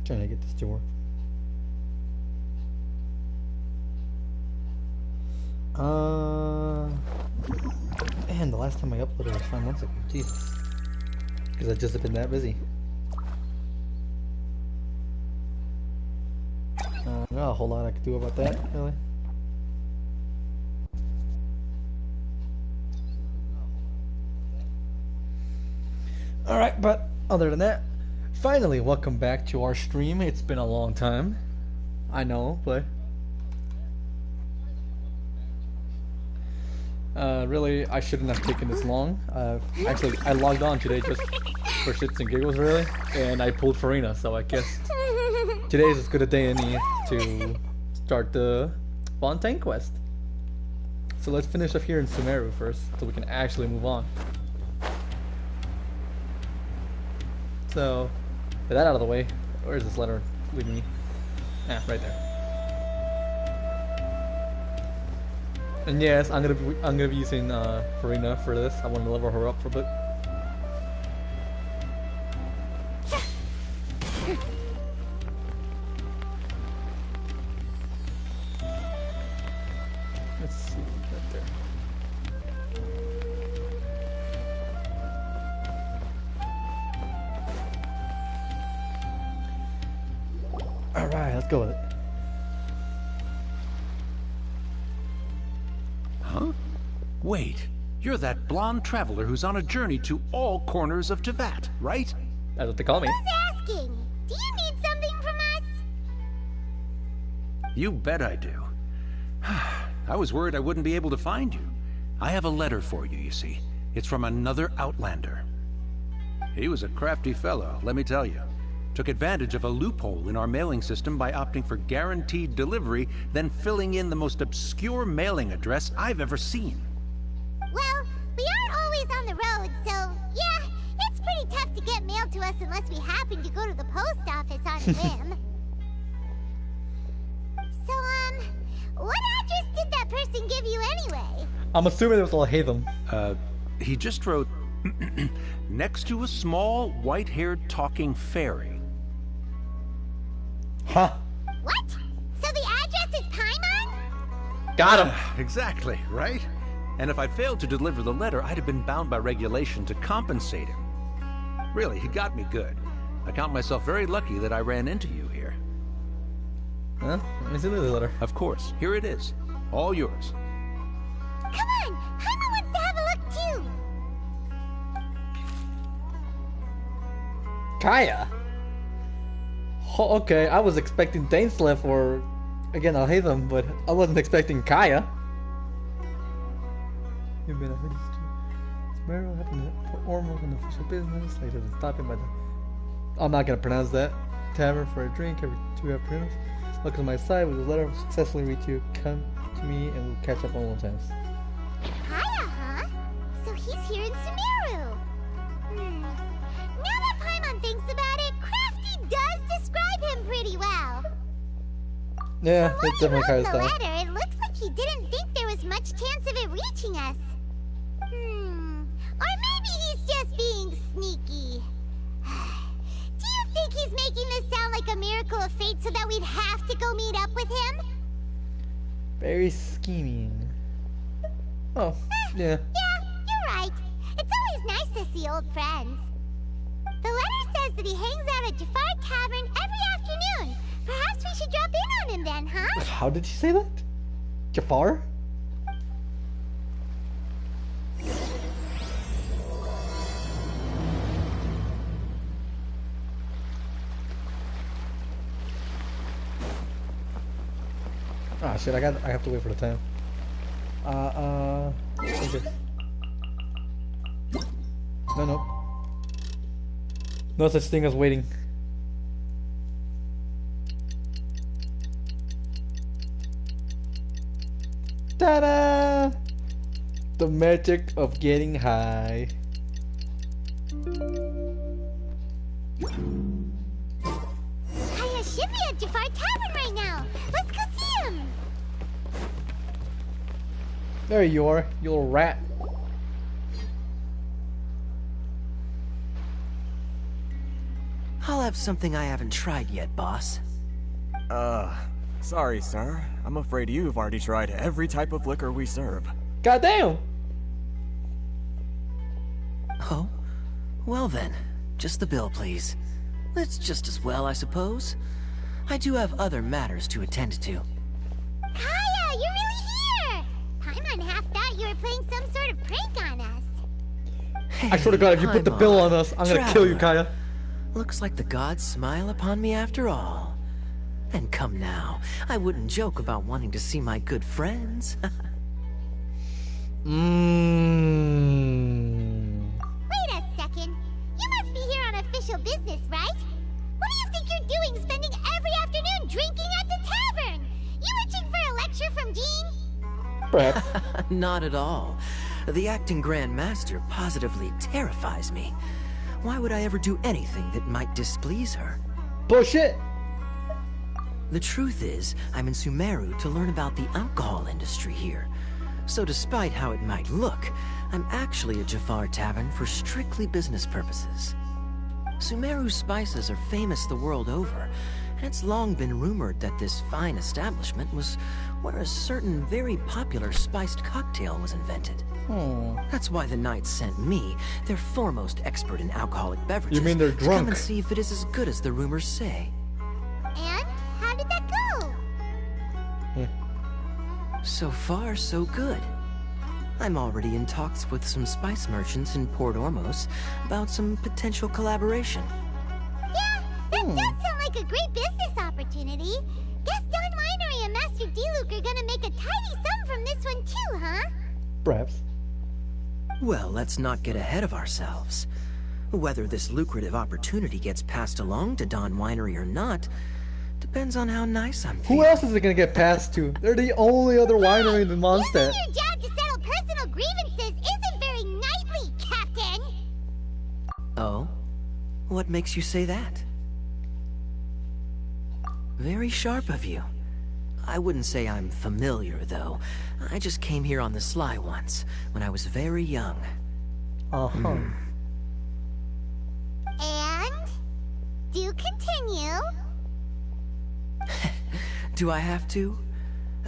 Trying to get this to work. Man, the last time I uploaded was 5 months ago. Jesus. Because I've just been that busy. Not a whole lot I could do about that, really. Alright, but other than that, finally, welcome back to our stream. It's been a long time. I know, but... really, I shouldn't have taken this long. Actually, I logged on today just for shits and giggles, really, and I pulled Farina, so I guess today is as good a day as any to start the Fontaine quest. So let's finish up here in Sumeru first, so we can actually move on. So, with that out of the way, where's this letter leading me? Ah, right there. And yes, I'm gonna be using Farina for this. I want to level her up for a bit. Let's see, right there. All right, let's go with it. Huh? Wait, you're that blonde traveler who's on a journey to all corners of Teyvat, right? That's what they call me. Who's asking? Do you need something from us? You bet I do. I was worried I wouldn't be able to find you. I have a letter for you, you see. It's from another Outlander. He was a crafty fellow, let me tell you. Took advantage of a loophole in our mailing system by opting for guaranteed delivery, then filling in the most obscure mailing address I've ever seen. Well, we aren't always on the road, so yeah, it's pretty tough to get mail to us unless we happen to go to the post office on a whim. So, what address did that person give you anyway? I'm assuming it was all Hatham. He just wrote, next to a small, white-haired talking fairy. Huh. What? So the address is Paimon? Got him. Exactly, right? And if I failed to deliver the letter, I'd have been bound by regulation to compensate him. Really, he got me good. I count myself very lucky that I ran into you here. Huh? Let me see the letter. Of course, here it is. All yours. Come on, Paimon wants to have a look too. Kaya? Oh, okay, I was expecting Dainslev or, again, I'll hate them, but I wasn't expecting Kaya. You've been a hoodie street. Sumeru happened to put Ormo in official business. Later than stopping by the... I'm not gonna pronounce that. Tavern for a drink every 2 afternoons. Look at my side with a letter successfully reach you. Come to me and we'll catch up on one times. Kaya, huh? So he's here in Sumeru. Now that Paimon thinks about it, Crafty does describe him pretty well. Yeah, From that's what definitely he Kaya's wrote in the style. letter, it looks like he didn't think there was much chance of it reaching us. Or maybe he's just being sneaky. Do you think he's making this sound like a miracle of fate so that we'd have to go meet up with him? Very scheming. Oh, yeah. Yeah, you're right. It's always nice to see old friends. The letter says that he hangs out at Jafar Tavern every afternoon. Perhaps we should drop in on him then, huh? How did she say that? Jafar? Ah shit, I have to wait for the time. Okay. No. No such thing as waiting. Ta-da! The magic of getting high. Kaya should be at Jafar Tavern right now. Let's go see him. There you are, you little rat. I'll have something I haven't tried yet, boss. Sorry, sir. I'm afraid you've already tried every type of liquor we serve. Goddamn! Oh? Well then, just the bill, please. It's just as well, I suppose. I do have other matters to attend to. Kaya, you're really here! Paimon half thought you were playing some sort of prank on us. Hey, I swear to God, if you put the bill on us, I'm gonna kill you, Kaya. Looks like the gods smile upon me after all. And come now, I wouldn't joke about wanting to see my good friends. Wait a second. You must be here on official business, right? What do you think you're doing spending every afternoon drinking at the tavern? You itching for a lecture from Jean? Perhaps. Not at all. The acting Grand Master positively terrifies me. Why would I ever do anything that might displease her? Bullshit! The truth is, I'm in Sumeru to learn about the alcohol industry here. So despite how it might look, I'm actually at Jafar Tavern for strictly business purposes. Sumeru spices are famous the world over, and it's long been rumored that this fine establishment was where a certain very popular spiced cocktail was invented. That's why the Knights sent me, their foremost expert in alcoholic beverages, You mean they're to drunk? come and see if it is as good as the rumors say. And how did that go? So far, so good. I'm already in talks with some spice merchants in Port Ormos about some potential collaboration. Yeah, that does sound like a great business opportunity. Guess Don Winery and Master D-Luke are gonna make a tidy sum from this one too, huh? Perhaps. Well, let's not get ahead of ourselves. Whether this lucrative opportunity gets passed along to Don Winery or not depends on how nice I'm feeling. Who else is it gonna get passed to? They're the only other winery in the Mondstadt. Using your job to settle personal grievances isn't very knightly, Captain! Oh? What makes you say that? Very sharp of you. I wouldn't say I'm familiar, though. I just came here on the sly once, when I was very young. Uh-huh. And? Do continue. Do I have to?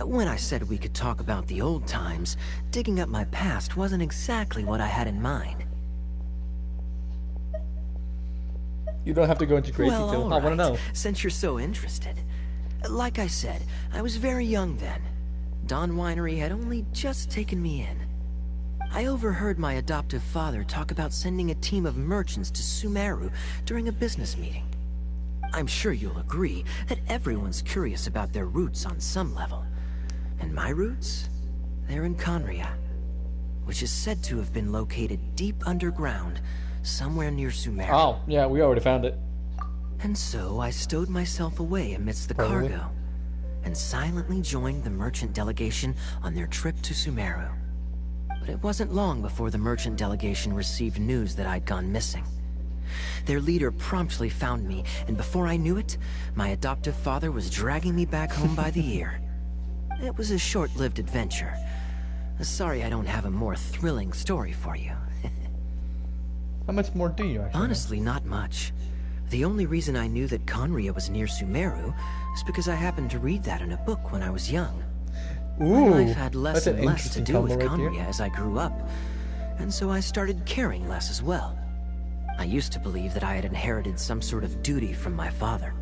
When I said we could talk about the old times, digging up my past wasn't exactly what I had in mind. You don't have to go into great Well, detail. all I wanna right, know. since you're so interested. Like I said, I was very young then. Don Winery had only just taken me in. I overheard my adoptive father talk about sending a team of merchants to Sumeru during a business meeting. I'm sure you'll agree that everyone's curious about their roots on some level. And my roots? They're in Conria, which is said to have been located deep underground, somewhere near Sumeru. Oh, yeah, we already found it. And so I stowed myself away amidst the Probably. cargo, and silently joined the merchant delegation on their trip to Sumeru. But it wasn't long before the merchant delegation received news that I'd gone missing. Their leader promptly found me, and before I knew it, my adoptive father was dragging me back home by the ear. It was a short-lived adventure. Sorry I don't have a more thrilling story for you. How much more do you actually? Honestly, not much. The only reason I knew that Conria was near Sumeru is because I happened to read that in a book when I was young. Ooh, My life had less that's an and less to interesting do with combo right Conria there. as I grew up, and so I started caring less as well. I used to believe that I had inherited some sort of duty from my father.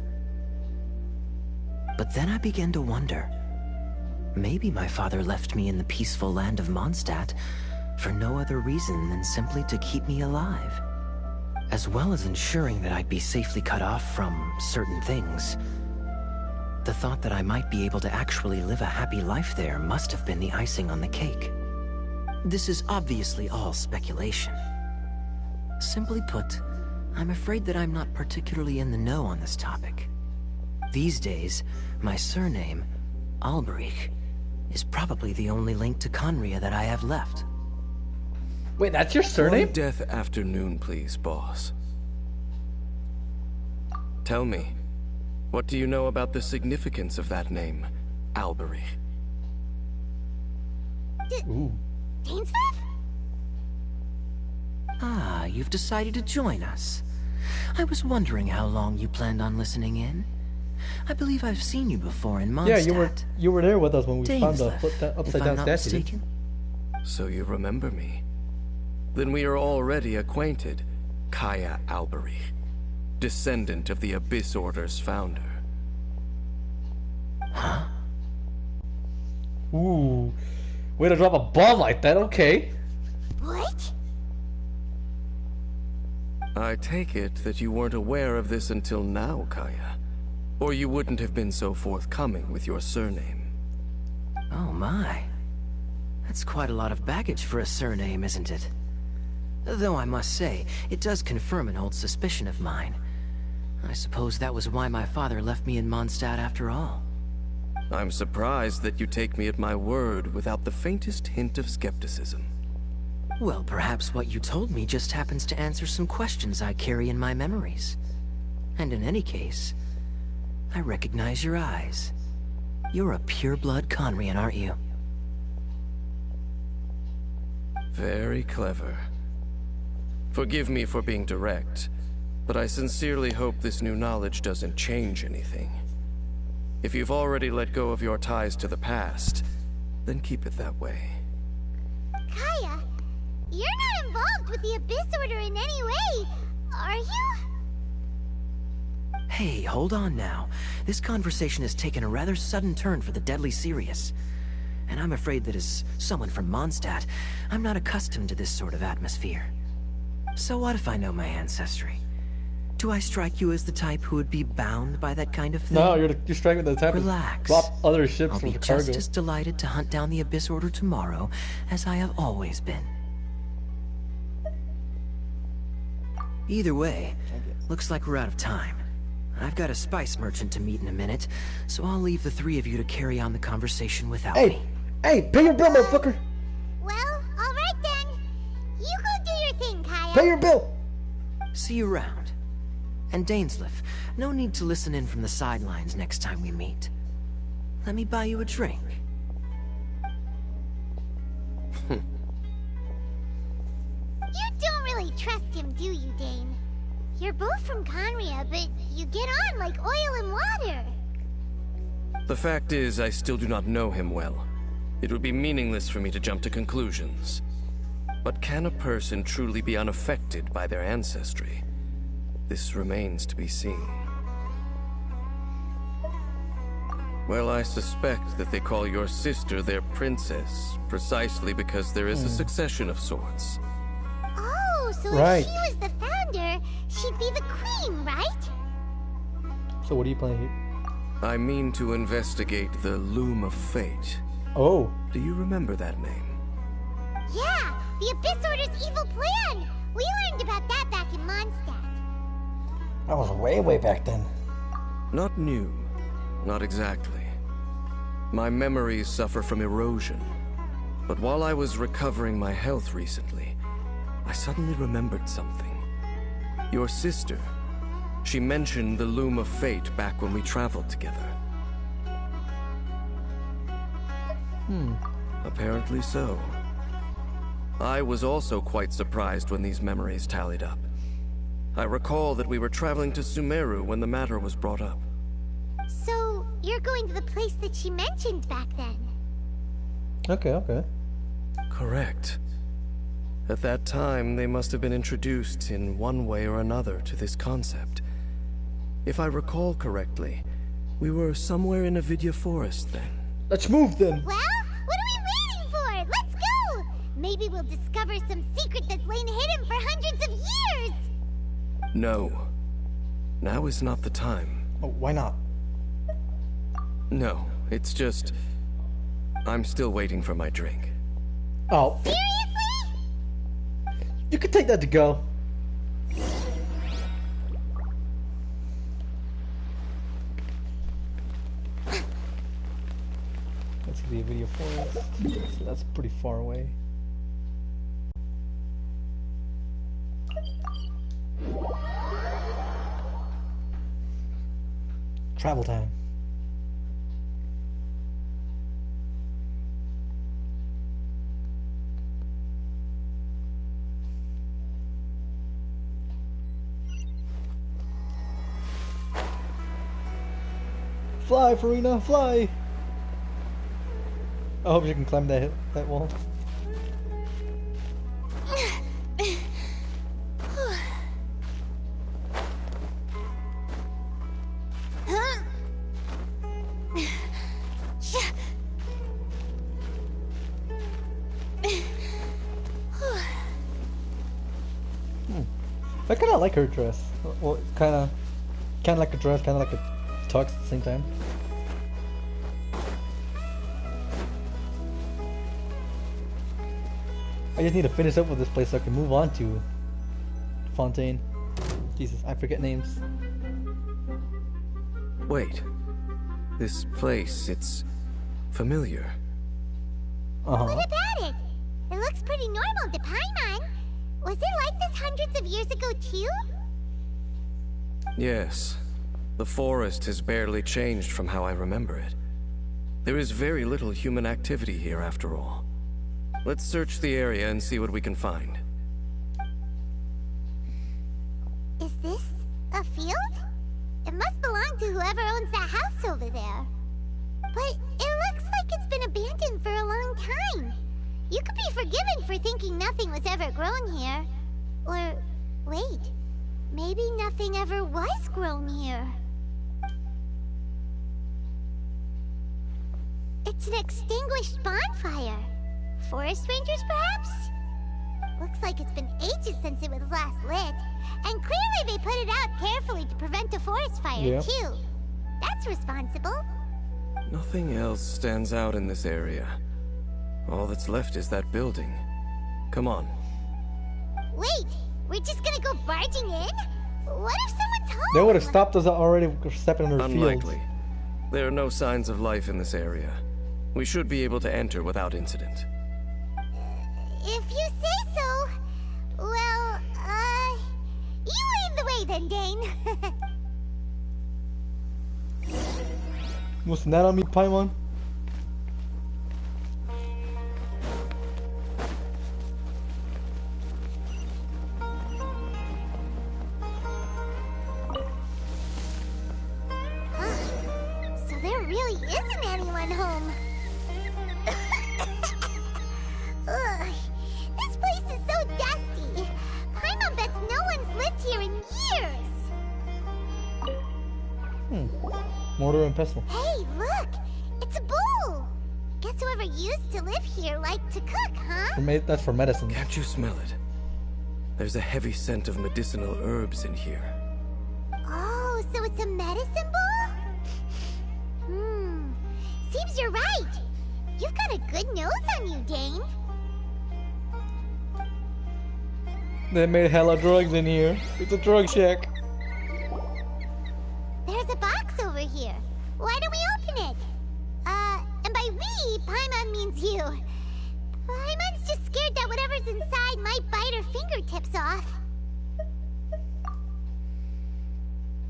But then I began to wonder. Maybe my father left me in the peaceful land of Mondstadt for no other reason than simply to keep me alive. As well as ensuring that I'd be safely cut off from certain things. The thought that I might be able to actually live a happy life there must have been the icing on the cake. This is obviously all speculation. Simply put, I'm afraid that I'm not particularly in the know on this topic. These days, my surname, Alberich, is probably the only link to Conria that I have left. Wait, that's your surname? One death afternoon, please, boss. Tell me, what do you know about the significance of that name, Alberich? Ooh. Dainsmith? Ah, you've decided to join us. I was wondering how long you planned on listening in. I believe I've seen you before in Mondstadt. Yeah, you were there with us when we found the Dainsleif, upside if down I'm not statue. Dude. mistaken. So you remember me. Then we are already acquainted. Kaya Alberich, descendant of the Abyss Order's founder. Huh? Ooh, way to drop a bomb like that. Okay. What? I take it that you weren't aware of this until now, Kaya. Or you wouldn't have been so forthcoming with your surname. Oh my. That's quite a lot of baggage for a surname, isn't it? Though I must say, it does confirm an old suspicion of mine. I suppose that was why my father left me in Mondstadt after all. I'm surprised that you take me at my word without the faintest hint of skepticism. Well, perhaps what you told me just happens to answer some questions I carry in my memories. And in any case, I recognize your eyes. You're a pure-blood Conrian, aren't you? Very clever. Forgive me for being direct, but I sincerely hope this new knowledge doesn't change anything. If you've already let go of your ties to the past, then keep it that way. Kaya, you're not involved with the Abyss Order in any way, are you? Hey, hold on now. This conversation has taken a rather sudden turn for the deadly serious. And I'm afraid that as someone from Mondstadt, I'm not accustomed to this sort of atmosphere. So what if I know my ancestry? Do I strike you as the type who would be bound by that kind of thing? No, you're striking the type Relax. of drop other ships I'll from be the just cargo. as delighted to hunt down the Abyss Order tomorrow as I have always been. Either way, looks like we're out of time. I've got a spice merchant to meet in a minute, so I'll leave the three of you to carry on the conversation without me. Hey, pay your bill, motherfucker! Well, alright then. You go do your thing, Kaya. Pay your bill! See you around. And Dainsleif, no need to listen in from the sidelines next time we meet. Let me buy you a drink. You don't really trust him, do you, Dane? You're both from Conria, but you get on like oil and water. The fact is, I still do not know him well. It would be meaningless for me to jump to conclusions. But can a person truly be unaffected by their ancestry? This remains to be seen. Well, I suspect that they call your sister their princess, precisely because there is a succession of sorts. Oh, so Right. if she was the founder, she'd be the queen, right? So what are you playing here? I mean to investigate the Loom of Fate. Oh, Do you remember that name? Yeah, the Abyss Order's evil plan. We learned about that back in Mondstadt. that was way back then. Not new. Not exactly. My memories suffer from erosion. But while I was recovering my health recently, I suddenly remembered something. Your sister. She mentioned the Loom of Fate back when we traveled together. Apparently so. I was also quite surprised when these memories tallied up. I recall that we were traveling to Sumeru when the matter was brought up. So, you're going to the place that she mentioned back then? Okay. Correct. At that time, they must have been introduced in one way or another to this concept. If I recall correctly, we were somewhere in a Vidya forest then. Let's move then. Well, what are we waiting for? Let's go! Maybe we'll discover some secret that's lain hidden for hundreds of years! No. Now is not the time. Oh, why not? No, it's just... I'm still waiting for my drink. Oh, Seriously? you can take that to go. Let's see the video forest. So that's pretty far away. Travel time. Fly, Farina, fly! I hope you can climb that wall. I kind of like her dress. Well, kind of like a dress, kind of like a tux at the same time. I just need to finish up with this place so I can move on to Fontaine. Jesus, I forget names. Wait. This place, it's familiar. What about it? It looks pretty normal to Paimon. Was it like this hundreds of years ago too? Yes. The forest has barely changed from how I remember it. There is very little human activity here after all. Let's search the area and see what we can find. Is this a field? It must belong to whoever owns that house over there. But it looks like it's been abandoned for a long time. You could be forgiven for thinking nothing was ever grown here. Or, wait, maybe nothing ever was grown here. It's an extinguished bonfire. Forest rangers, perhaps? Looks like it's been ages since it was last lit. And clearly they put it out carefully to prevent a forest fire, too. That's responsible. Nothing else stands out in this area. All that's left is that building. Come on. Wait, we're just gonna go barging in? What if someone's home? They would have stopped us already stepping in their fields. Unlikely. There are no signs of life in this area. We should be able to enter without incident. If you say so. Well, you lead the way then, Dane. Wasn't that on me, Paimon? So there really isn't anyone home. Ugh, this place is so dusty. Paimon bets no one's lived here in years. Mortar and pestle. Hey, look! It's a bowl! Guess whoever used to live here liked to cook, huh? That's for medicine. Can't you smell it? There's a heavy scent of medicinal herbs in here. Oh, so it's a medicine bowl? Seems you're right. You've got a good nose on you, Dane. They made hella drugs in here. It's a drug shack. There's a box over here. Why don't we open it? And by we, Paimon means you. Paimon's just scared that whatever's inside might bite her fingertips off.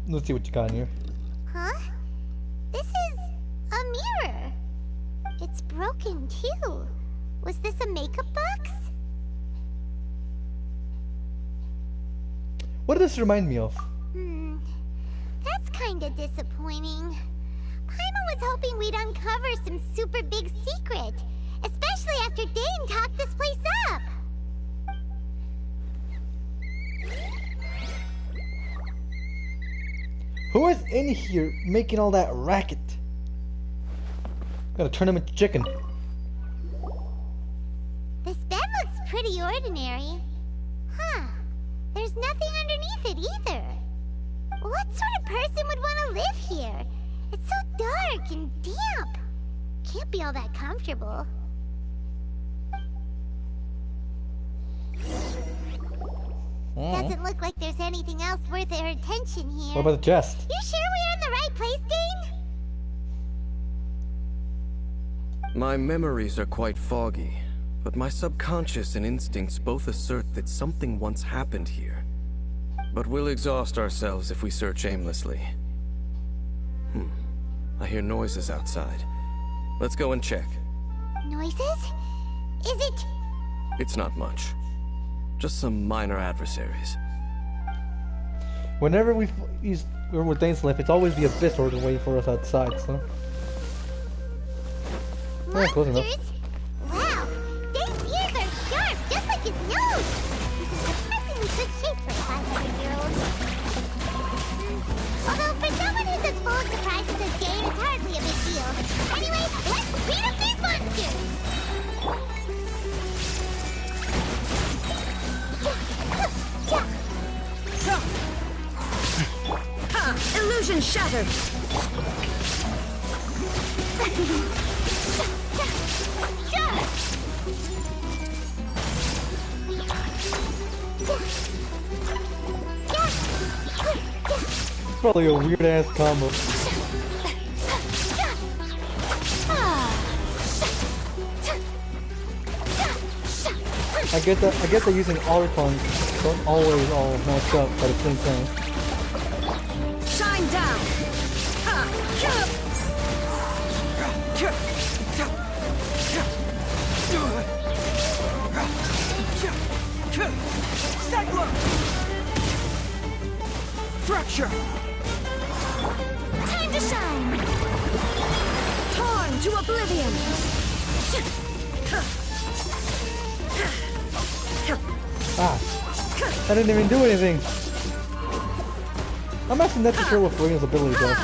Let's see what you got in here. Huh? This is a mirror. It's broken too. Was this a makeup box? What does this remind me of? That's kinda disappointing. Paimon was hoping we'd uncover some super big secret, especially after Dane talked this place up. Who is in here making all that racket? Gotta turn him into chicken. This bed looks pretty ordinary. Huh. There's nothing underneath it either. What sort of person would want to live here? It's so dark and damp. Can't be all that comfortable. Doesn't look like there's anything else worth our attention here. What about the chest? You sure we're in the right place, Dane? My memories are quite foggy, but my subconscious and instincts both assert that something once happened here. But we'll exhaust ourselves if we search aimlessly. I hear noises outside. Let's go and check. Noises? Is it... It's not much. Just some minor adversaries. Whenever we use with Dane's left, it's always the Abyss Order waiting for us outside, so. Yeah, close enough. Monsters? Wow, Dane's ears are sharp, just like his nose. He's in surprisingly good shape for a 500-year-old. Although for someone who's as full of surprises as Dane, it's hardly a big deal. Anyway, let's beat up these monsters! Illusion shattered! Probably a weird ass combo. I get that using Archon don't always all match up at the same time. Shine down! Fracture! Time to shine! Torn to oblivion! Ah, I didn't even do anything. I'm actually not too sure what Flame's ability does.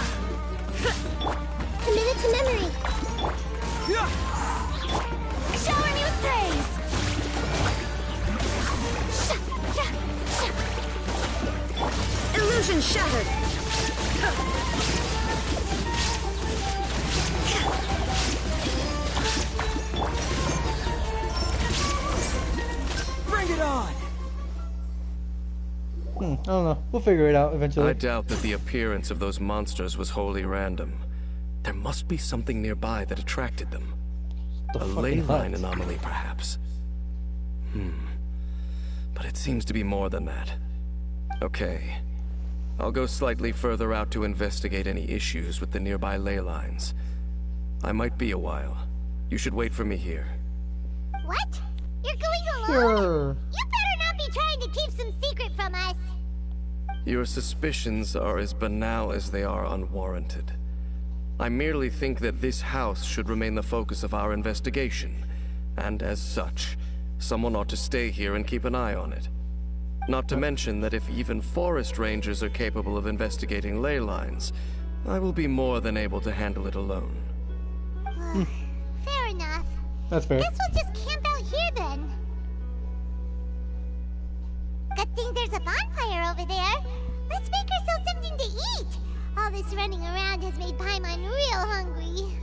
A minute to memory. Shower me with praise! Illusion shattered! Bring it on! I don't know. We'll figure it out eventually. I doubt that the appearance of those monsters was wholly random. There must be something nearby that attracted them. A ley line anomaly, perhaps. But it seems to be more than that. Okay. I'll go slightly further out to investigate any issues with the nearby ley lines. I might be a while. You should wait for me here. What? You're going alone? Sure. You better not be trying to keep some secret from us. Your suspicions are as banal as they are unwarranted. I merely think that this house should remain the focus of our investigation, and as such, someone ought to stay here and keep an eye on it. Not to mention that if even forest rangers are capable of investigating ley lines, I will be more than able to handle it alone. Fair enough. That's fair. Guess we'll just camp out here then. Good thing there's a bonfire over there. Let's make ourselves something to eat. All this running around has made Paimon real hungry.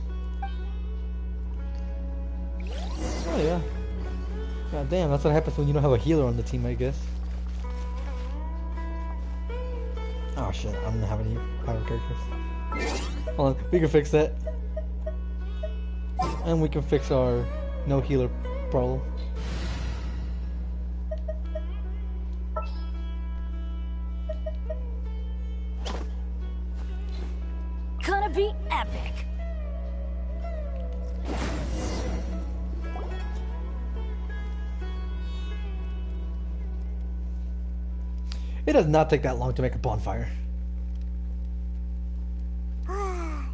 Oh yeah. God damn, that's what happens when you don't have a healer on the team, I guess. Oh shit, I don't have any power characters. Hold on, we can fix that. And we can fix our no healer problem. Gonna be epic! It does not take that long to make a bonfire. Your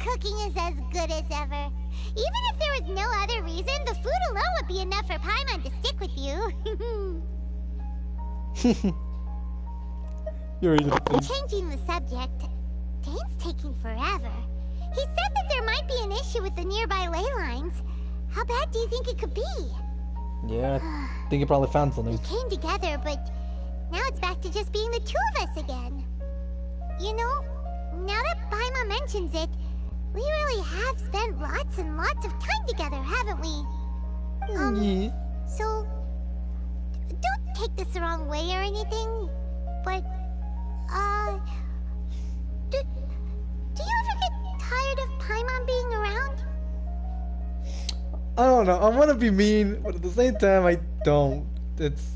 cooking is as good as ever. Even if there was no other reason, the food alone would be enough for Paimon to stick with you. You're easy to please. Changing the subject, Dane's taking forever. He said that there might be an issue with the nearby ley lines. How bad do you think it could be? Yeah, I think you probably found something. We came together, but now it's back to just being the two of us again. You know, now that Paimon mentions it, we really have spent lots and lots of time together, haven't we? Yeah. So, don't take this the wrong way or anything, but, do you ever get tired of Paimon being around? I don't know. I want to be mean, but at the same time, I don't. It's.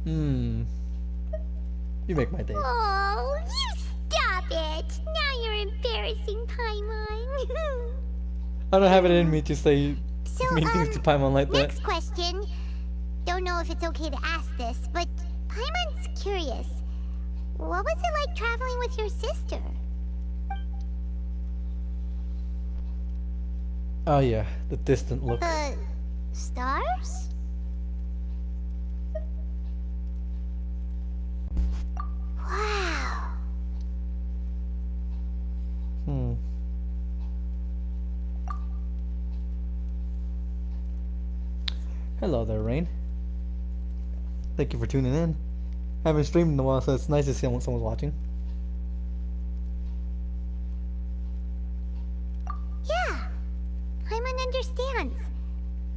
You make my day. Oh, you stop it! Now you're embarrassing Paimon. I don't have it in me to say So, mean things to Paimon like that. next question. Don't know if it's okay to ask this, but Paimon's curious. What was it like traveling with your sister? Oh yeah, the distant look. Stars? Wow. Hello there, Rain. Thank you for tuning in. I haven't streamed in a while, so it's nice to see when someone's watching. Yeah, Paimon understands.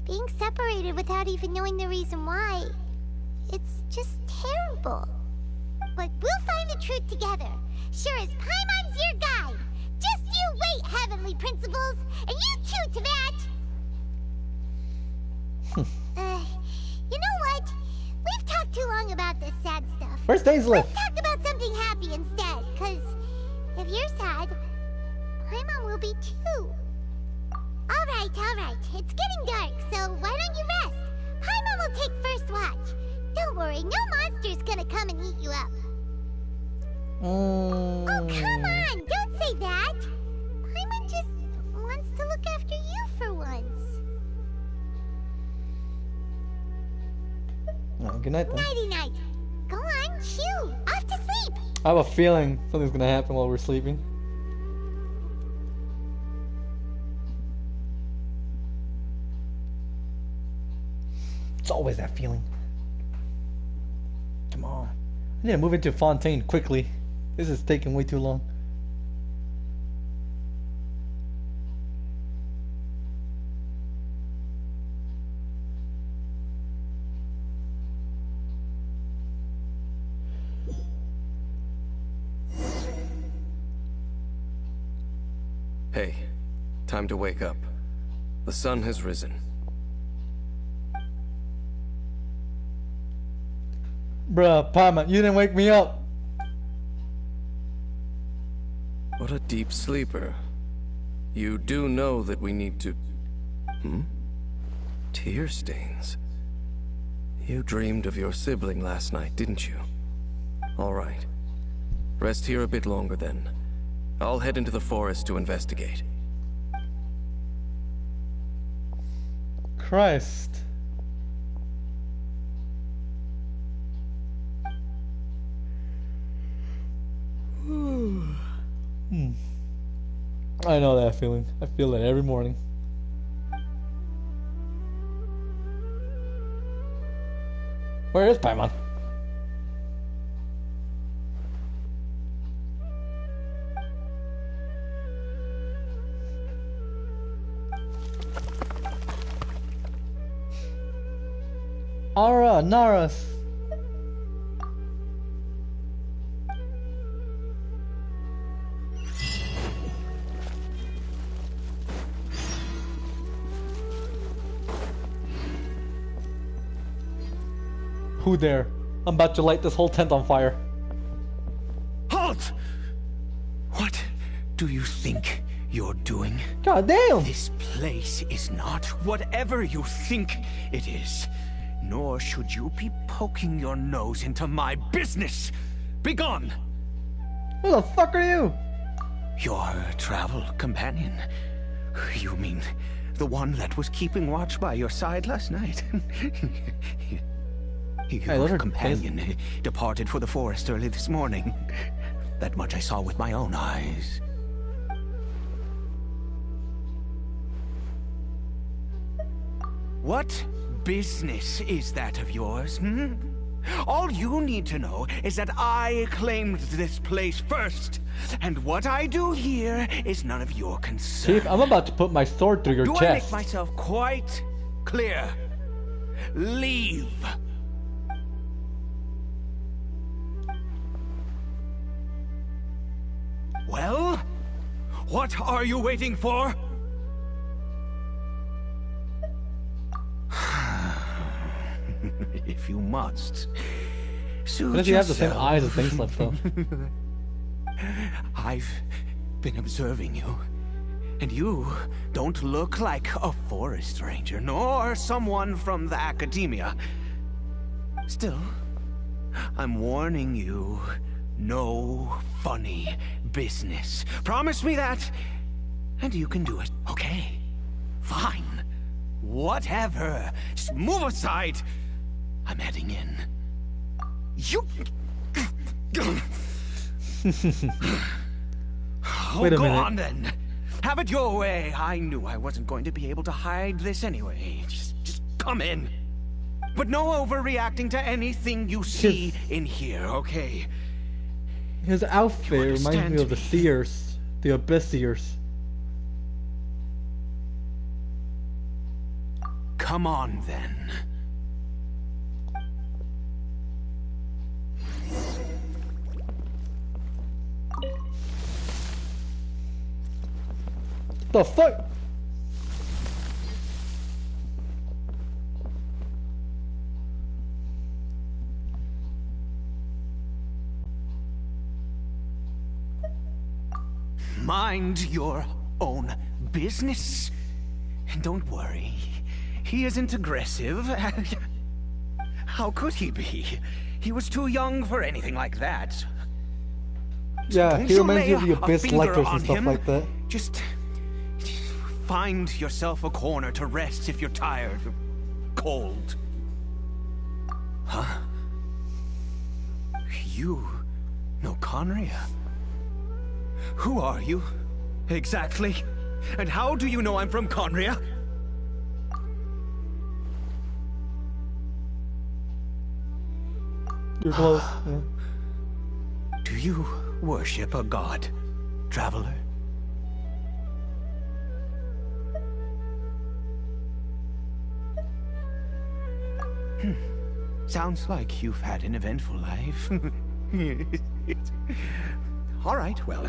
Being separated without even knowing the reason why, it's just terrible. But we'll find the truth together, sure as Paimon's your guide. Just you wait, Heavenly Principles, and you too, Tavat! You know what? We've talked too long about this sad stuff. Where's Daisy? Let's talk about something happy instead, cause if you're sad, Paimon will be too. Alright, it's getting dark, so why don't you rest? Paimon will take first watch. Don't worry, no monster's gonna come and eat you up. Oh, come on, don't say that. Paimon just wants to look after you for once. Good night then. Nighty-night. Go on, chew. Off to sleep. I have a feeling something's gonna happen while we're sleeping. It's always that feeling. Come on. I need to move into Fontaine quickly. This is taking way too long. Hey, time to wake up. The sun has risen. Bruh, Paimon, you didn't wake me up. What a deep sleeper. You do know that we need to... Tear stains. You dreamed of your sibling last night, didn't you? All right. Rest here a bit longer then. I'll head into the forest to investigate. Christ. I know that feeling. I feel it every morning. Where is Paimon? Ara, Naras. Who there? I'm about to light this whole tent on fire. Halt! What do you think you're doing? God damn! This place is not whatever you think it is. Nor should you be poking your nose into my business. Begone! Who the fuck are you? Your travel companion. You mean the one that was keeping watch by your side last night? Your companion departed for the forest early this morning. That much I saw with my own eyes. What business is that of yours, All you need to know is that I claimed this place first, and what I do here is none of your concern. Chief, I'm about to put my sword through your chest. Do I make myself quite clear? Leave. Well, what are you waiting for? If you must, suit Does he have the same yourself. eyes as Thinksliff though? I've been observing you, and you don't look like a forest ranger, nor someone from the academia. Still, I'm warning you, No funny business. Promise me that, and you can do it, okay? Fine. Whatever. Just move aside. I'm heading in. You... Wait a go minute. on then. Have it your way. I knew I wasn't going to be able to hide this anyway. Just come in. But no overreacting to anything you see in here, okay? His outfit reminds me understand of the me? Seers, the Abyss Seers. Come on then. The fuck? Mind your own business. And don't worry, he isn't aggressive. How could he be? He was too young for anything like that. Yeah, Don't he you reminds me lay of the a Abyss finger Lectors on and stuff him. like that. Just find yourself a corner to rest if you're tired or cold. Huh? You know Conria? Who are you, exactly? And how do you know I'm from Conria? You're close. Yeah. Do you worship a god, traveler? Sounds like you've had an eventful life. All right, well,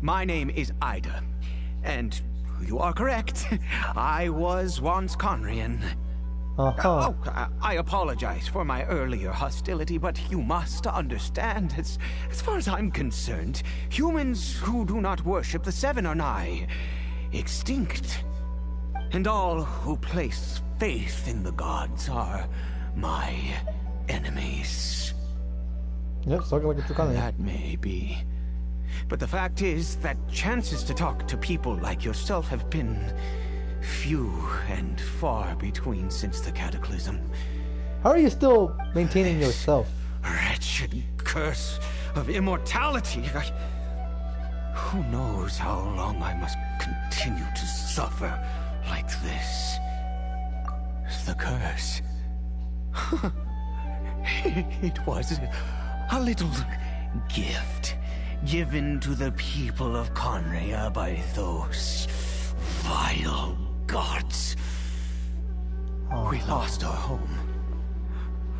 my name is Ida, and you are correct. I was once Conrian. Uh-huh. I apologize for my earlier hostility, but you must understand, as far as I'm concerned, humans who do not worship the Seven are nigh extinct. And all who place faith in the gods are my enemies. Yep, talking like it's kind of. That may be. But the fact is that chances to talk to people like yourself have been few and far between since the cataclysm. How are you still maintaining yourself? Wretched curse of immortality. Who knows how long I must continue to suffer like this? The curse. It was a little gift given to the people of Conria by those vile gods. We lost our home,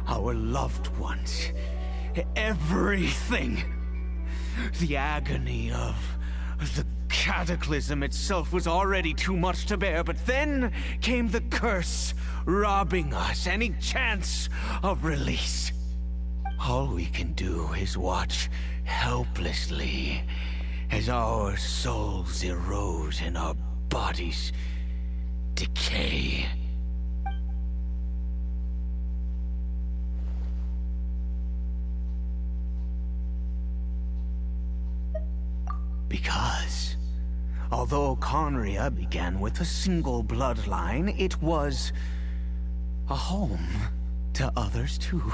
our loved ones, everything. The agony of the cataclysm itself was already too much to bear, but then came the curse, robbing us any chance of release. All we can do is watch helplessly as our souls erode and our bodies decay. Because, although Conria began with a single bloodline, it was a home to others too.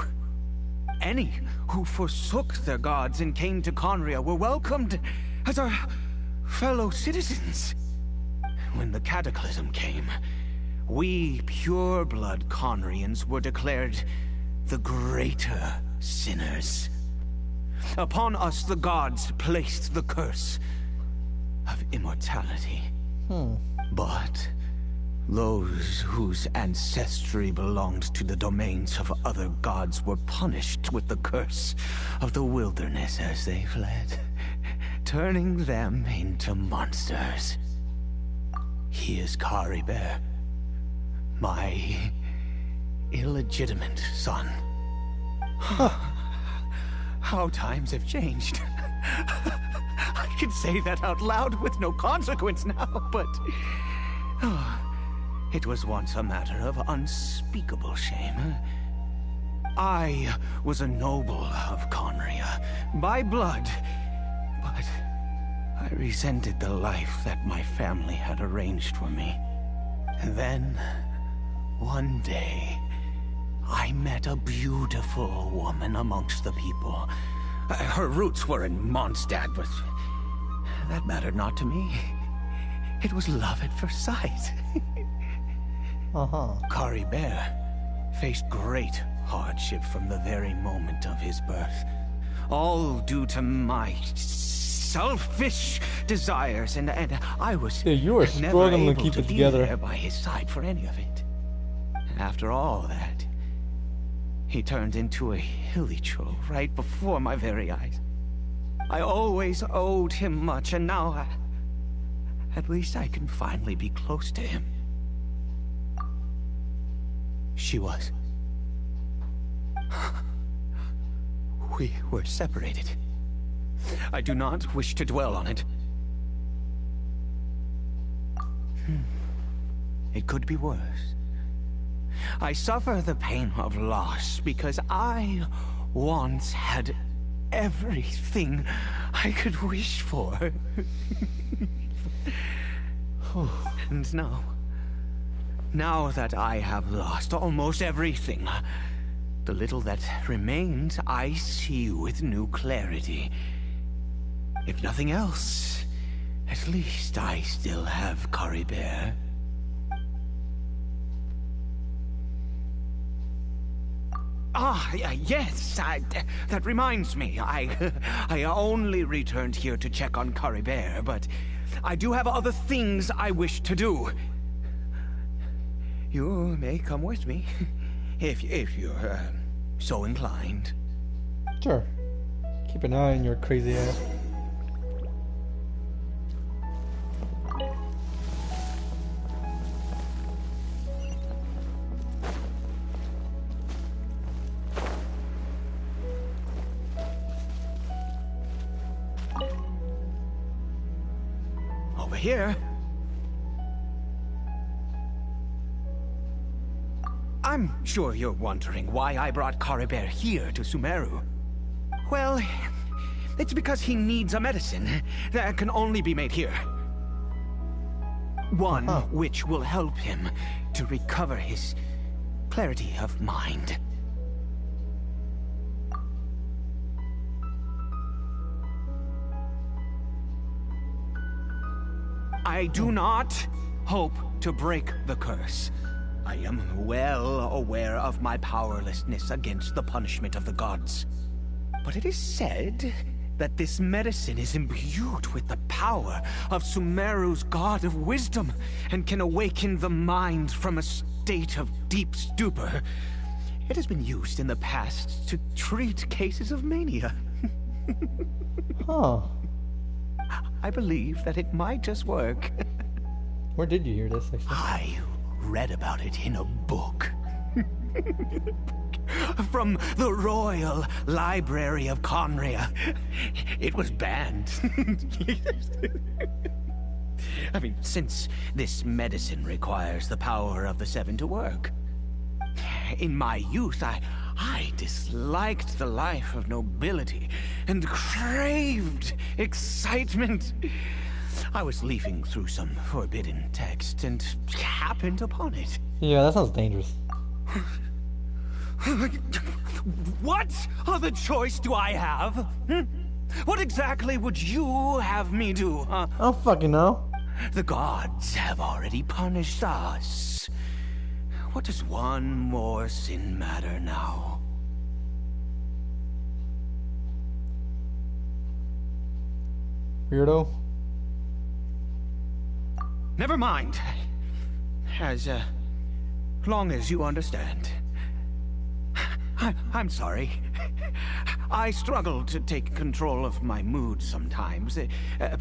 Any who forsook their gods and came to Conria were welcomed as our fellow citizens. When the cataclysm came, we pure-blood Conrians were declared the greater sinners. Upon us, the gods placed the curse of immortality. But those whose ancestry belonged to the domains of other gods were punished with the curse of the wilderness as they fled, turning them into monsters. He is Caribert, my illegitimate son. How times have changed. I can say that out loud with no consequence now, but it was once a matter of unspeakable shame. I was a noble of Conria, by blood, but I resented the life that my family had arranged for me. And then, one day, I met a beautiful woman amongst the people. Her roots were in Mondstadt, but that mattered not to me. It was love at first sight. Caribert faced great hardship from the very moment of his birth. All due to my selfish desires, and I was you are never struggling able to keep to it be together. there by his side for any of it. After all that, he turned into a hilly troll right before my very eyes. I always owed him much, and now at least I can finally be close to him. She was. We were separated. I do not wish to dwell on it. It could be worse. I suffer the pain of loss because I once had everything I could wish for. And now that I have lost almost everything, the little that remains I see with new clarity. If nothing else, at least I still have Caribert. Yes, that reminds me. I only returned here to check on Caribert, but I do have other things I wish to do. You may come with me, if you're so inclined. Sure. Keep an eye on your crazy ass. Over here. I'm sure you're wondering why I brought Caribert here to Sumeru. Well, it's because he needs a medicine that can only be made here. One which will help him to recover his clarity of mind. I do not hope to break the curse. I am well aware of my powerlessness against the punishment of the gods. But it is said that this medicine is imbued with the power of Sumeru's god of wisdom and can awaken the mind from a state of deep stupor. It has been used in the past to treat cases of mania. Huh. I believe that it might just work. Where did you hear this, actually? I read about it in a book. From the Royal Library of Conria. It was banned. I mean, since this medicine requires the power of the Seven to work. In my youth, I disliked the life of nobility and craved excitement. I was leafing through some forbidden text and happened upon it. Yeah, that sounds dangerous. What other choice do I have? What exactly would you have me do, huh? I don't fucking know. The gods have already punished us. What does one more sin matter now? Weirdo. Never mind. As long as you understand. I'm sorry. I struggle to take control of my mood sometimes.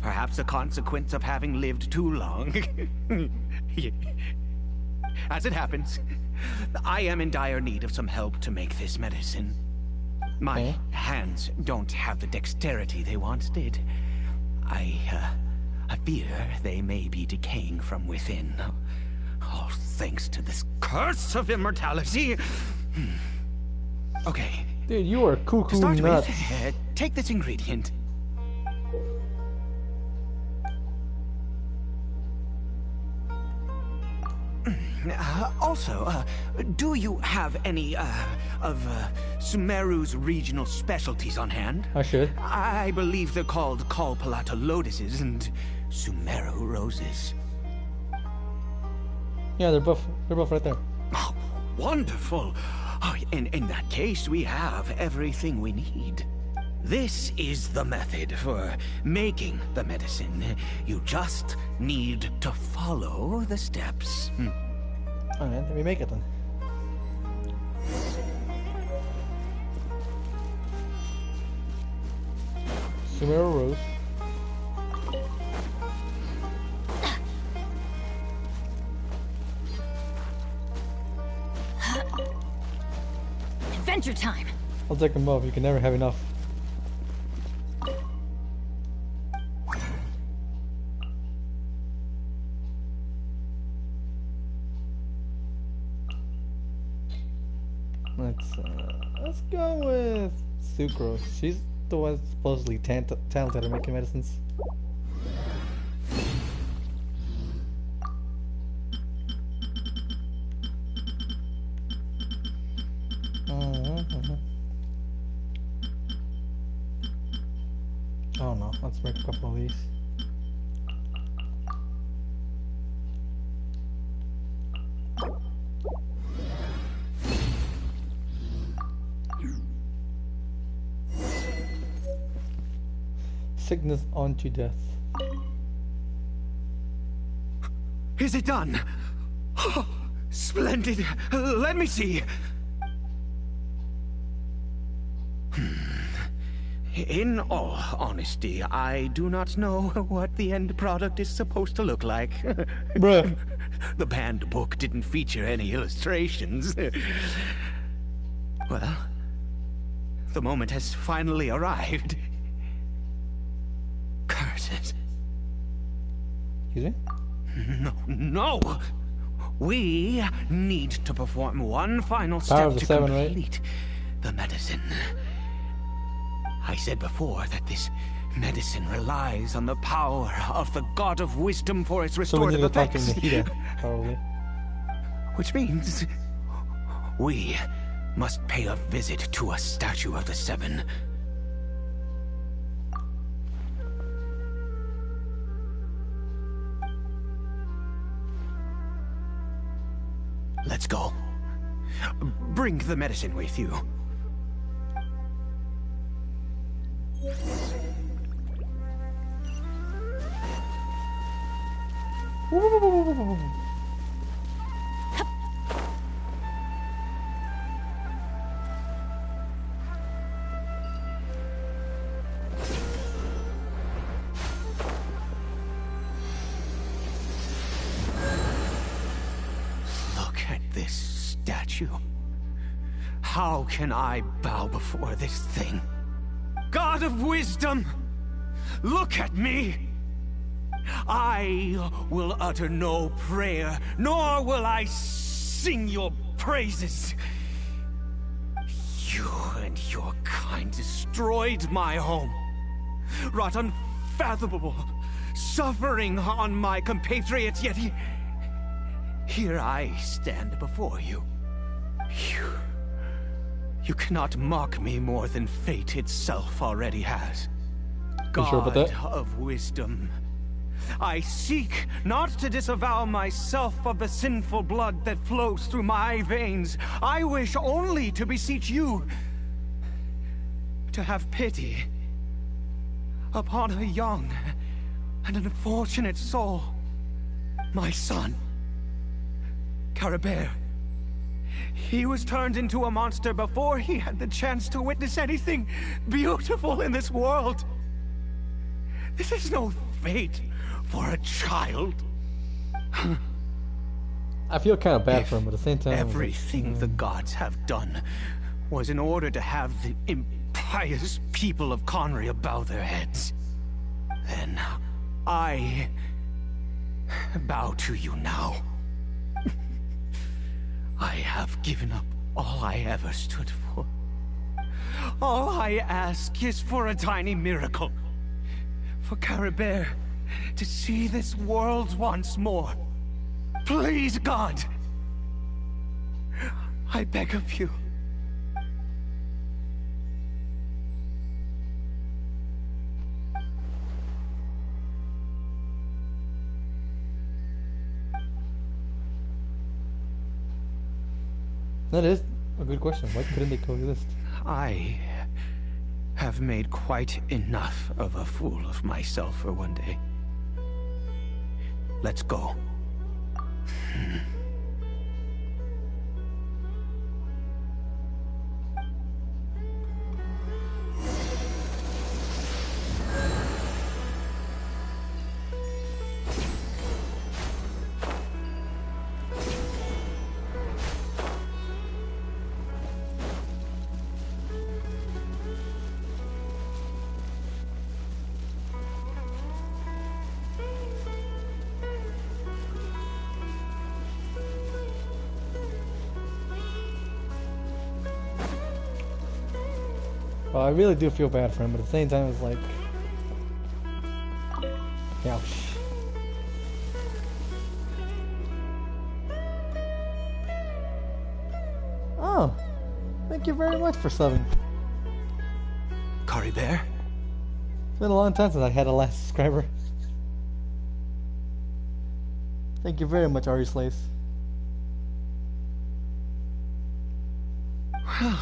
Perhaps a consequence of having lived too long. As it happens, I am in dire need of some help to make this medicine. My hands don't have the dexterity they once did. I fear they may be decaying from within. All thanks to this curse of immortality. Okay. Dude, you are To cuckoo start nuts. with, take this ingredient. Also, do you have any, of Sumeru's regional specialties on hand? I should. I believe they're called Kalpalata lotuses and Sumeru roses. Yeah, they're both right there. Oh, wonderful! Oh, in that case, we have everything we need. This is the method for making the medicine. You just need to follow the steps. Alright, let me make it then. Sumeru rose. Adventure time. I'll take them both. You can never have enough. Let's go with Sucrose. She's the one supposedly talented at making medicines. Oh no, let's make a couple of these. Sickness unto death. Is it done? Oh, splendid. Let me see. In all honesty, I do not know what the end product is supposed to look like. Bruh. The banned book didn't feature any illustrations. Well, the moment has finally arrived. Curses. Excuse me? No! We need to perform one final Power step of the to seven, right? complete the medicine. I said before that this medicine relies on the power of the God of Wisdom for its So we need restorative to talk to effects. Nikita, probably. Which means we must pay a visit to a statue of the Seven. Let's go. Bring the medicine with you. Look at this statue. How can I bow before this thing? God of wisdom, look at me! I will utter no prayer, nor will I sing your praises. You and your kind destroyed my home, wrought unfathomable suffering on my compatriots, yet here I stand before you. You cannot mock me more than fate itself already has. You sure about God that? of wisdom, I seek not to disavow myself of the sinful blood that flows through my veins. I wish only to beseech you to have pity upon a young and unfortunate soul, my son, Carabert. He was turned into a monster before he had the chance to witness anything beautiful in this world. This is no fate for a child. I feel kind of bad for him, but at the same time, Everything the gods have done was in order to have the impious people of Conria bow their heads. Then I bow to you now. I have given up all I ever stood for. All I ask is for a tiny miracle. For Caribert to see this world once more. Please, God. I beg of you. That is a good question. Why couldn't they coexist? I have made quite enough of a fool of myself for one day. Let's go. Well, I really do feel bad for him, but at the same time, it's like, ouch. Oh, thank you very much for subbing. Caribert? It's been a long time since I had a last subscriber. Thank you very much, Ari Slace. Well,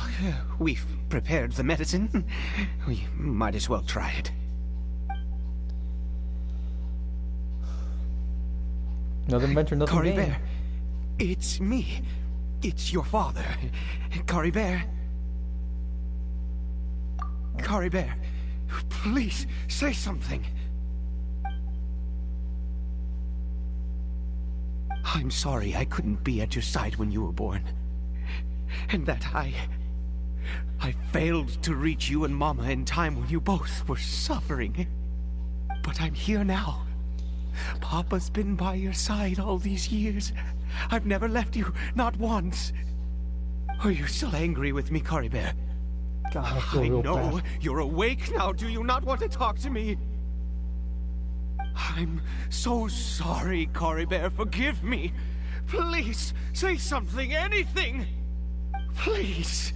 we've prepared the medicine. We might as well try it. Nothing venture, nothing gain. Caribert, it's me. It's your father. Caribert. Caribert, please say something. I'm sorry I couldn't be at your side when you were born. And that I failed to reach you and Mama in time when you both were suffering. But I'm here now. Papa's been by your side all these years. I've never left you, not once. Are you still angry with me, Caribert? God, I feel I real know bad. you're awake now. Do you not want to talk to me? I'm so sorry, Caribert. Forgive me. Please, say something, anything. Please.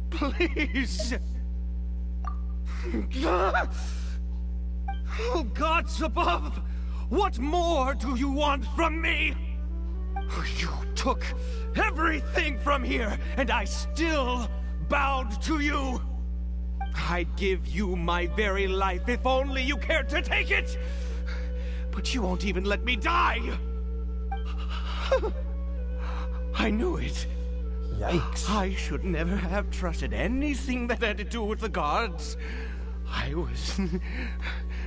Please. Oh, gods above! What more do you want from me? You took everything from here, and I still bowed to you. I'd give you my very life if only you cared to take it. But you won't even let me die. I knew it. Yikes. I should never have trusted anything that had to do with the gods. I was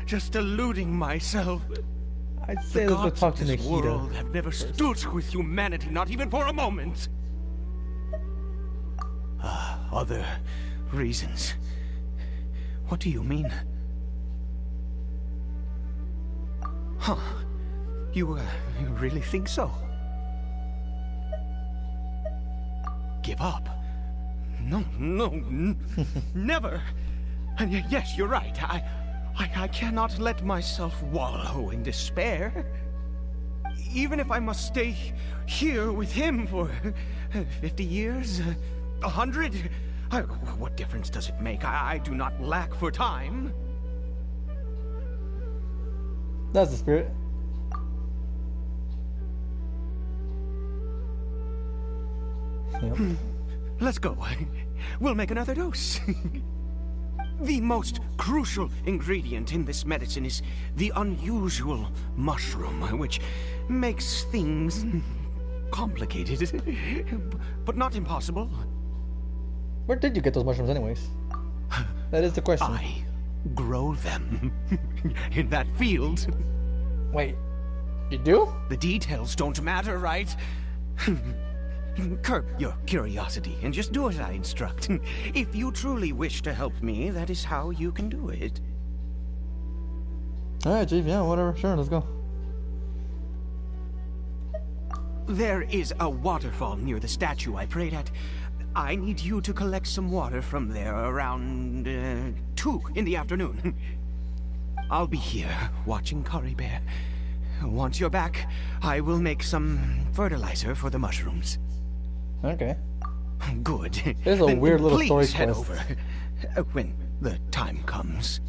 just deluding myself. I'd say The let's go gods talk of to this world Nikita. have never stood with humanity, not even for a moment. Other reasons. What do you mean? Huh. You really think so? Give up? No, never. And yes, you're right. I cannot let myself wallow in despair. Even if I must stay here with him for 50 years, 100, what difference does it make? I do not lack for time. That's the spirit. Yep. Let's go. We'll make another dose. The most crucial ingredient in this medicine is the unusual mushroom, which makes things complicated, but not impossible. Where did you get those mushrooms anyways? That is the question. I grow them in that field. Wait, you do? The details don't matter, right? Curb your curiosity and just do as I instruct. If you truly wish to help me, that is how you can do it. Alright, Chief, yeah, whatever. Sure, let's go. There is a waterfall near the statue I prayed at. I need you to collect some water from there around 2 in the afternoon. I'll be here watching Curry Bear. Once you're back, I will make some fertilizer for the mushrooms. Okay. Good. There's a Then weird little story please head quest. over when the time comes.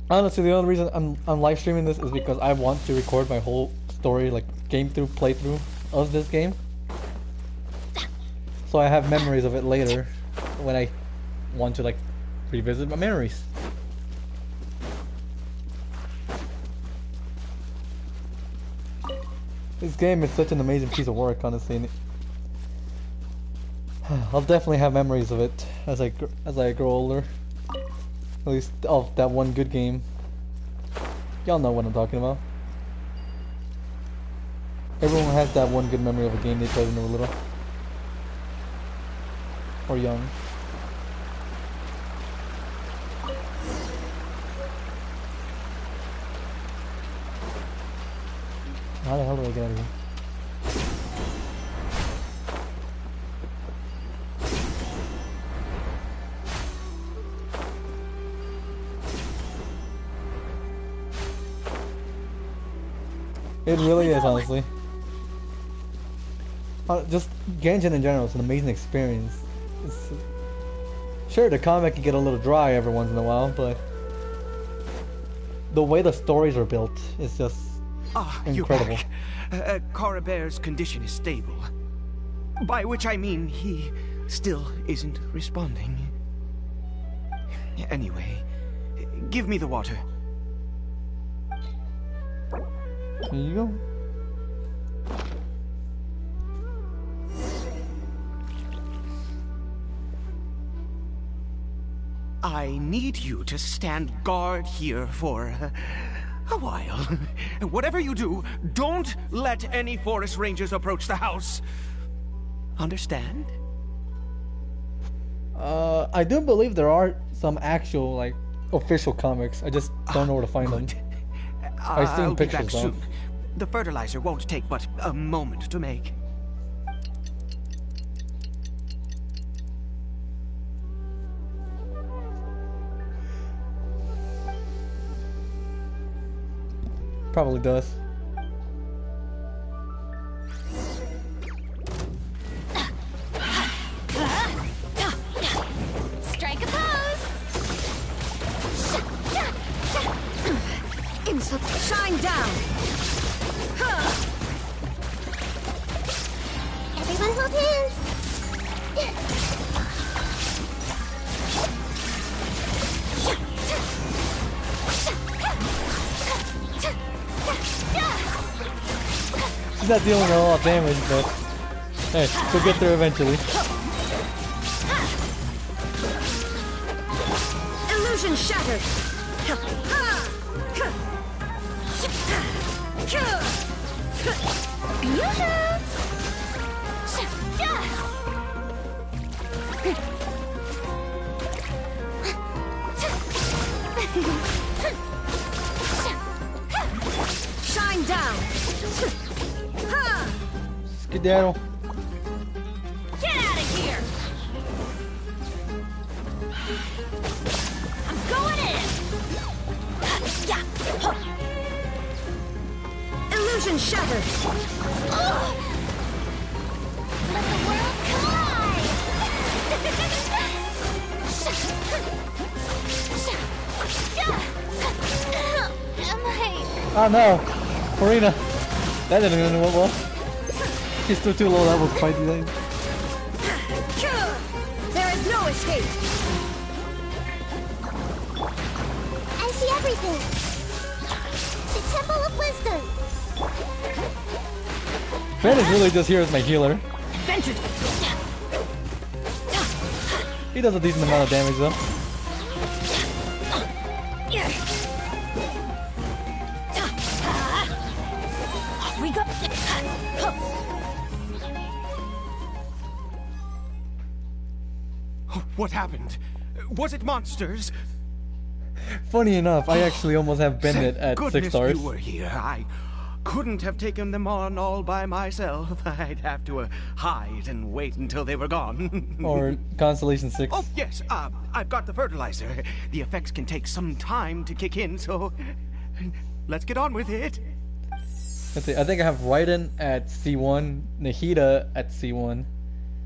Honestly, the only reason I'm live streaming this is because I want to record my whole story, like playthrough of this game. So I have memories of it later when I want to like revisit my memories. This game is such an amazing piece of work, honestly. And I'll definitely have memories of it as I grow older. At least of that one good game. Y'all know what I'm talking about. Everyone has that one good memory of a game they played when they were little. Or young. How the hell do I get out of here? It really is, honestly. Just Genshin in general is an amazing experience. Sure, the comic can get a little dry every once in a while, but the way the stories are built is just incredible. You're back. Curry Bear's condition is stable. By which I mean he still isn't responding. Anyway, give me the water. Here you go. I need you to stand guard here for a while. Whatever you do, don't let any forest rangers approach the house. Understand? I do believe there are some actual, like, official comics. I just don't know where to find them. I've seen I'll be back pictures though. soon. The fertilizer won't take but a moment to make. Probably does. Strike a pose! Shine down! Everyone hold hands! She's not dealing with a lot of damage, but hey, she'll get there eventually. Illusion shattered! Shine down! Skedaddle. Get out of here! I'm going in! Illusion shattered! Let the world collide! Am I... Oh no! Farina! That didn't even go well. She's still too low level to fight these things. There is no escape! I see everything! The Temple of Wisdom! Ben is really just here as my healer. Adventure! He does a decent amount of damage though. We go. What happened? Was it monsters? Funny enough, I actually almost have Bennett Thank at goodness 6 stars. you were here. I couldn't have taken them on all by myself. I'd have to hide and wait until they were gone. Or Constellation 6. Oh, yes, I've got the fertilizer. The effects can take some time to kick in, so let's get on with it. Let's see, I think I have Raiden at C1, Nahida at C1.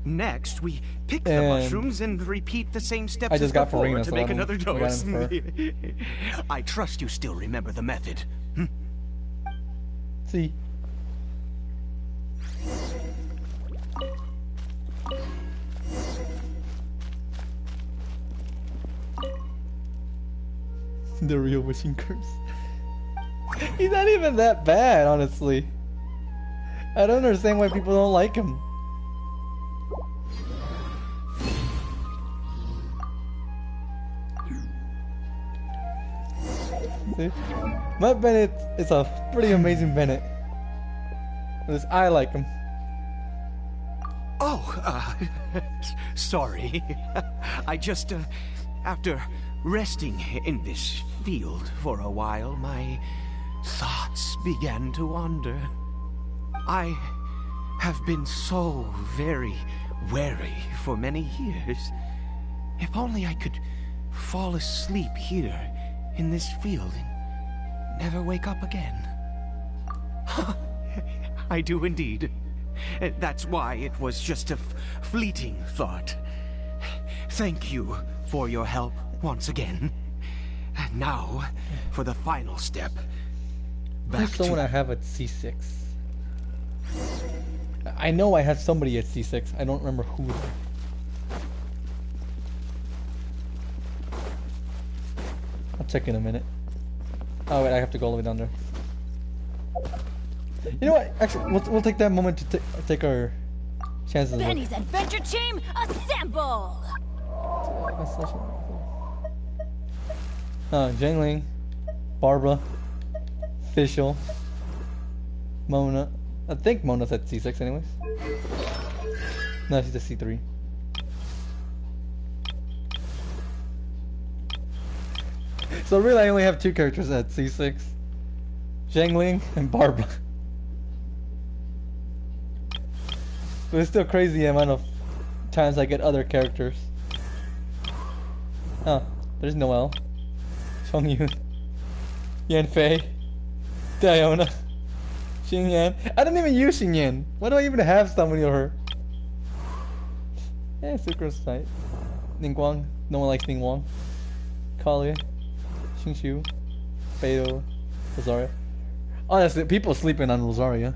Next, we pick the And mushrooms and repeat the same steps I just as got before Farina, to so make I don't- another I got dose. him I trust you still remember the method. See. The real wishing curse. He's not even that bad, honestly. I don't understand why people don't like him. See? My Bennett is a pretty amazing Bennett. At least I like him. Oh, sorry. I just, after resting in this field for a while, my thoughts began to wander. I have been so very wary for many years. If only I could fall asleep here in this field and never wake up again. I do indeed. That's why it was just a fleeting thought. Thank you for your help once again. And now, for the final step. There's someone I have at C6. I know I have somebody at C6. I don't remember who. I'll check in a minute. Oh wait, I have to go all the way down there. You know what? Actually, we'll take that moment to take our chances. Benny's adventure team, assemble! Jingling, Barbara, Fischl, Mona. I think Mona's at C6 anyways. No, she's at C3. So really I only have two characters at C6. Zhangling and Barbara. But it's still crazy the amount of times I get other characters. Oh, there's Noelle. Chongyun. Yanfei. Diona. Xingyan. I didn't even use Xingyan. Why do I even have somebody of her? Yeah, Sucrose Sight. Ningguang. No one likes Ningguang. Kalia. Xingshu. Beidou. Rosaria. Honestly, people sleeping on Rosaria.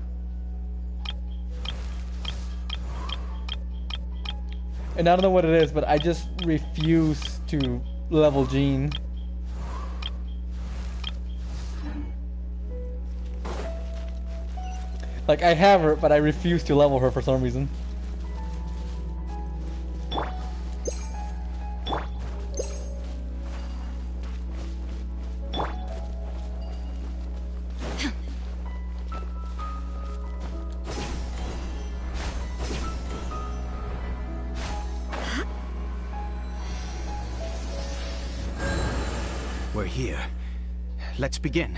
And I don't know what it is, but I just refuse to level Jean. Like, I have her, but I refuse to level her for some reason. We're here. Let's begin.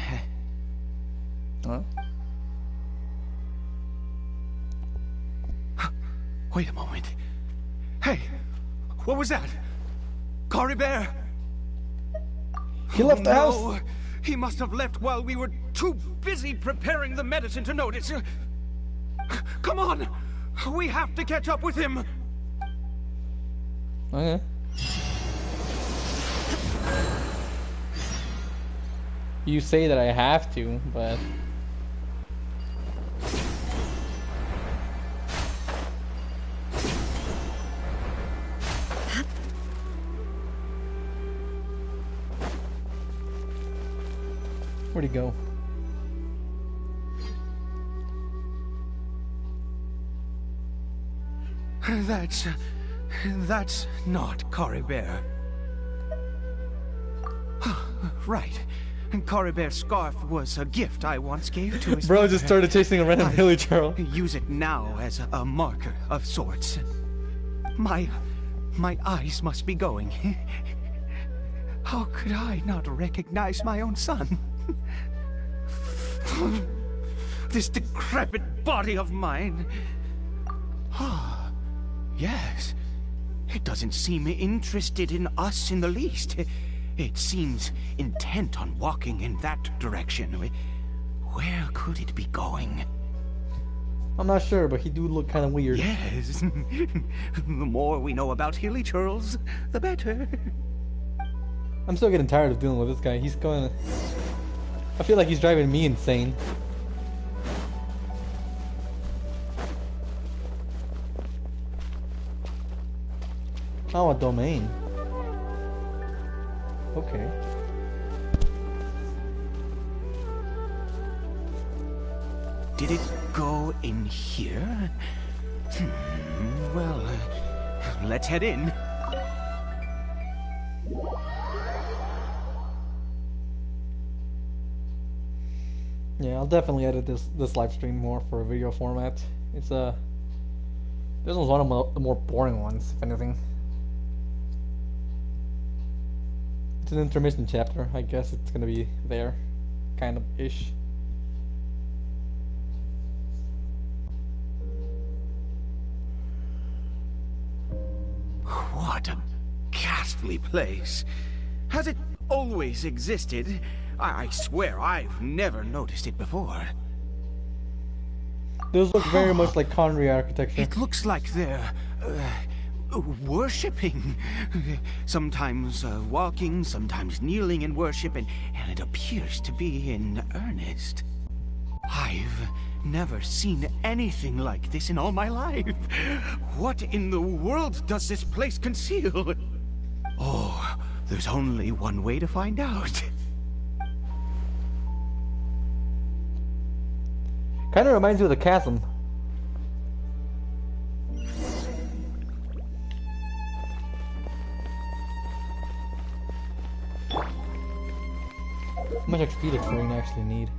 Huh? Wait a moment. Hey, what was that? Cory Bear? He left the house. No, he must have left while we were too busy preparing the medicine to notice. Come on! We have to catch up with him! Okay. You say that I have to, but... Where'd he go? That's not Cory Bear. Right. Cory Bear's scarf was a gift I once gave to his Bro mother. just started chasing a random hilly Charles. Use it now as a marker of sorts. My eyes must be going. How could I not recognize my own son? this decrepit body of mine. Ah, yes. It doesn't seem interested in us in the least. It seems intent on walking in that direction. Where could it be going? I'm not sure, but he do look kind of weird. Yes. The more we know about Hilly Churls, the better. I'm still getting tired of dealing with this guy. He's going to... I feel like he's driving me insane. Oh, a domain. Okay. Did it go in here? Well, let's head in. Yeah, I'll definitely edit this live stream more for a video format. It's this one's one of the more boring ones, if anything. It's an intermission chapter. I guess it's gonna be there, kind of ish. What a ghastly place. Has it always existed? I swear I've never noticed it before. Those look very much like Conry architecture. It looks like they're worshipping. Sometimes walking, sometimes kneeling in worship, and it appears to be in earnest. I've never seen anything like this in all my life. What in the world does this place conceal? Oh, there's only one way to find out. Kind of reminds you of the chasm. How much XP does Farina actually need?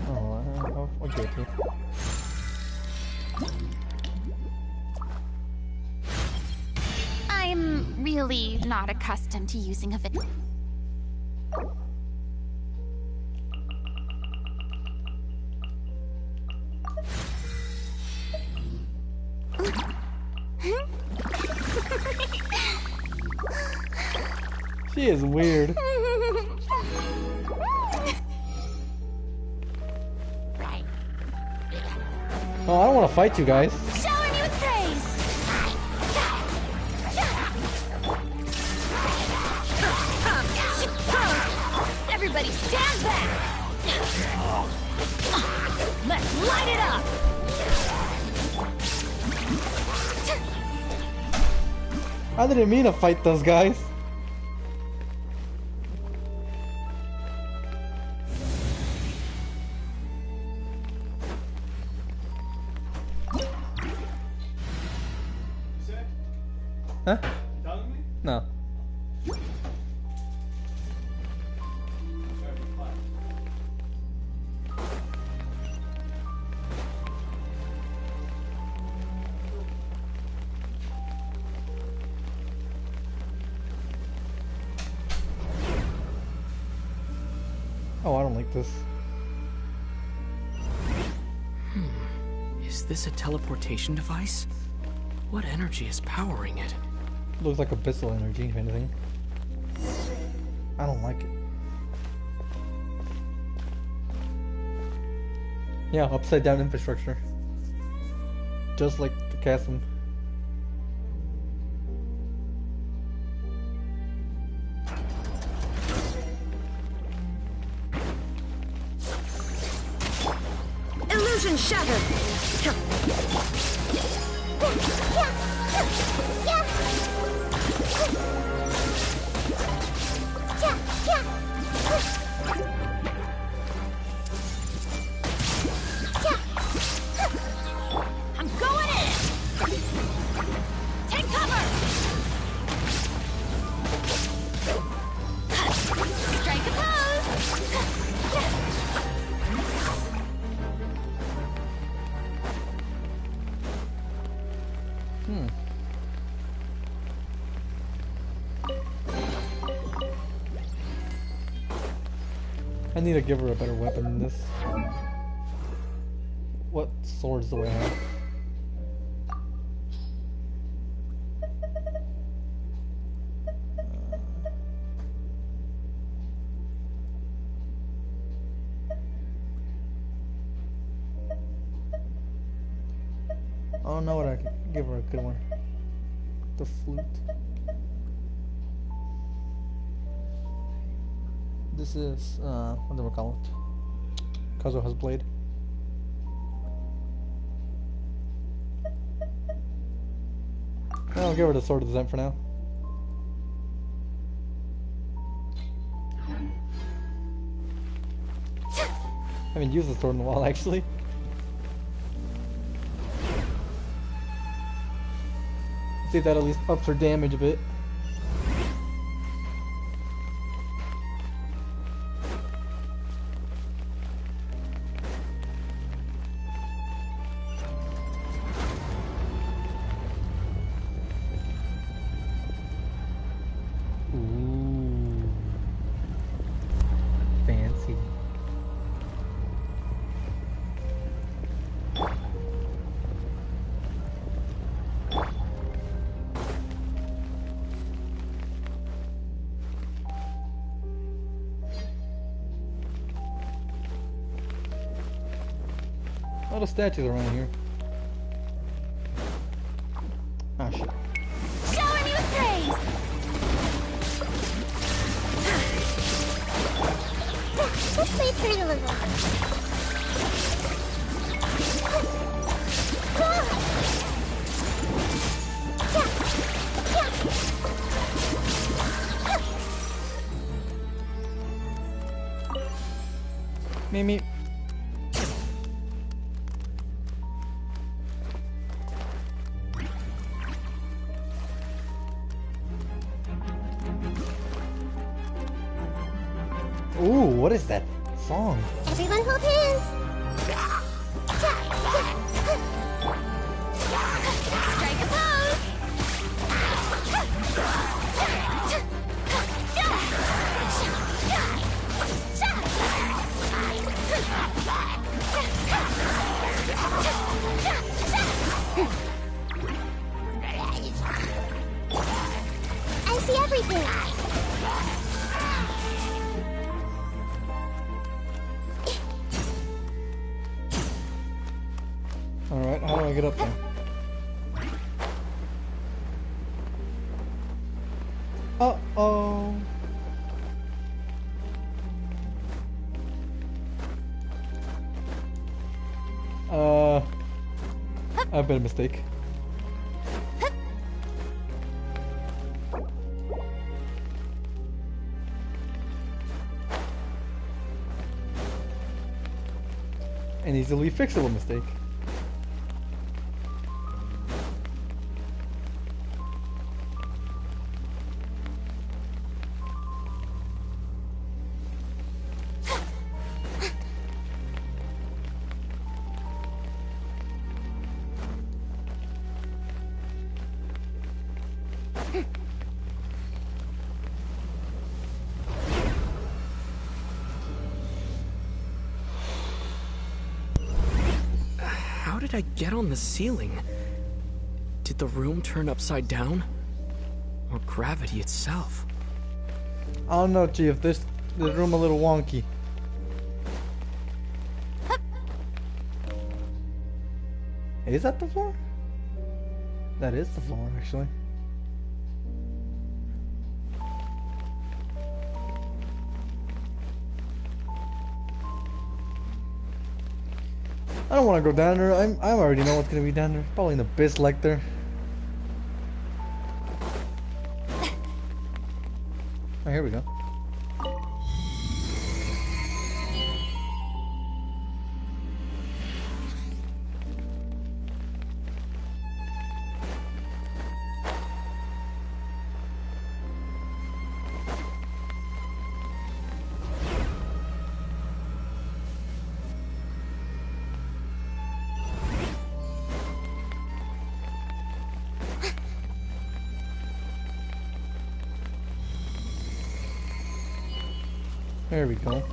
Oh, I'll give it to you. I'm really not accustomed to using a video. She is weird. Oh, I don't want to fight you guys. Shower me with praise! Everybody stand back! Let's light it up! I didn't mean to fight those guys. Huh? No. Oh, I don't like this. Is this a teleportation device? What energy is powering it? Looks like abyssal energy, if anything. I don't like it. Yeah, upside down infrastructure. Just like the chasm. Illusion shattered! I'm going in! Take cover! Strike a pose! I need to give her a better weapon than this. What swords do I have? I don't know what I can give her a good one. The flute. This is what do we call it? Kazuha's blade. I'll give her the sword of the Zen for now. I haven't used the sword in a while actually. See if that at least ups her damage a bit. Ooh. Fancy. A lot of statues around here. Ah, shit. Shower me with praise! Let's play pretty little. Mimi. Ooh, what is that song? Everyone hold hands. Strike a pose! I see everything. Alright, how do I get up there? Uh-oh. I've made a mistake. An easily fixable mistake. How did I get on the ceiling? Did the room turn upside down? Or gravity itself? I don't know, Chief. This room a little wonky. Is that the floor? That is the floor, actually. I don't want to go down there. I already know what's gonna be down there. Probably an abyss like there. Oh, here we go. There we go.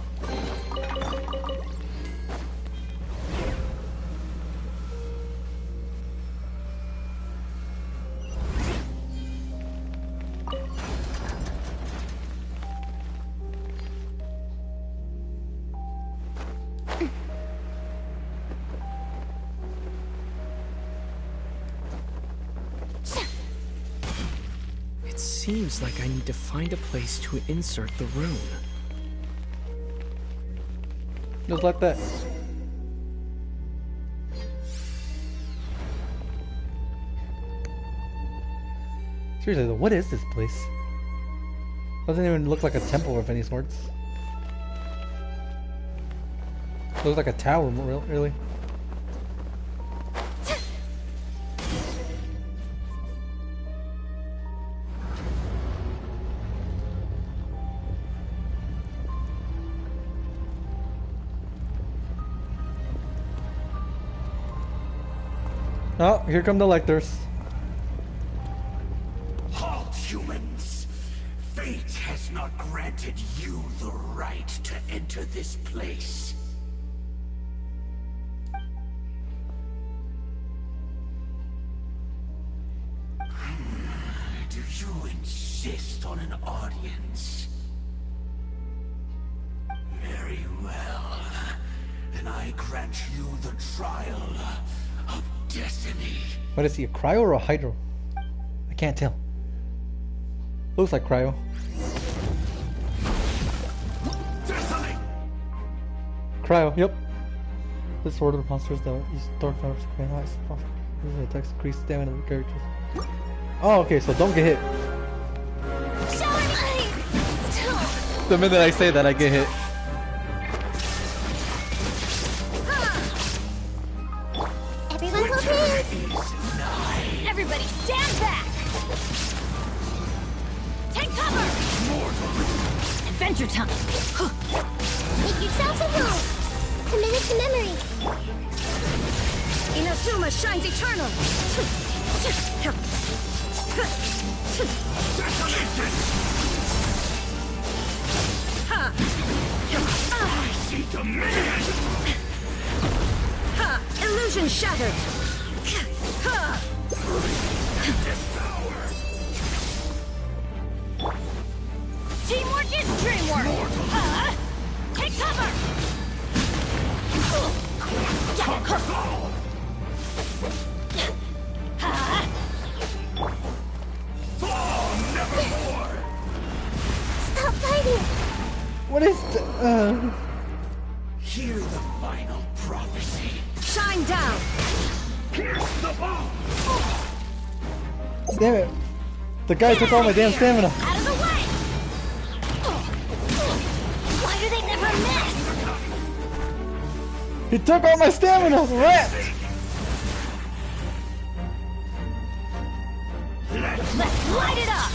It seems like I need to find a place to insert the rune. Just like that. Seriously though, what is this place? Doesn't even look like a temple of any sorts. Looks like a tower, really. Oh, here come the lectors. Halt, humans! Fate has not granted you the right to enter this place. Do you insist on an audience? Very well. Then I grant you the trial of destiny. What is he, a cryo or a hydro? I can't tell. Looks like cryo. Destiny! Cryo, yep. This order of monsters that use dark powers to create ice. These attacks increase stamina of the characters. Oh, okay, so don't get hit. The minute I say that, I get hit. Everyone hold hands. Everybody stand back! Take cover! Adventure time! Make yourselves at home. Commit it to memory. Inazuma shines eternal! I see demand! Illusion shattered! Teamwork is dreamwork! Take cover! Stop fighting. What is the, Hear the final prophecy. Shine down! Pierce the bomb! Damn it. The guy took all my damn stamina. Out of the way! Why do they never miss? He took all my stamina. Rat. Let's light it up!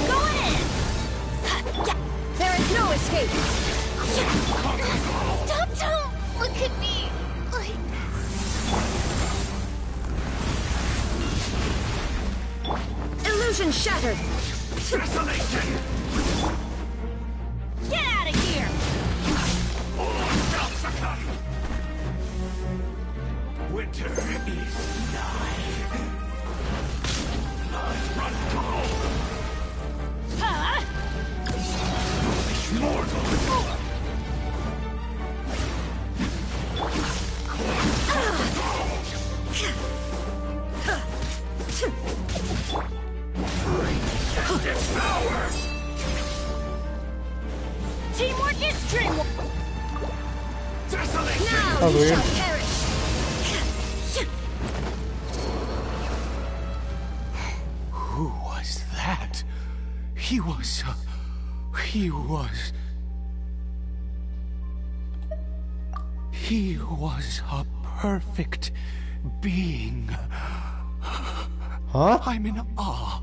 Going in! There is no escape! Stop, don't look at me like this. Illusion shattered! Desolation! Get out of here! All shall succumb! Winter is nigh. Blood run cold! Huh? Foolish mortal! Devour! Teamwork is dreamwork! Desolation! Now Oh, you weird. shall perish! Who was that? He was a perfect being. Huh? I'm in awe.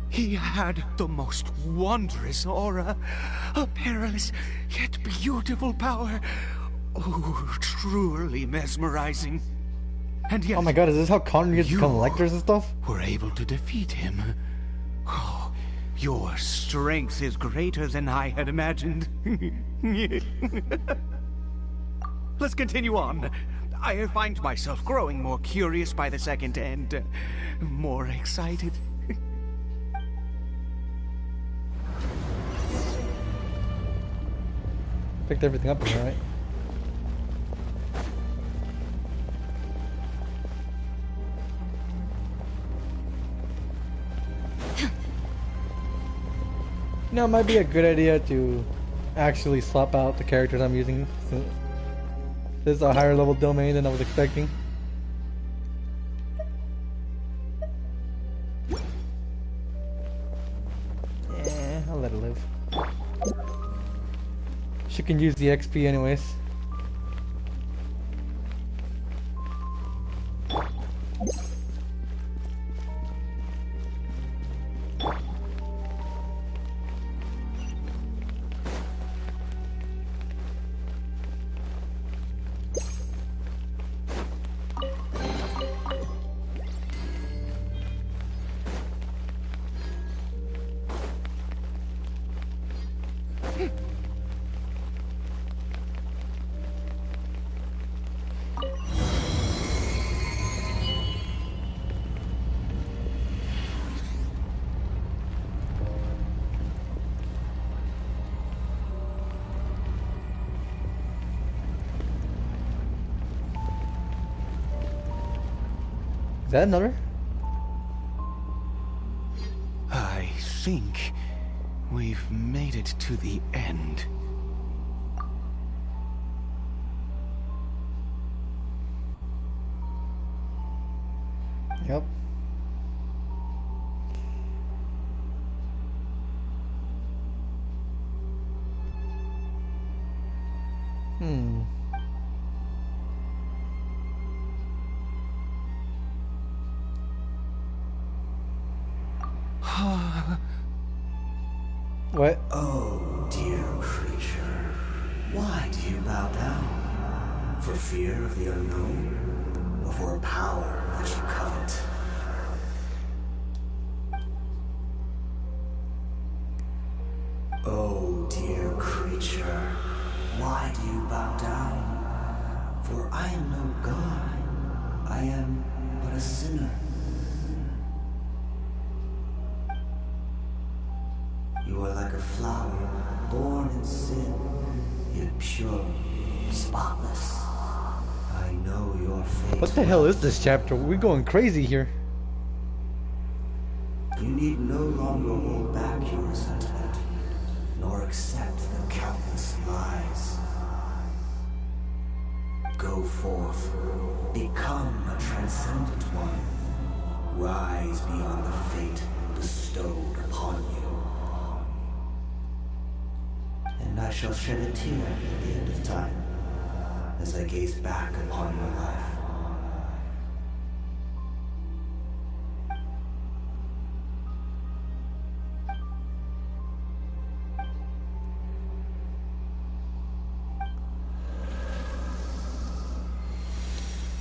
He had the most wondrous aura, a perilous yet beautiful power. Oh, truly mesmerizing. And yet, Oh my god, is this how Connor gets to become lectors and stuff? were able to defeat him. Oh, your strength is greater than I had imagined. Let's continue on. I find myself growing more curious by the second and more excited. Picked everything up in here, right? You know, it might be a good idea to actually swap out the characters I'm using. So this is a higher level domain than I was expecting. Yeah, I'll let it live. She can use the XP anyways. Is that another? I think we've made it to the end. Yep. What? Oh, dear creature. Why do you bow down? For fear of the unknown? Or for a power that you covet? Oh, dear creature. Why do you bow down? For I am no god. I am but a sinner. You are like a flower, born in sin, yet pure, spotless. I know your fate. What the hell is this chapter? We're going crazy here. You need no longer hold back your resentment, nor accept the countless lies. Go forth, become a transcendent one. Rise beyond the fate bestowed upon you. And I shall shed a tear at the end of time, as I gaze back upon your life.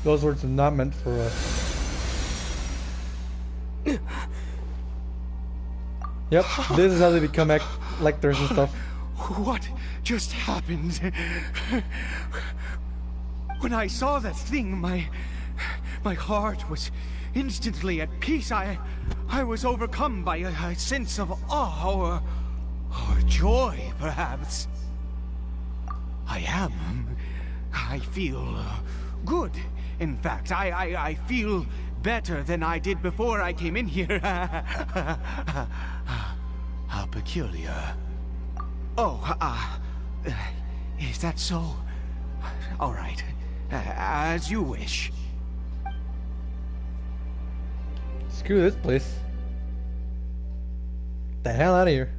Those words are not meant for us. Yep, this is how they become lectors and stuff. What just happened? When I saw that thing, my heart was instantly at peace. I was overcome by a sense of awe or joy, perhaps. I feel good. In fact, I feel better than I did before I came in here. How peculiar. Oh, is that so? All right, as you wish. Screw this place. Get the hell out of here.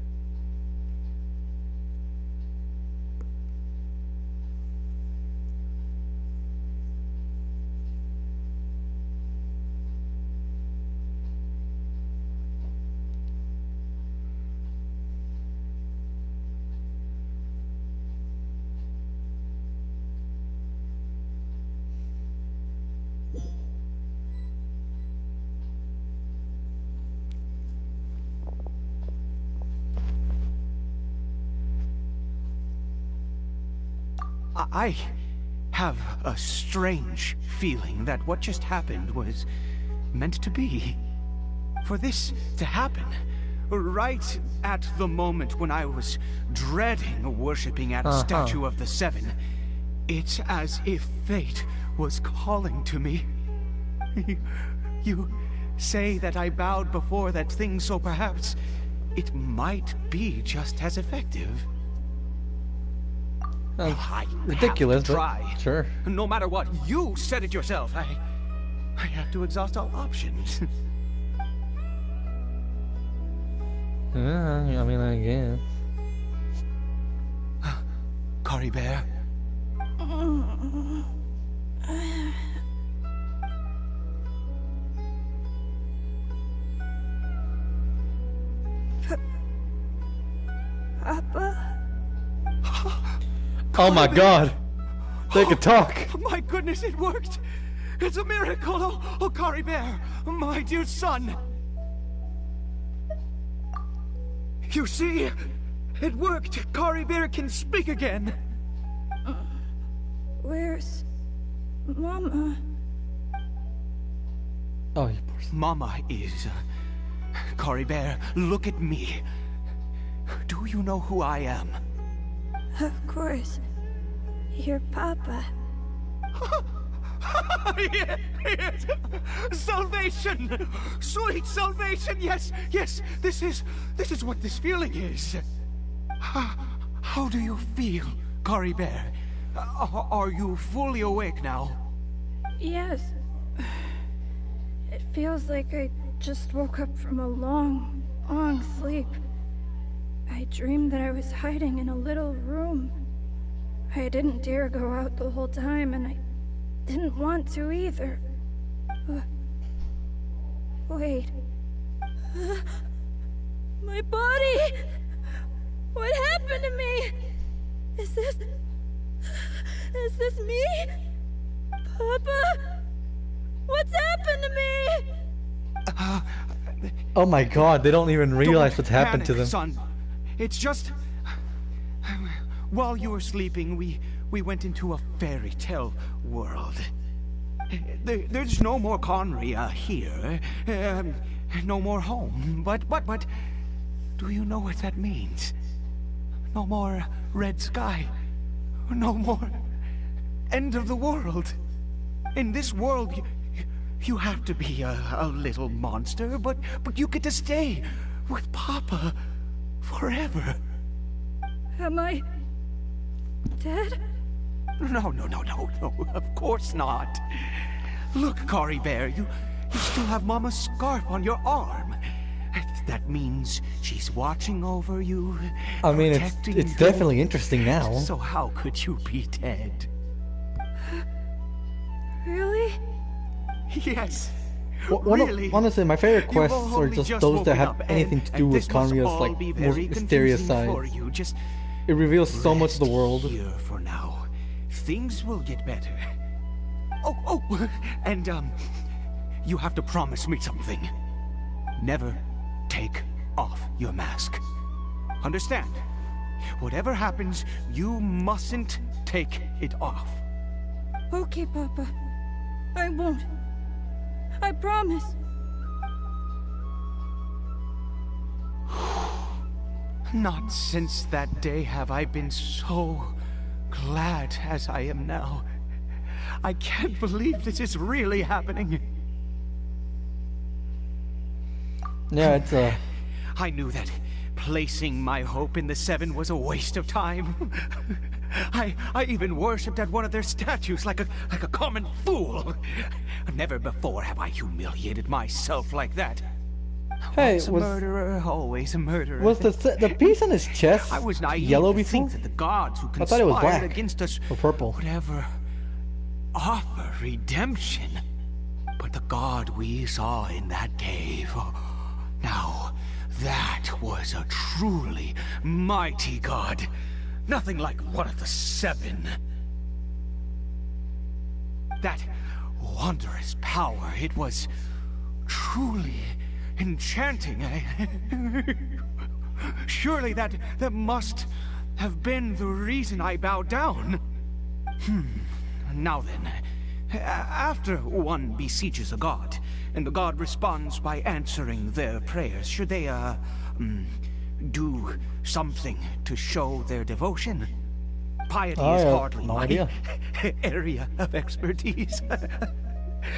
I have a strange feeling that what just happened was meant to be. For this to happen, right at the moment when I was dreading worshipping at a statue of the Seven, it's as if fate was calling to me. You say that I bowed before that thing, so perhaps it might be just as effective. I ridiculous, have to try. but sure. No matter what, you said it yourself. I have to exhaust all options. I mean, I guess. Cory Bear. Papa? Oh my God! They could talk. My goodness, it worked! It's a miracle! Oh, Cory Bear, my dear son! You see? It worked! Cory Bear can speak again! Where's Mama? Oh, you poor son. Mama is... Cory Bear, look at me. Do you know who I am? Of course. Your Papa. Yes! Salvation! Sweet salvation! Yes, yes! This is what this feeling is. How do you feel, Cory Bear? Are you fully awake now? Yes. It feels like I just woke up from a long, long sleep. I dreamed that I was hiding in a little room. I didn't dare go out the whole time, and I didn't want to either. Wait. My body! What happened to me? Is this me? Papa? What's happened to me? Oh my God! They don't even realize Don't what's happened to panic, them. Son. It's just... While you were sleeping, we went into a fairy tale world. There's no more Conry here. No more home. But... Do you know what that means? No more red sky. No more end of the world. In this world, you have to be a little monster, but you get to stay with Papa forever. Am I dead? No, of course not. Look, Cory Bear, you still have Mama's scarf on your arm. That means she's watching over you. I mean, protecting it's you. definitely interesting now. So how could you be dead? Really? Yes. Honestly, my favorite quests are only just just those that woken have up, anything to and do with this must Conria's all like be most very mysterious confusing side. for you. Just It reveals so much of the rest world. Here for now. Things will get better. Oh, and you have to promise me something. Never take off your mask. Understand? Whatever happens, you mustn't take it off. Okay, Papa. I won't. I promise. Not since that day have I been so glad as I am now. I can't believe this is really happening. Yeah, it's I knew that placing my hope in the Seven was a waste of time. I even worshipped at one of their statues like a common fool. Never before have I humiliated myself like that. Hey, Once a murderer, always a murderer. was the piece on his chest I was naive yellow to before? think that the gods who I thought it was conspired black against us or purple. would ever offer redemption. But the god we saw in that cave, now that was a truly mighty god. Nothing like one of the Seven. That wondrous power, it was truly enchanting. Surely that must have been the reason I bowed down. Now then, after one besieges a god, and the god responds by answering their prayers, should they, do something to show their devotion? Piety is hardly no my idea. area of expertise.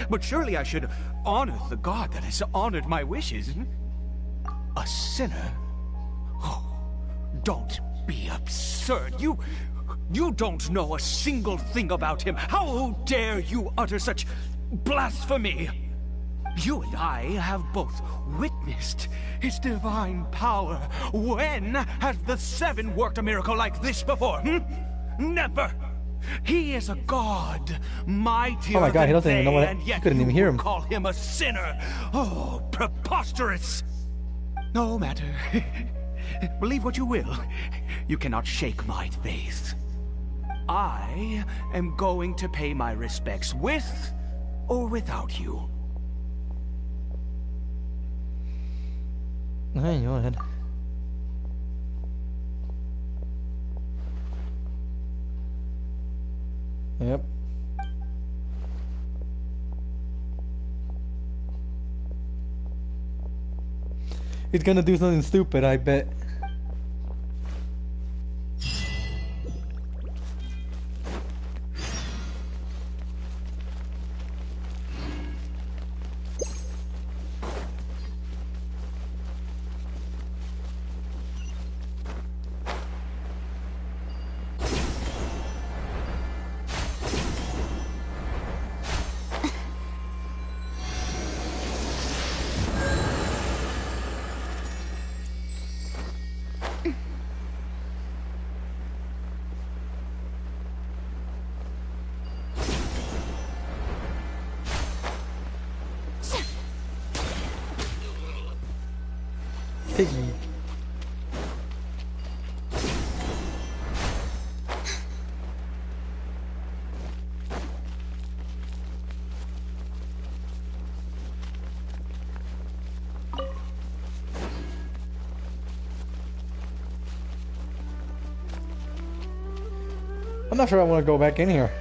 But surely I should honor the god that has honored my wishes. A sinner Oh, don't be absurd. You don't know a single thing about him. How dare you utter such blasphemy? You and I have both witnessed his divine power. When has the Seven worked a miracle like this before? Never. He is a god, mightier Oh my God, he than doesn't even they, know what. and yet Couldn't even you hear him. call him a sinner. Oh, preposterous. No matter. Believe what you will. You cannot shake my faith. I am going to pay my respects with or without you. Hey, go ahead. Yep. He's gonna do something stupid, I bet. Piggy. I'm not sure I want to go back in here.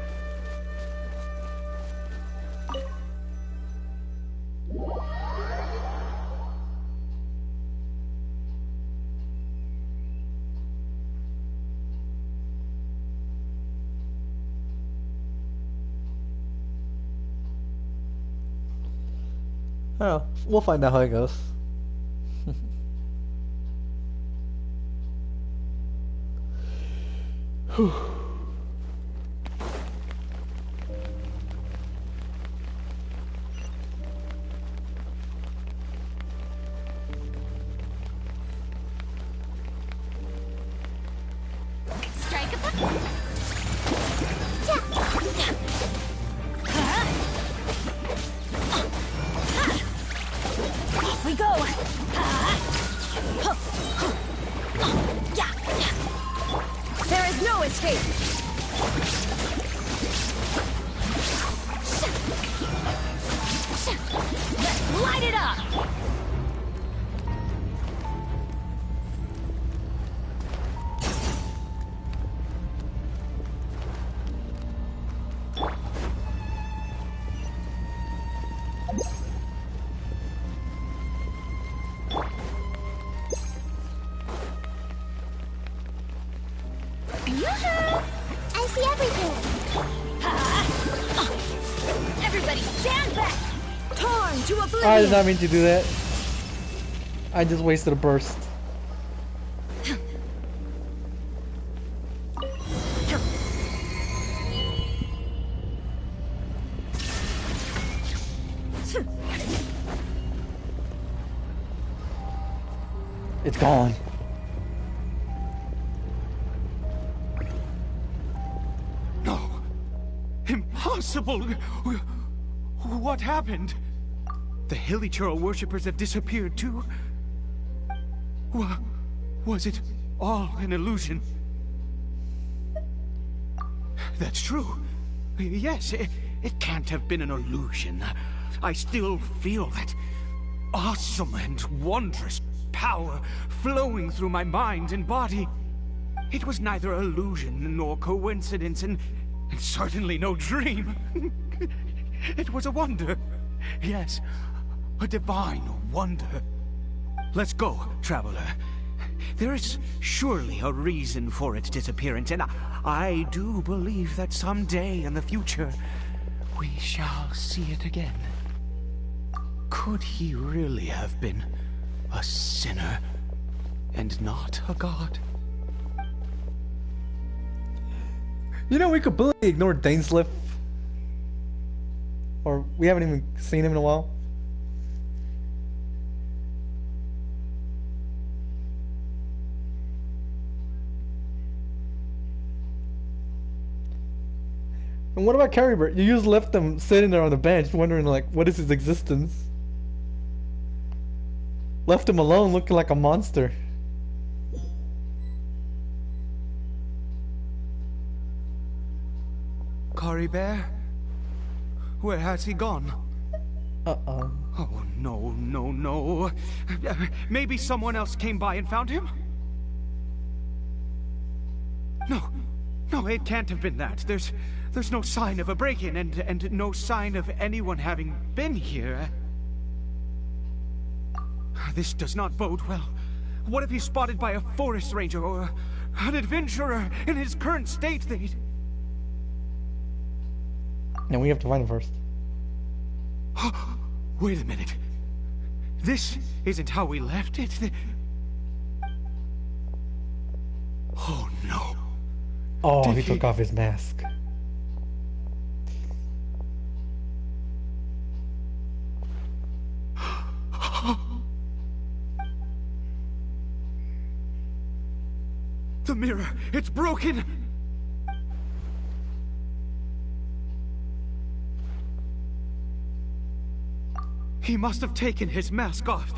Oh, we'll find out how it goes. Whew. Strike a We go. There is no escape. Let's light it up. I see everything. Everybody stand back. Torn to oblivion. I did not mean to do that. I just wasted a burst. It's gone. No. Impossible. What happened? The Hilichurl worshippers have disappeared too? Was it all an illusion? That's true. Yes, it can't have been an illusion. I still feel that awesome and wondrous power flowing through my mind and body. It was neither illusion nor coincidence, and certainly no dream. It was a wonder. Yes, a divine wonder. Let's go, traveler. There is surely a reason for its disappearance, and I do believe that someday in the future, we shall see it again. Could he really have been a sinner? and not a god. You know, we completely ignored Dainsliff. Or we haven't even seen him in a while. And what about Carrybert? You just left him sitting there on the bench wondering like, what is his existence? Left him alone looking like a monster. Carrybert? Where has he gone? Uh-oh. Oh, no, no, no. Maybe someone else came by and found him? No, it can't have been that. There's no sign of a break-in and no sign of anyone having been here. This does not bode well. What if he's spotted by a forest ranger or an adventurer in his current state? And we have to find him first. Wait a minute. This isn't how we left it. Oh no. Oh, he took off his mask. The mirror, it's broken! He must have taken his mask off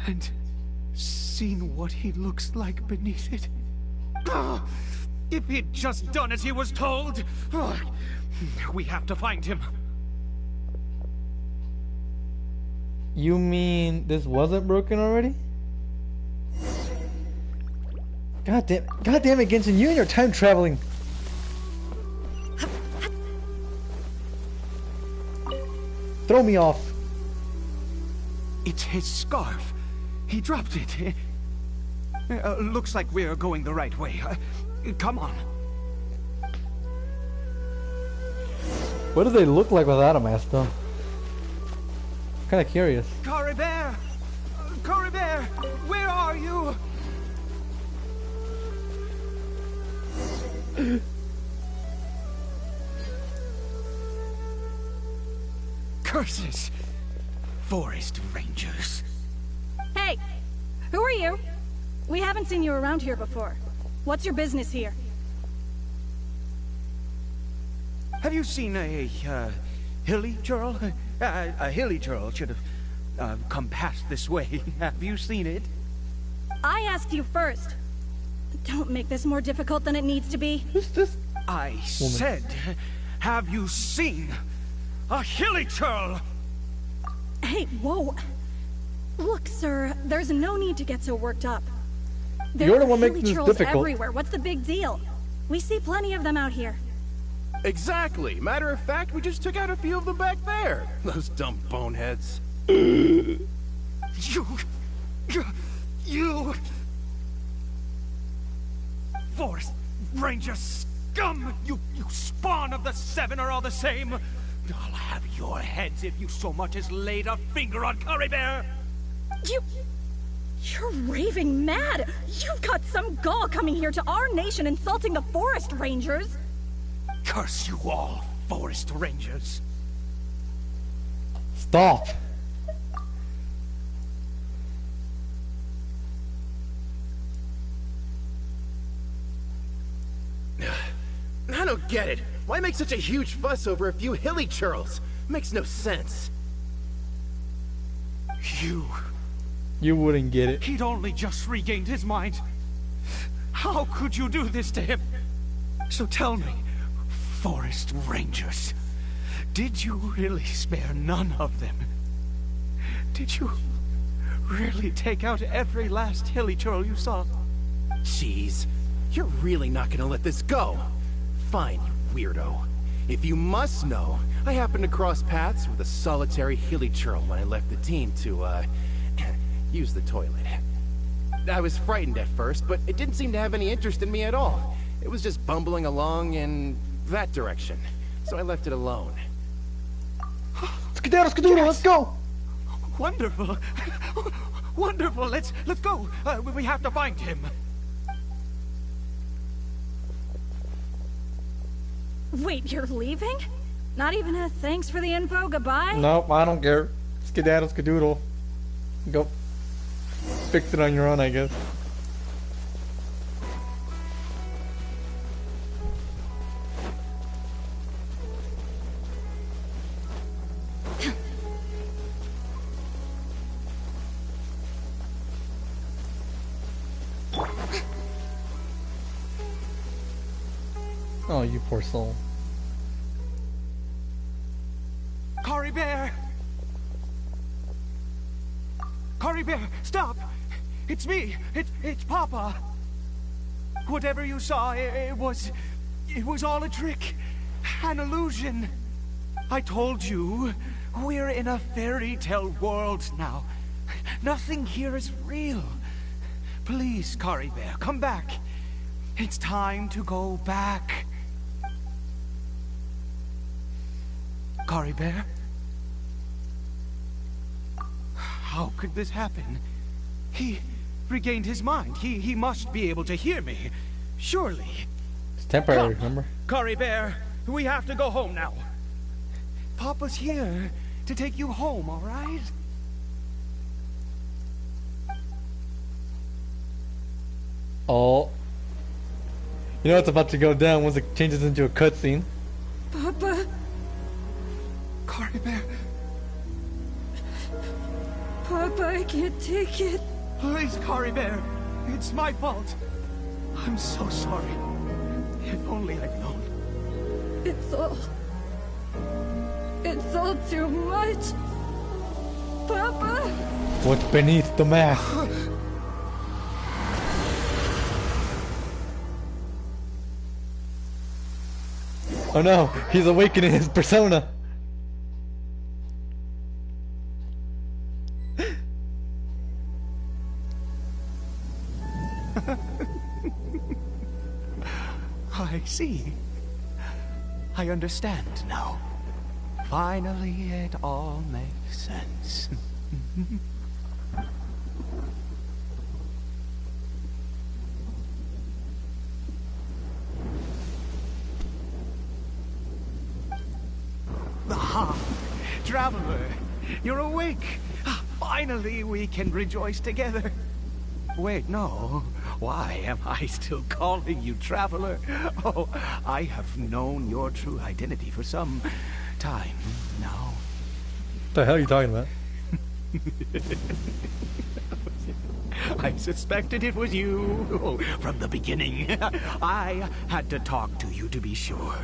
and seen what he looks like beneath it. Ah, if he'd just done as he was told! Ah, we have to find him. You mean this wasn't broken already? God damn it, Genshin, you and your time traveling. Throw me off. It's his scarf. He dropped it. Looks like we're going the right way. Come on. What do they look like without a mask, though? I'm kind of curious. Carrybert! Carrybert! Where are you? Curses! Forest rangers. Hey! Who are you? We haven't seen you around here before. What's your business here? Have you seen a hilly churl? A hilly churl should have come past this way. Have you seen it? I asked you first. Don't make this more difficult than it needs to be. Who's this? I said, have you seen a hilly churl? Hey, whoa. Look, sir, there's no need to get so worked up. You're the one making hilly this churls difficult. everywhere. What's the big deal? We see plenty of them out here. Exactly. Matter of fact, we just took out a few of them back there. Those dumb boneheads. You... Forest Ranger scum! You spawn of the Seven are all the same! I'll have your heads if you so much as laid a finger on Carrybert! You're raving mad! You've got some gall coming here to our nation insulting the Forest Rangers! Curse you all, Forest Rangers! Stop! I don't get it. Why make such a huge fuss over a few hilly churls? Makes no sense. You wouldn't get it. He'd only just regained his mind. How could you do this to him? So tell me, Forest Rangers, did you really spare none of them? Did you really take out every last hilly churl you saw? Jeez, you're really not gonna let this go. Fine, you weirdo. If you must know, I happened to cross paths with a solitary hilly churl when I left the team to, use the toilet. I was frightened at first, but it didn't seem to have any interest in me at all. It was just bumbling along in that direction, so I left it alone. Skedaddle, skedoodle, let's go! Wonderful! Wonderful. Let's go. We have to find him. Wait, you're leaving? Not even a thanks for the info, goodbye? Nope, I don't care. Skedaddle, skadoodle. Go fix it on your own, I guess. Oh, you poor soul. Cory Bear! Cory Bear, stop! It's me! It's Papa! Whatever you saw, it was all a trick. An illusion. I told you, we're in a fairy tale world now. Nothing here is real. Please, Cory Bear, come back. It's time to go back. Cory Bear? How could this happen? He regained his mind. He must be able to hear me. Surely. It's temporary, remember? Cory Bear, we have to go home now. Papa's here to take you home, all right? Oh. You know what's about to go down once it changes into a cutscene. Papa. Cory Bear. Papa, I can't take it. Please, Cory Bear. It's my fault. I'm so sorry. If only I'd known. It's all too much. Papa! What's beneath the mask? Oh no, he's awakening his persona. I see. I understand now. Finally, it all makes sense. Ah, Traveler, you're awake. Finally, we can rejoice together. Wait, no. Why am I still calling you Traveler? Oh, I have known your true identity for some time now. What the hell are you talking about? I suspected it was you from the beginning. I had to talk to you to be sure.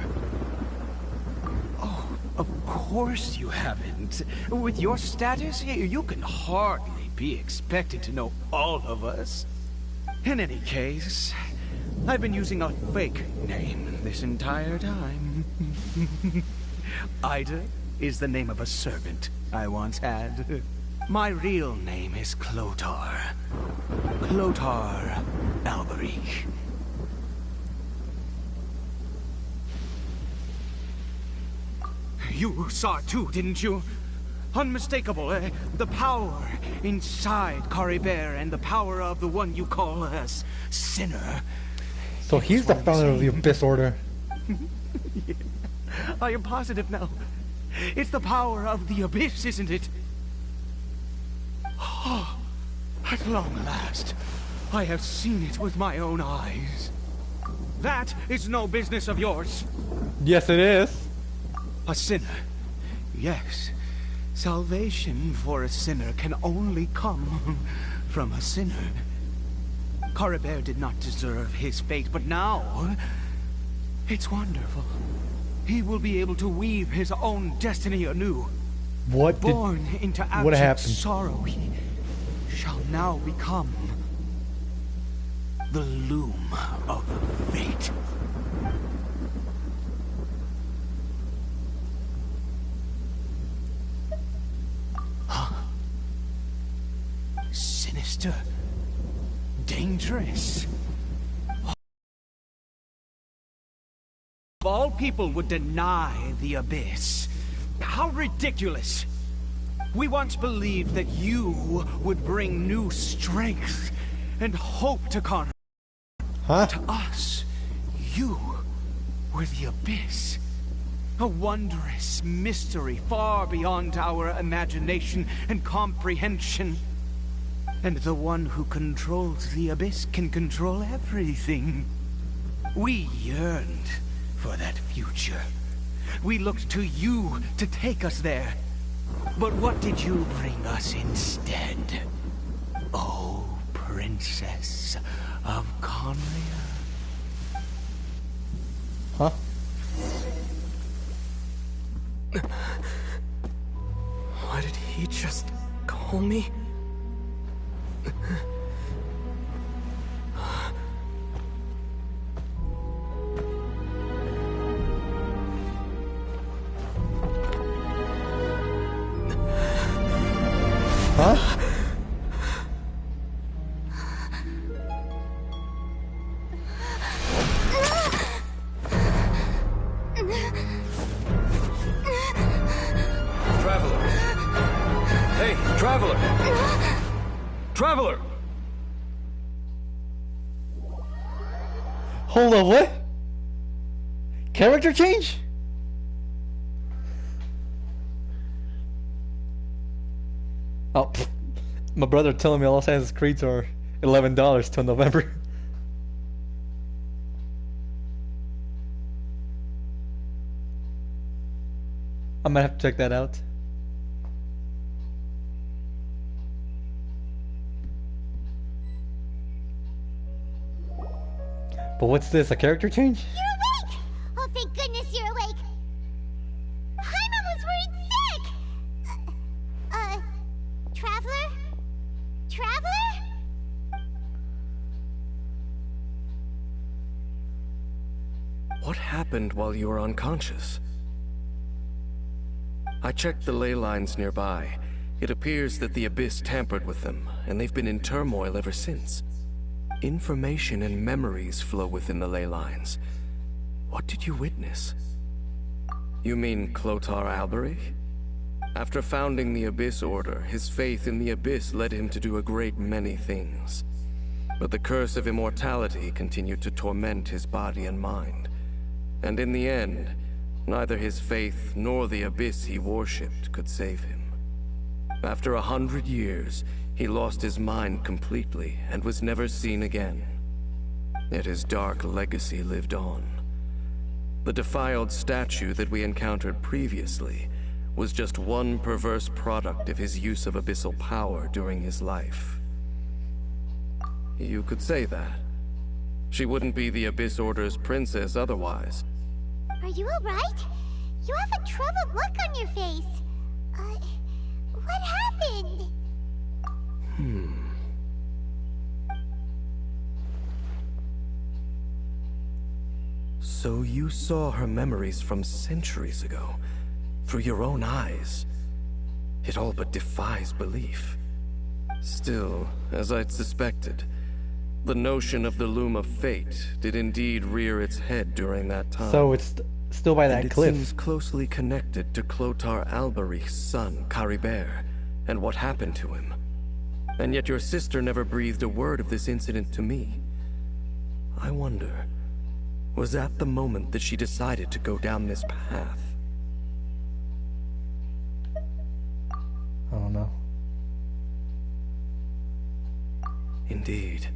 Oh, of course you haven't. With your status, you can hardly be expected to know all of us. In any case, I've been using a fake name this entire time. Ida is the name of a servant I once had. My real name is Clotar. Clotar Alberic. You saw it too, didn't you? Unmistakable, the power inside Cory Bear and the power of the one you call a sinner. So he's the founder of the Abyss Order. Yeah. I am positive now. It's the power of the Abyss, isn't it? Oh, at long last, I have seen it with my own eyes. That is no business of yours. Yes, it is. A sinner. Yes. Salvation for a sinner can only come from a sinner. Cory Bear did not deserve his fate, but now it's wonderful. He will be able to weave his own destiny anew. Born into abject sorrow, he shall now become the loom of fate. Sinister. Dangerous. All people would deny the Abyss. How ridiculous. We once believed that you would bring new strength and hope to Connor. Huh? To us, you were the Abyss. A wondrous mystery far beyond our imagination and comprehension. And the one who controls the Abyss can control everything. We yearned for that future. We looked to you to take us there. But what did you bring us instead? Oh, Princess of Conria. Huh? Why did he just call me? Huh? Traveler! Hey, Traveler! Traveler! Hold on, what? Character change? Oh, pfft. My brother telling me all Assassin's Creeds are $11 till November. I might have to check that out. But what's this, a character change? You're awake! Oh, thank goodness you're awake! Paimon was worried sick! Traveler? Traveler? What happened while you were unconscious? I checked the ley lines nearby. It appears that the Abyss tampered with them, and they've been in turmoil ever since. Information and memories flow within the ley lines. What did you witness? You mean Clotar Alberich? After founding the Abyss Order, his faith in the Abyss led him to do a great many things. But the curse of immortality continued to torment his body and mind. And in the end, neither his faith nor the Abyss he worshipped could save him. After 100 years, he lost his mind completely and was never seen again. Yet his dark legacy lived on. The defiled statue that we encountered previously was just one perverse product of his use of abyssal power during his life. You could say that. She wouldn't be the Abyss Order's princess otherwise. Are you alright? You have a troubled look on your face. What happened? So you saw her memories from centuries ago, through your own eyes. It all but defies belief. Still, as I'd suspected, the notion of the Loom of Fate did indeed rear its head during that time. So it's still by that and cliff. It seems closely connected to Clotar Alberich's son, Caribert, and what happened to him. And yet your sister never breathed a word of this incident to me. I wonder, was that the moment that she decided to go down this path? I don't know. Indeed.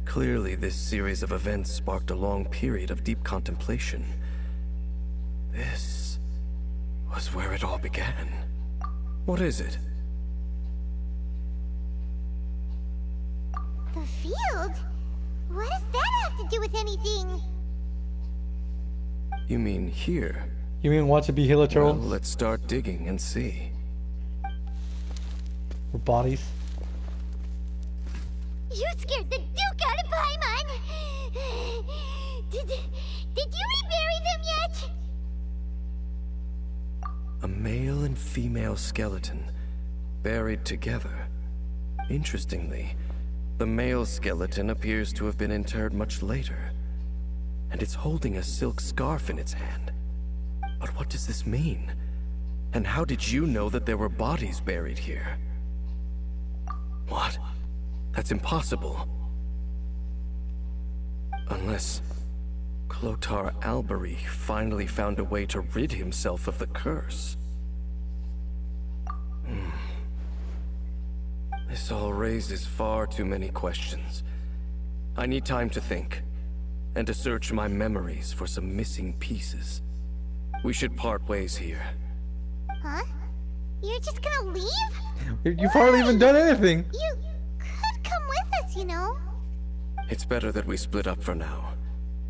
Clearly, this series of events sparked a long period of deep contemplation. This was where it all began. What is it? The field? What does that have to do with anything? You mean here? You mean watch it be Hilichurl? Well, let's start digging and see. For bodies? You scared the Duke out of Paimon! Did you rebury them yet? A male and female skeleton, buried together. Interestingly, the male skeleton appears to have been interred much later, and it's holding a silk scarf in its hand. But what does this mean? And how did you know that there were bodies buried here? What? That's impossible. Unless Clotar Albery finally found a way to rid himself of the curse. This all raises far too many questions. I need time to think, and to search my memories for some missing pieces. We should part ways here. Huh? You're just gonna leave? You've hardly even done anything. You could come with us, you know. It's better that we split up for now.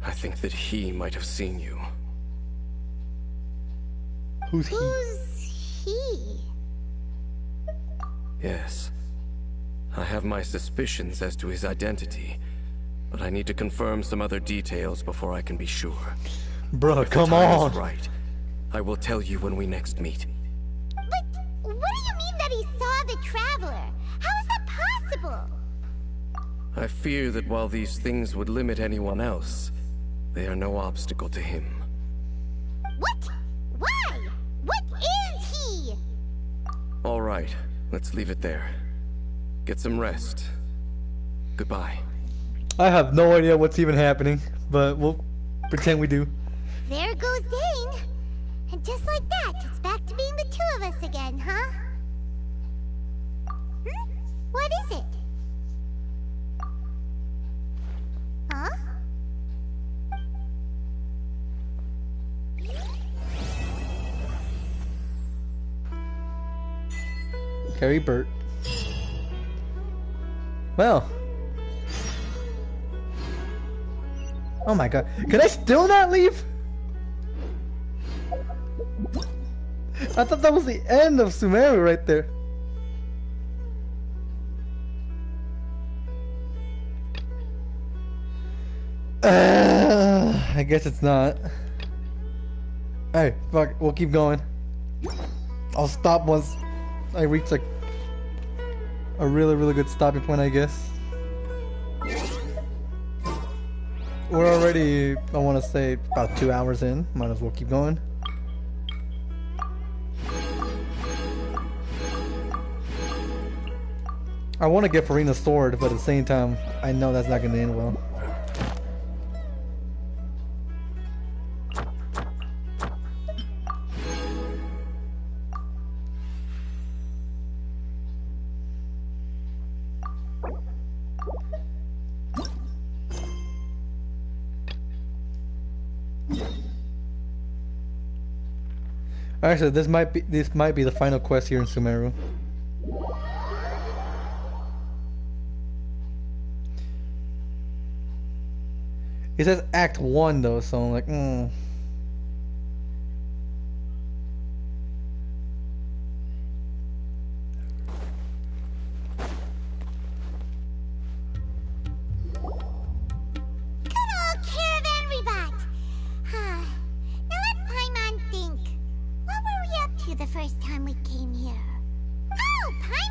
I think that he might have seen you. Who's he? Who's he? Yes. I have my suspicions as to his identity, but I need to confirm some other details before I can be sure. Bruh, If come the time on. is right, I will tell you when we next meet. But what do you mean that he saw the Traveler? How is that possible? I fear that while these things would limit anyone else, they are no obstacle to him. What? Why? What is he? All right, let's leave it there. Get some rest. Goodbye. I have no idea what's even happening, but we'll pretend we do. There goes Dane. And just like that, it's back to being the two of us again, huh? What is it? Huh? Carrie Burt. Well. Oh my god. Can I still not leave? I thought that was the end of Sumeru right there. I guess it's not. Hey, fuck, we'll keep going. I'll stop once I reach like a really good stopping point, I guess. We're already, I want to say, about 2 hours in. Might as well keep going. I want to get Farina's sword, but at the same time, I know that's not going to end well. Actually, this might be the final quest here in Sumeru. It says Act 1 though, so I'm like,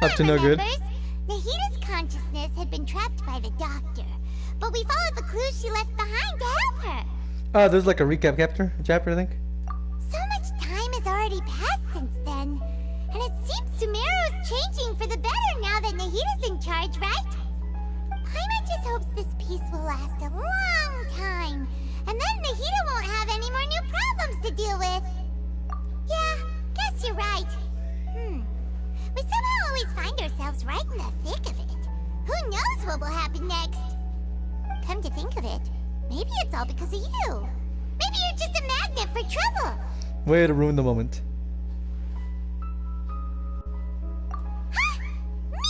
Up to no good. Nahita's consciousness had been trapped by the doctor, but we followed the clues she left behind to help her. There's like a recap chapter, I think. So much time has already passed since then, and it seems Sumeru's changing for the better now that Nahita's in charge, right? Paimon just hopes this peace will last a long time, and then Nahita won't have any more new problems to deal with. Yeah, guess you're right. We somehow always find ourselves right in the thick of it. Who knows what will happen next? Come to think of it, maybe it's all because of you. Maybe you're just a magnet for trouble. Way to ruin the moment. Huh? Me?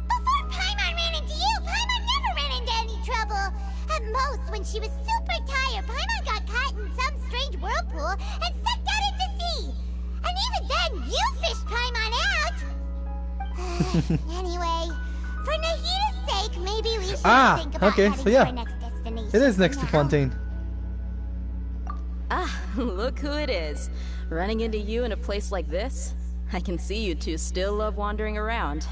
Before Paimon ran into you, Paimon never ran into any trouble. At most, when she was super tired, Paimon got caught in some strange whirlpool and sucked out into sea. And even then, you fished Paimon out! Anyway, for Nahita's sake, maybe we should think about heading to our next destination. It is next to Fontaine. Ah, look who it is. Running into you in a place like this? I can see you two still love wandering around.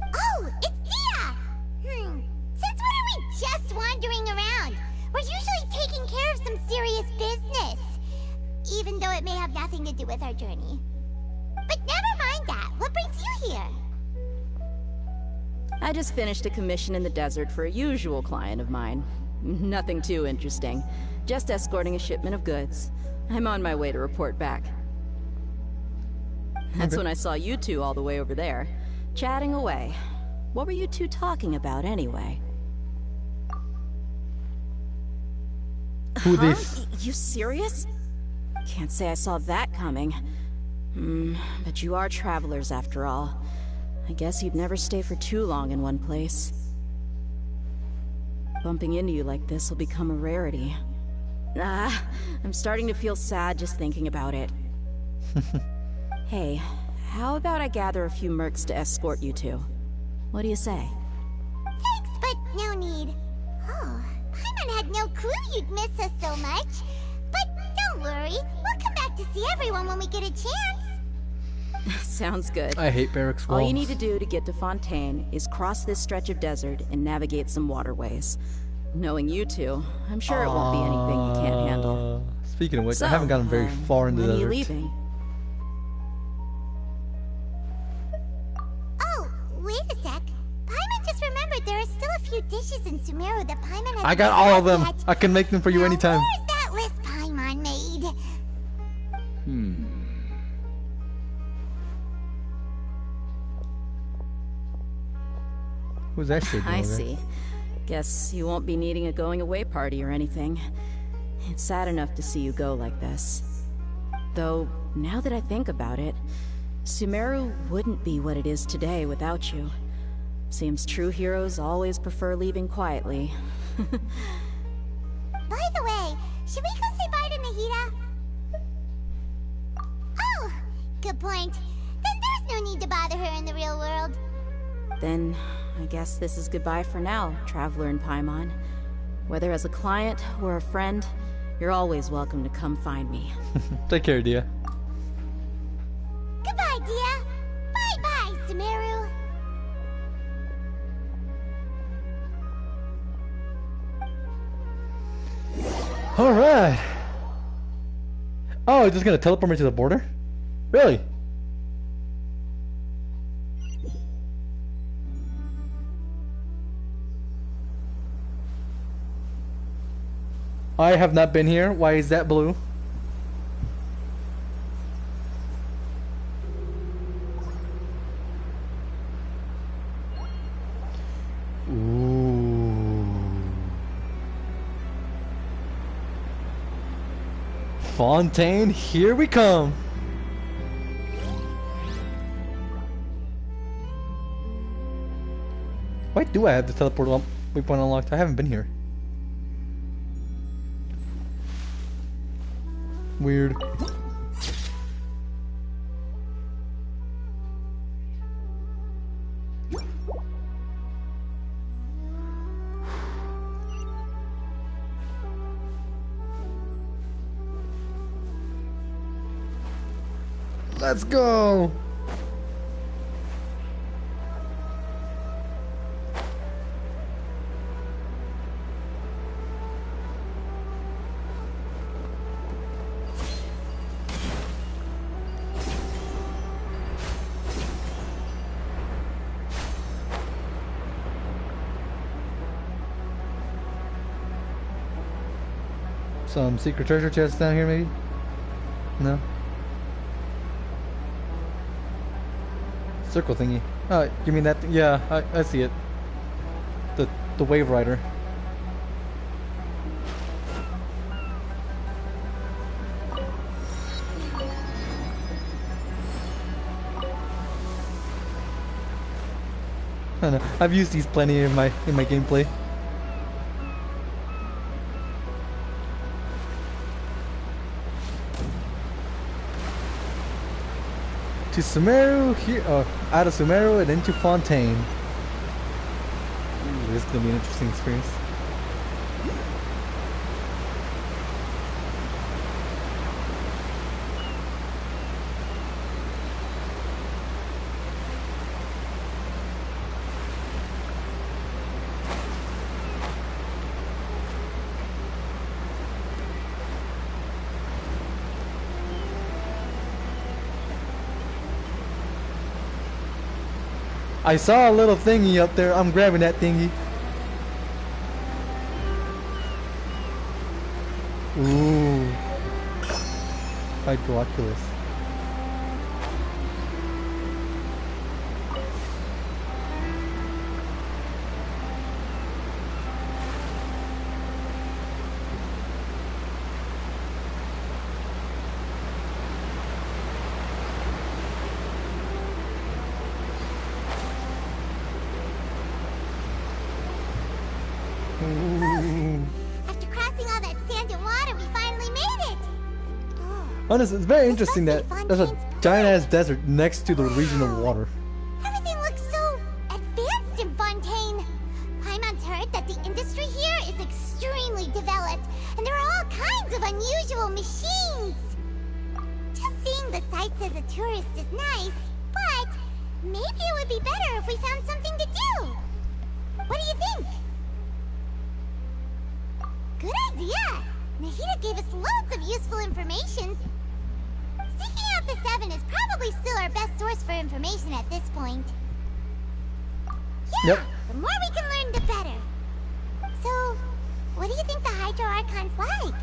Oh, it's Dia! Since when are we just wandering around? We're usually taking care of some serious business. even though it may have nothing to do with our journey. But never mind that. What brings you here? I just finished a commission in the desert for a usual client of mine. Nothing too interesting. Just escorting a shipment of goods. I'm on my way to report back. That's when I saw you two all the way over there, chatting away. What were you two talking about anyway? Who this? You serious? Can't say I saw that coming. But you are travelers after all. I guess you'd never stay for too long in one place. Bumping into you like this will become a rarity. I'm starting to feel sad just thinking about it. Hey, how about I gather a few mercs to escort you two? What do you say? Thanks, but no need. Oh, Paimon had no clue you'd miss us so much. But don't worry, we'll come back to see everyone when we get a chance. Sounds good. I hate barracks walls. All you need to do to get to Fontaine is cross this stretch of desert and navigate some waterways. Knowing you two, I'm sure it won't be anything you can't handle. Speaking of which, So, I haven't gotten very far in the when desert. are you leaving? Oh, wait a sec. Paimon just remembered there are still a few dishes in Sumeru that Paimon has I got all of them. yet. I can make them for you Now, anytime. Where's that list Paimon made? Who's that shit? I see. Guess you won't be needing a going away party or anything. It's sad enough to see you go like this. Though, now that I think about it, Sumeru wouldn't be what it is today without you. Seems true heroes always prefer leaving quietly. By the way, should we go say bye to Nahida? Oh, good point. Then there's no need to bother her in the real world. Then, I guess this is goodbye for now, Traveler in Paimon. Whether as a client or a friend, you're always welcome to come find me. Take care, Dia. Goodbye, Dia. Bye-bye, Sumeru. Alright. Oh, it's just gonna teleport me to the border? Really? I have not been here. Why is that blue? Ooh. Fontaine, here we come. Why do I have the teleport waypoint unlocked? I haven't been here. Weird. Let's go. Some secret treasure chests down here, maybe? No? Circle thingy. Oh, you mean that? Yeah, I see it. The wave rider. I don't know. I've used these plenty in my gameplay. To Sumeru, here, out of Sumeru and into Fontaine. Ooh, this is gonna be an interesting experience. I saw a little thingy up there. I'm grabbing that thingy. Ooh. Hydroculus. After crossing all that sand and water, we finally made it. Honestly, it's very interesting that there's a giant ass desert next to the regional water. Everything looks so advanced in Fontaine. Paimon's heard that the industry here is extremely developed, and there are all kinds of unusual machines. Just seeing the sights as a tourist is nice, but maybe it would be better if we found something to do. What do you think? Good idea! Nahida gave us loads of useful information. Seeking out the Seven is probably still our best source for information at this point. Yeah, the more we can learn, the better. So, what do you think the Hydro Archon's like?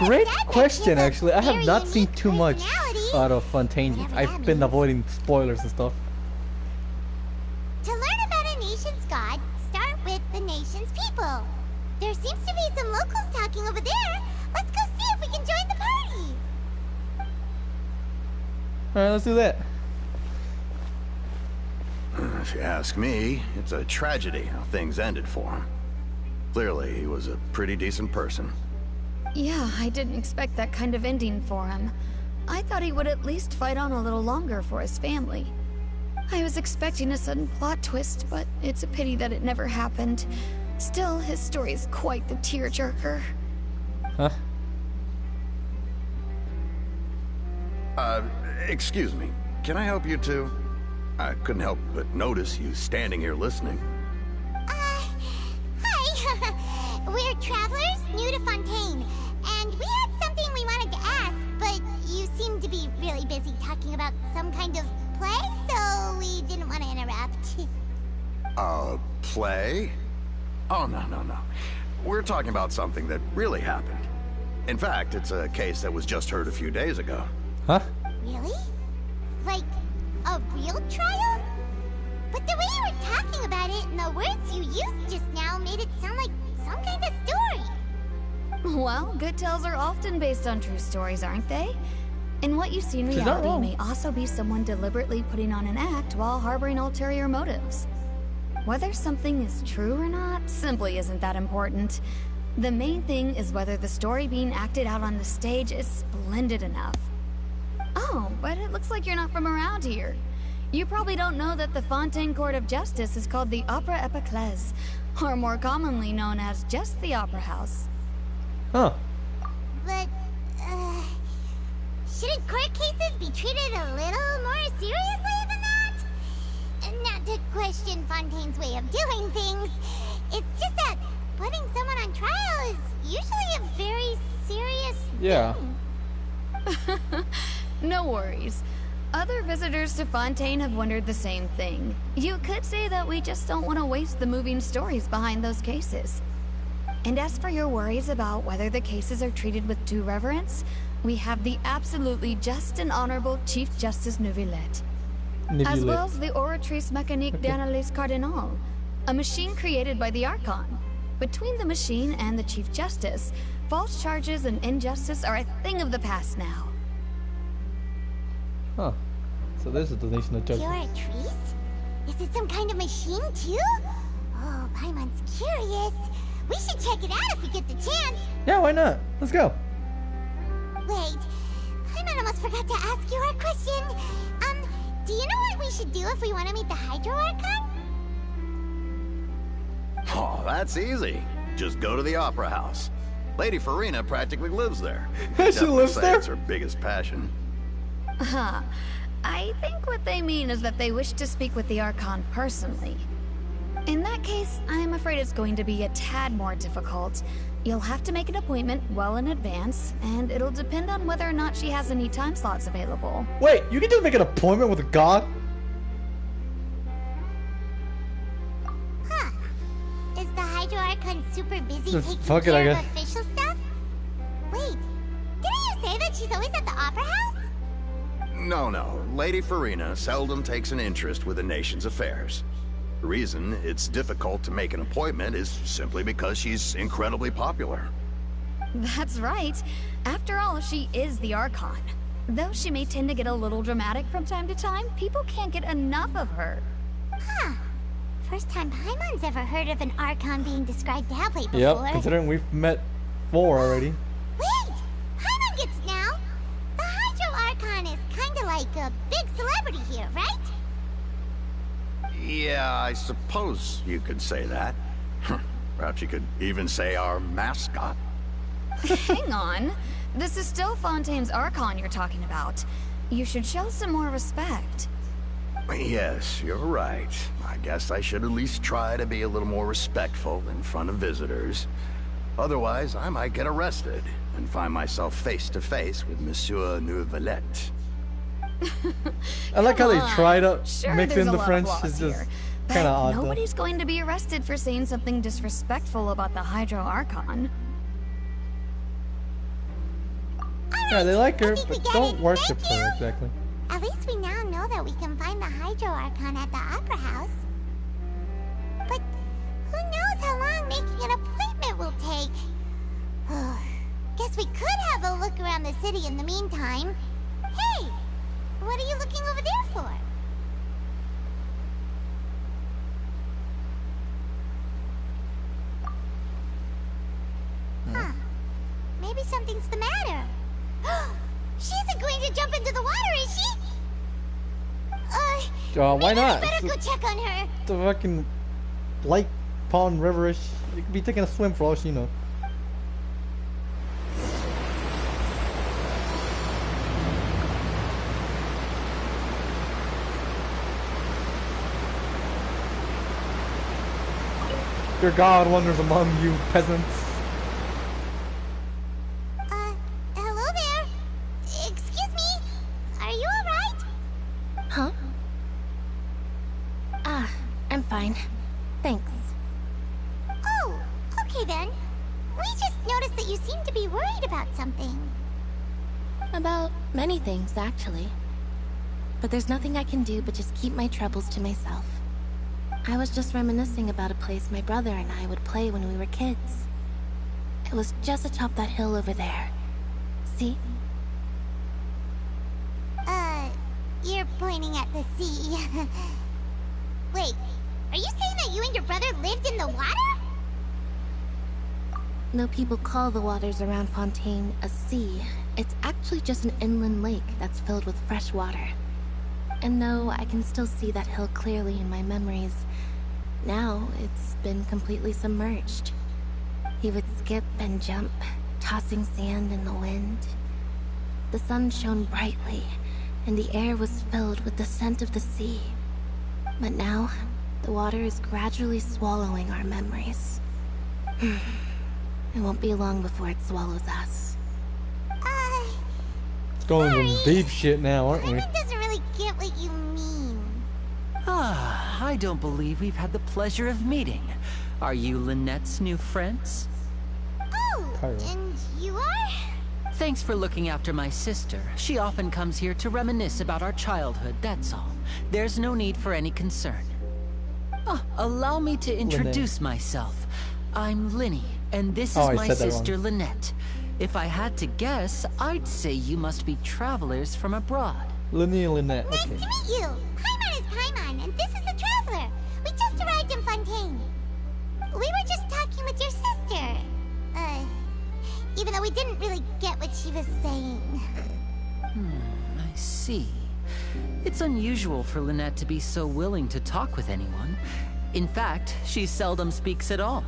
Great question, actually. I have not seen too much out of Fontaine. I've been avoiding spoilers and stuff. To learn about a nation's god, start with the nation's people. There seems to be some locals talking over there. Let's go see if we can join the party. Alright, let's do that. If you ask me, it's a tragedy how things ended for him. Clearly, he was a pretty decent person. Yeah, I didn't expect that kind of ending for him. I thought he would at least fight on a little longer for his family. I was expecting a sudden plot twist, but it's a pity that it never happened. Still, his story is quite the tearjerker. Huh? Excuse me. Can I help you too? I couldn't help but notice you standing here listening. Hi. We're travelers new to Fontaine, and we had something we wanted to ask, but you seem to be really busy talking about some kind of play, so we didn't want to interrupt. Play? Oh, no. We're talking about something that really happened. In fact, it's a case that was just heard a few days ago. Huh? Really? Like, a real trial? But the way you were talking about it and the words you used just now made it sound like some kind of story. Well, good tales are often based on true stories, aren't they? And what you see in reality may also be someone deliberately putting on an act while harboring ulterior motives. Whether something is true or not simply isn't that important. The main thing is whether the story being acted out on the stage is splendid enough. Oh, but it looks like you're not from around here. You probably don't know that the Fontaine Court of Justice is called the Opera Epiclese, or more commonly known as just the Opera House. Huh. But, shouldn't court cases be treated a little more seriously than that? Not to question Fontaine's way of doing things, it's just that putting someone on trial is usually a very serious thing. No worries. Other visitors to Fontaine have wondered the same thing. You could say that we just don't want to waste the moving stories behind those cases. And as for your worries about whether the cases are treated with due reverence, we have the absolutely just and honorable Chief Justice Neuvillette. As well as the Oratrice Mécanique d'Analyse Cardinal, a machine created by the Archon. Between the machine and the Chief Justice, false charges and injustice are a thing of the past now. Huh. So this is the nation of judgment. Oratrice? Is it some kind of machine too? Oh, Paimon's curious. We should check it out if we get the chance. Yeah, why not? Let's go. Wait, Paimon almost forgot to ask you our question. Do you know what we should do if we want to meet the Hydro Archon? Oh, that's easy. Just go to the Opera House. Lady Farina practically lives there. She lives there? It's her biggest passion. I think what they mean is that they wish to speak with the Archon personally. In that case, I'm afraid it's going to be a tad more difficult. You'll have to make an appointment well in advance, and it'll depend on whether or not she has any time slots available. Wait, you can just make an appointment with a god? Huh. Is the Hydro Archon super busy Just taking fuck it, I care of guess. official stuff? Wait, didn't you say that she's always at the Opera House? No. Lady Farina seldom takes an interest with the nation's affairs. The reason it's difficult to make an appointment is simply because she's incredibly popular. That's right. After all, she is the Archon. Though she may tend to get a little dramatic from time to time, people can't get enough of her. Huh. First time Paimon's ever heard of an Archon being described that way before. Yep, considering we've met 4 already. Wait! Paimon gets now! The Hydro Archon is kinda like a big celebrity here, right? Yeah, I suppose you could say that. Perhaps you could even say our mascot. Hang on. This is still Fontaine's Archon you're talking about. You should show some more respect. Yes, you're right. I guess I should at least try to be a little more respectful in front of visitors. Otherwise, I might get arrested and find myself face to face with Monsieur Neuvillette. I like how they try to Sure, mix there's in a the lot of French. flaws It's just here, kind of odd. but Though. nobody's going to be arrested for saying something disrespectful about the Hydro Archon. Yeah, they like her, but don't worship her exactly. At least we now know that we can find the Hydro Archon at the Opera House. But who knows how long making an appointment will take? Guess we could have a look around the city in the meantime. Hey! What are you looking over there for? Huh. Maybe something's the matter. She isn't going to jump into the water, is she? Why not? Better go check on her. The fucking lake, pond, riverish. You could be taking a swim for all she knows. Your god wanders among you, peasants. Hello there. Excuse me. Are you alright? Huh? I'm fine. Thanks. Oh, okay then. We just noticed that you seem to be worried about something. About many things, actually. But there's nothing I can do but just keep my troubles to myself. I was just reminiscing about a place my brother and I would play when we were kids. It was just atop that hill over there. See? You're pointing at the sea. Wait, are you saying that you and your brother lived in the water? No people call the waters around Fontaine a sea. It's actually just an inland lake that's filled with fresh water. And no, I can still see that hill clearly in my memories. Now, it's been completely submerged. He would skip and jump, tossing sand in the wind. The sun shone brightly, and the air was filled with the scent of the sea. But now, the water is gradually swallowing our memories. It won't be long before it swallows us. Going some deep shit now, aren't we? Paimon doesn't really get what you mean. I don't believe we've had the pleasure of meeting. Are you Lynette's new friends? Oh, and you are? Thanks for looking after my sister. She often comes here to reminisce about our childhood, that's all. There's no need for any concern. Allow me to introduce myself. I'm Linny, and this is my sister Lynette. If I had to guess, I'd say you must be travelers from abroad. Linny and Lynette. Nice to meet you. Paimon is Paimon, and this is the Traveler. We just arrived in Fontaine. We were just talking with your sister. Even though we didn't really get what she was saying. I see. It's unusual for Lynette to be so willing to talk with anyone. In fact, she seldom speaks at all.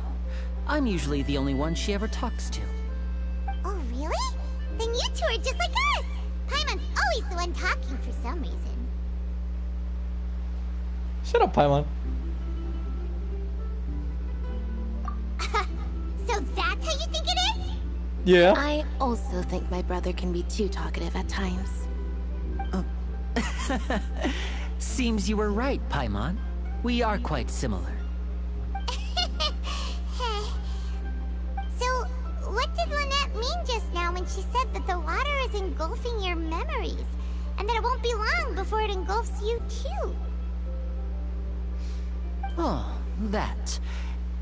I'm usually the only one she ever talks to. Oh, really? Then you two are just like us! Paimon's always the one talking for some reason. Shut up, Paimon. So that's how you think it is? Yeah. I also think my brother can be too talkative at times. Seems you were right, Paimon. We are quite similar. So, what did Lynette mean just now when she said that the water is engulfing your memories? And that it won't be long before it engulfs you too? Oh, that.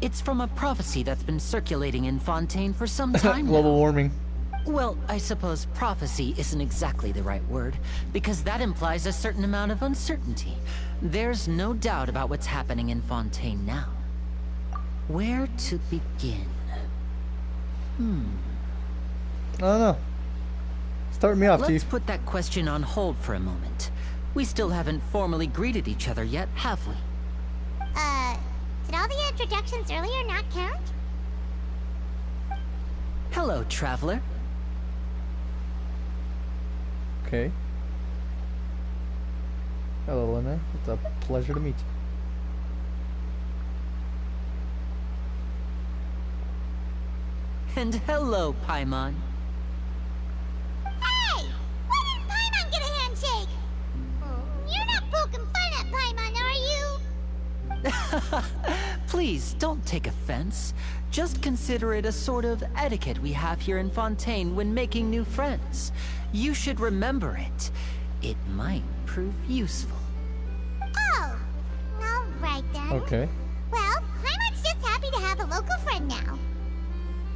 It's from a prophecy that's been circulating in Fontaine for some time now. Global warming. Well, I suppose prophecy isn't exactly the right word, because that implies a certain amount of uncertainty. There's no doubt about what's happening in Fontaine now. Where to begin? I don't know. Start me off, Let's Chief. put that question on hold for a moment. We still haven't formally greeted each other yet, have we? Did all the introductions earlier not count? Hello, traveler. Okay. Hello, Lena. It's a pleasure to meet you. And hello, Paimon. Hey! Why didn't Paimon get a handshake? You're not poking fun at Paimon, are you? Please, don't take offense. Just consider it a sort of etiquette we have here in Fontaine when making new friends. You should remember it. It might prove useful. Oh, all right then. Okay. Well, Paimon's just happy to have a local friend now.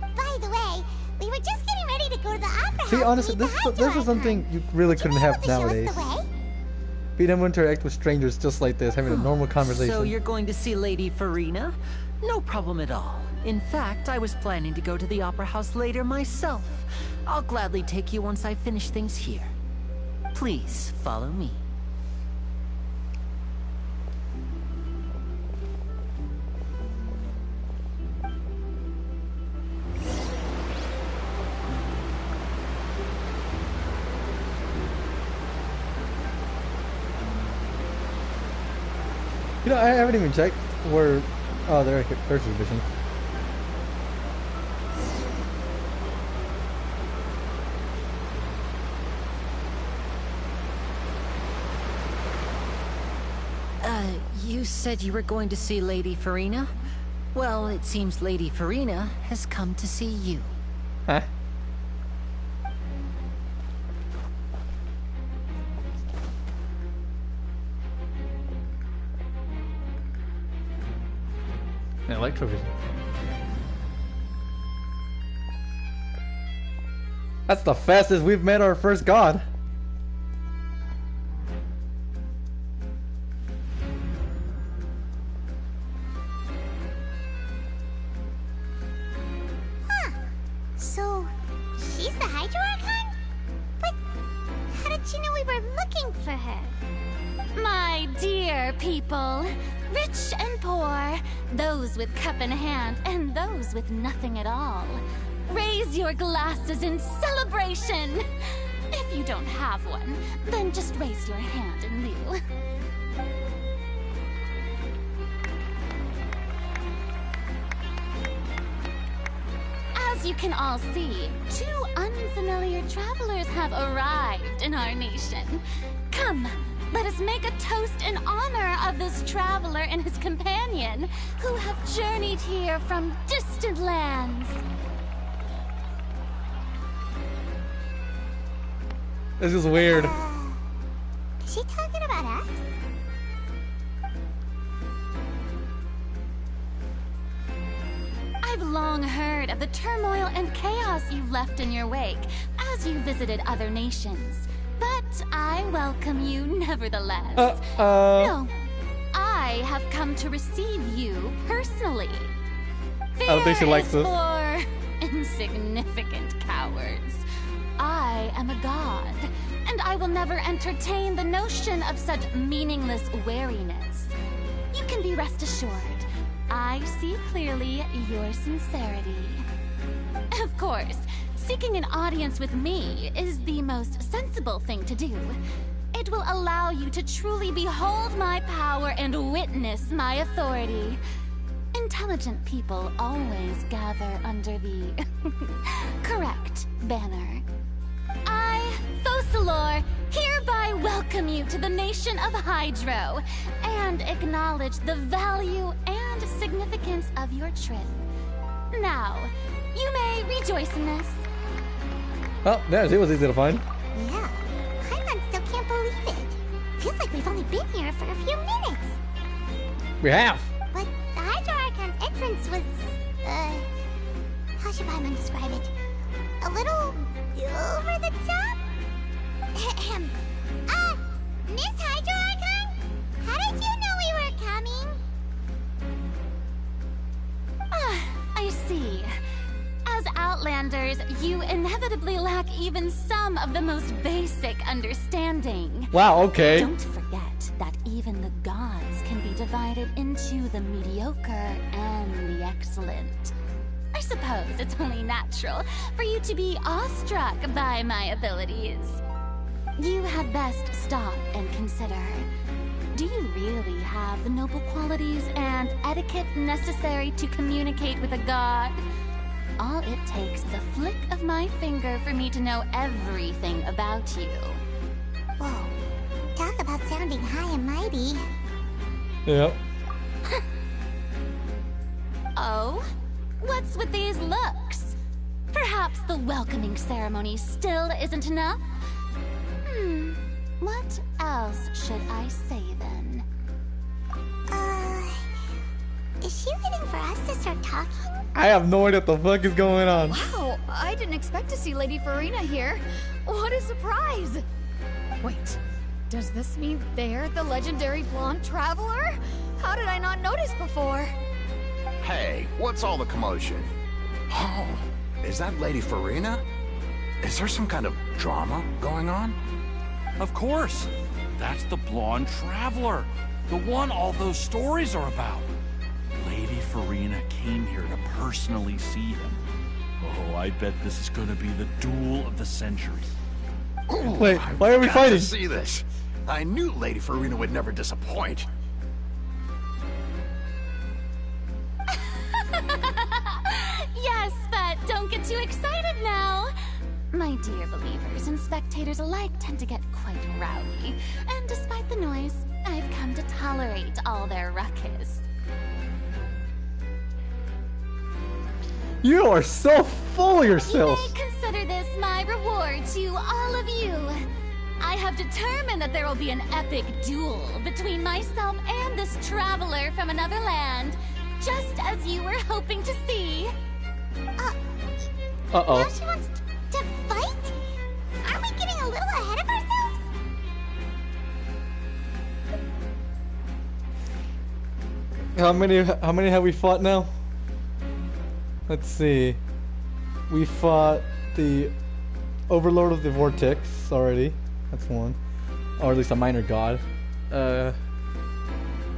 By the way, we were just getting ready to go to the opera house. See, honestly, this is something you really couldn't have nowadays. Being able to interact with strangers just like this, having a normal conversation. So you're going to see Lady Farina? No problem at all. In fact, I was planning to go to the opera house later myself. I'll gladly take you once I finish things here. Please follow me. You know, I haven't even checked where. Oh, there's his vision. You said you were going to see Lady Farina? Well, it seems Lady Farina has come to see you. Huh? Electrovision. That's the fastest we've met our first god. Huh. So, she's the Hydro Archon? But how did she know we were looking for her? My dear people, rich and poor, those with cup in hand and those with nothing at all, raise your glasses in celebration. If you don't have one, then just raise your hand in lieu. As you can all see, two unfamiliar travelers have arrived in our nation. Come, let us make a toast in honor of this traveler and his companion, who have journeyed here from distant lands. This is weird. Is she talking about us? I've long heard of the turmoil and chaos you've left in your wake as you visited other nations. But I welcome you nevertheless. No, I have come to receive you personally. I don't think she likes this. For insignificant cowards. I am a god, and I will never entertain the notion of such meaningless wariness. You can be rest assured, I see clearly your sincerity. Of course, seeking an audience with me is the most sensible thing to do. It will allow you to truly behold my power and witness my authority. In time, intelligent people always gather under the correct banner. I, Focalor, hereby welcome you to the nation of Hydro and acknowledge the value and significance of your trip. Now, you may rejoice in this. Oh, there, it was easy to find. Yeah, Paimon still can't believe it. Feels like we've only been here for a few minutes. We have. But the Hydro Archon's entrance was, how should Paimon describe it? A little over the top? Miss Hydro Archon? How did you know we were coming? I see. As Outlanders, you inevitably lack even some of the most basic understanding. Wow, okay. Don't forget that even the gods can be divided into the mediocre and the excellent. I suppose it's only natural for you to be awestruck by my abilities. You had best stop and consider. Do you really have the noble qualities and etiquette necessary to communicate with a god? All it takes is a flick of my finger for me to know everything about you. Whoa. Talk about sounding high and mighty. Yep. Oh? What's with these looks? Perhaps the welcoming ceremony still isn't enough? What else should I say then? Is she waiting for us to start talking? I have no idea what the fuck is going on. Wow, I didn't expect to see Lady Farina here. What a surprise! Wait, does this mean they're the legendary blonde traveler? How did I not notice before? Hey, what's all the commotion? Oh, is that Lady Farina? Is there some kind of drama going on? Of course. That's the blonde traveler. The one all those stories are about. Lady Farina came here to personally see him. Oh, I bet this is going to be the duel of the century. Ooh, wait, why are we got fighting? To see this. I knew Lady Farina would never disappoint. Yes, but don't get too excited now. My dear believers and spectators alike tend to get quite rowdy, and despite the noise, I've come to tolerate all their ruckus. You are so full of yourself. You may consider this my reward to all of you. I have determined that there will be an epic duel between myself and this traveler from another land, just as you were hoping to see. Uh-oh. Now she wants to fight? Aren't we getting a little ahead of ourselves? How many have we fought now? Let's see. We fought the Overlord of the Vortex already. That's one. Or at least a minor god.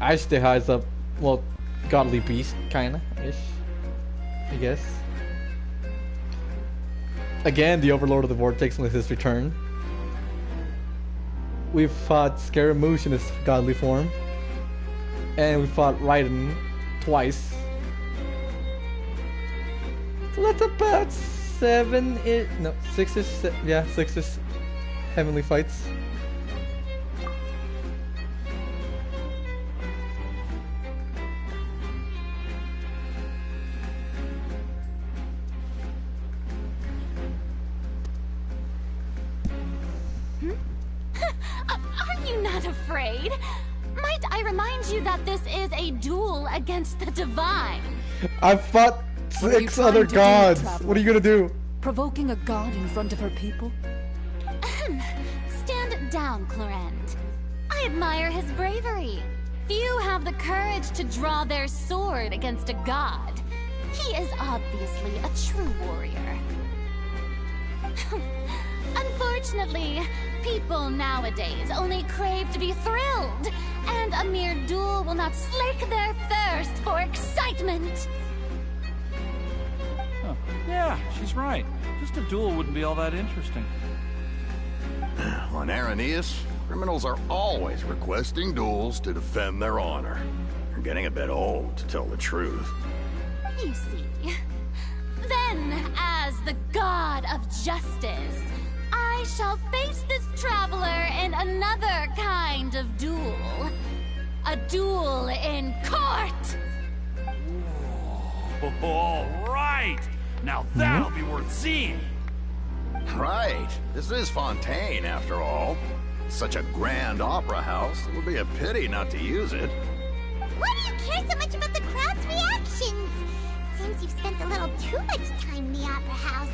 Ashteha is a, well, godly beast, kinda-ish. I guess. Again, the Overlord of the Vortex with his return. We fought Scaramouche in his godly form. And we fought Raiden twice. So that's about 6-ish, yeah, 6-ish heavenly fights. Are you not afraid? Might I remind you that this is a duel against the divine? I've fought 6 other gods. What are you gonna do? Provoking a god in front of her people? Stand down, Clorend. I admire his bravery. Few have the courage to draw their sword against a god. He is obviously a true warrior. Unfortunately, people nowadays only crave to be thrilled, and a mere duel will not slake their thirst for excitement. Huh. Yeah, she's right. Just a duel wouldn't be all that interesting. On Araneus, criminals are always requesting duels to defend their honor. They're getting a bit old, to tell the truth. you see. Then, as the god of justice, I shall face this traveler in another kind of duel. A duel in court! All right! Now that'll be worth seeing! Right. This is Fontaine, after all. Such a grand opera house. It would be a pity not to use it. Why do you care so much about the crowd's reactions? Seems you've spent a little too much time in the opera house.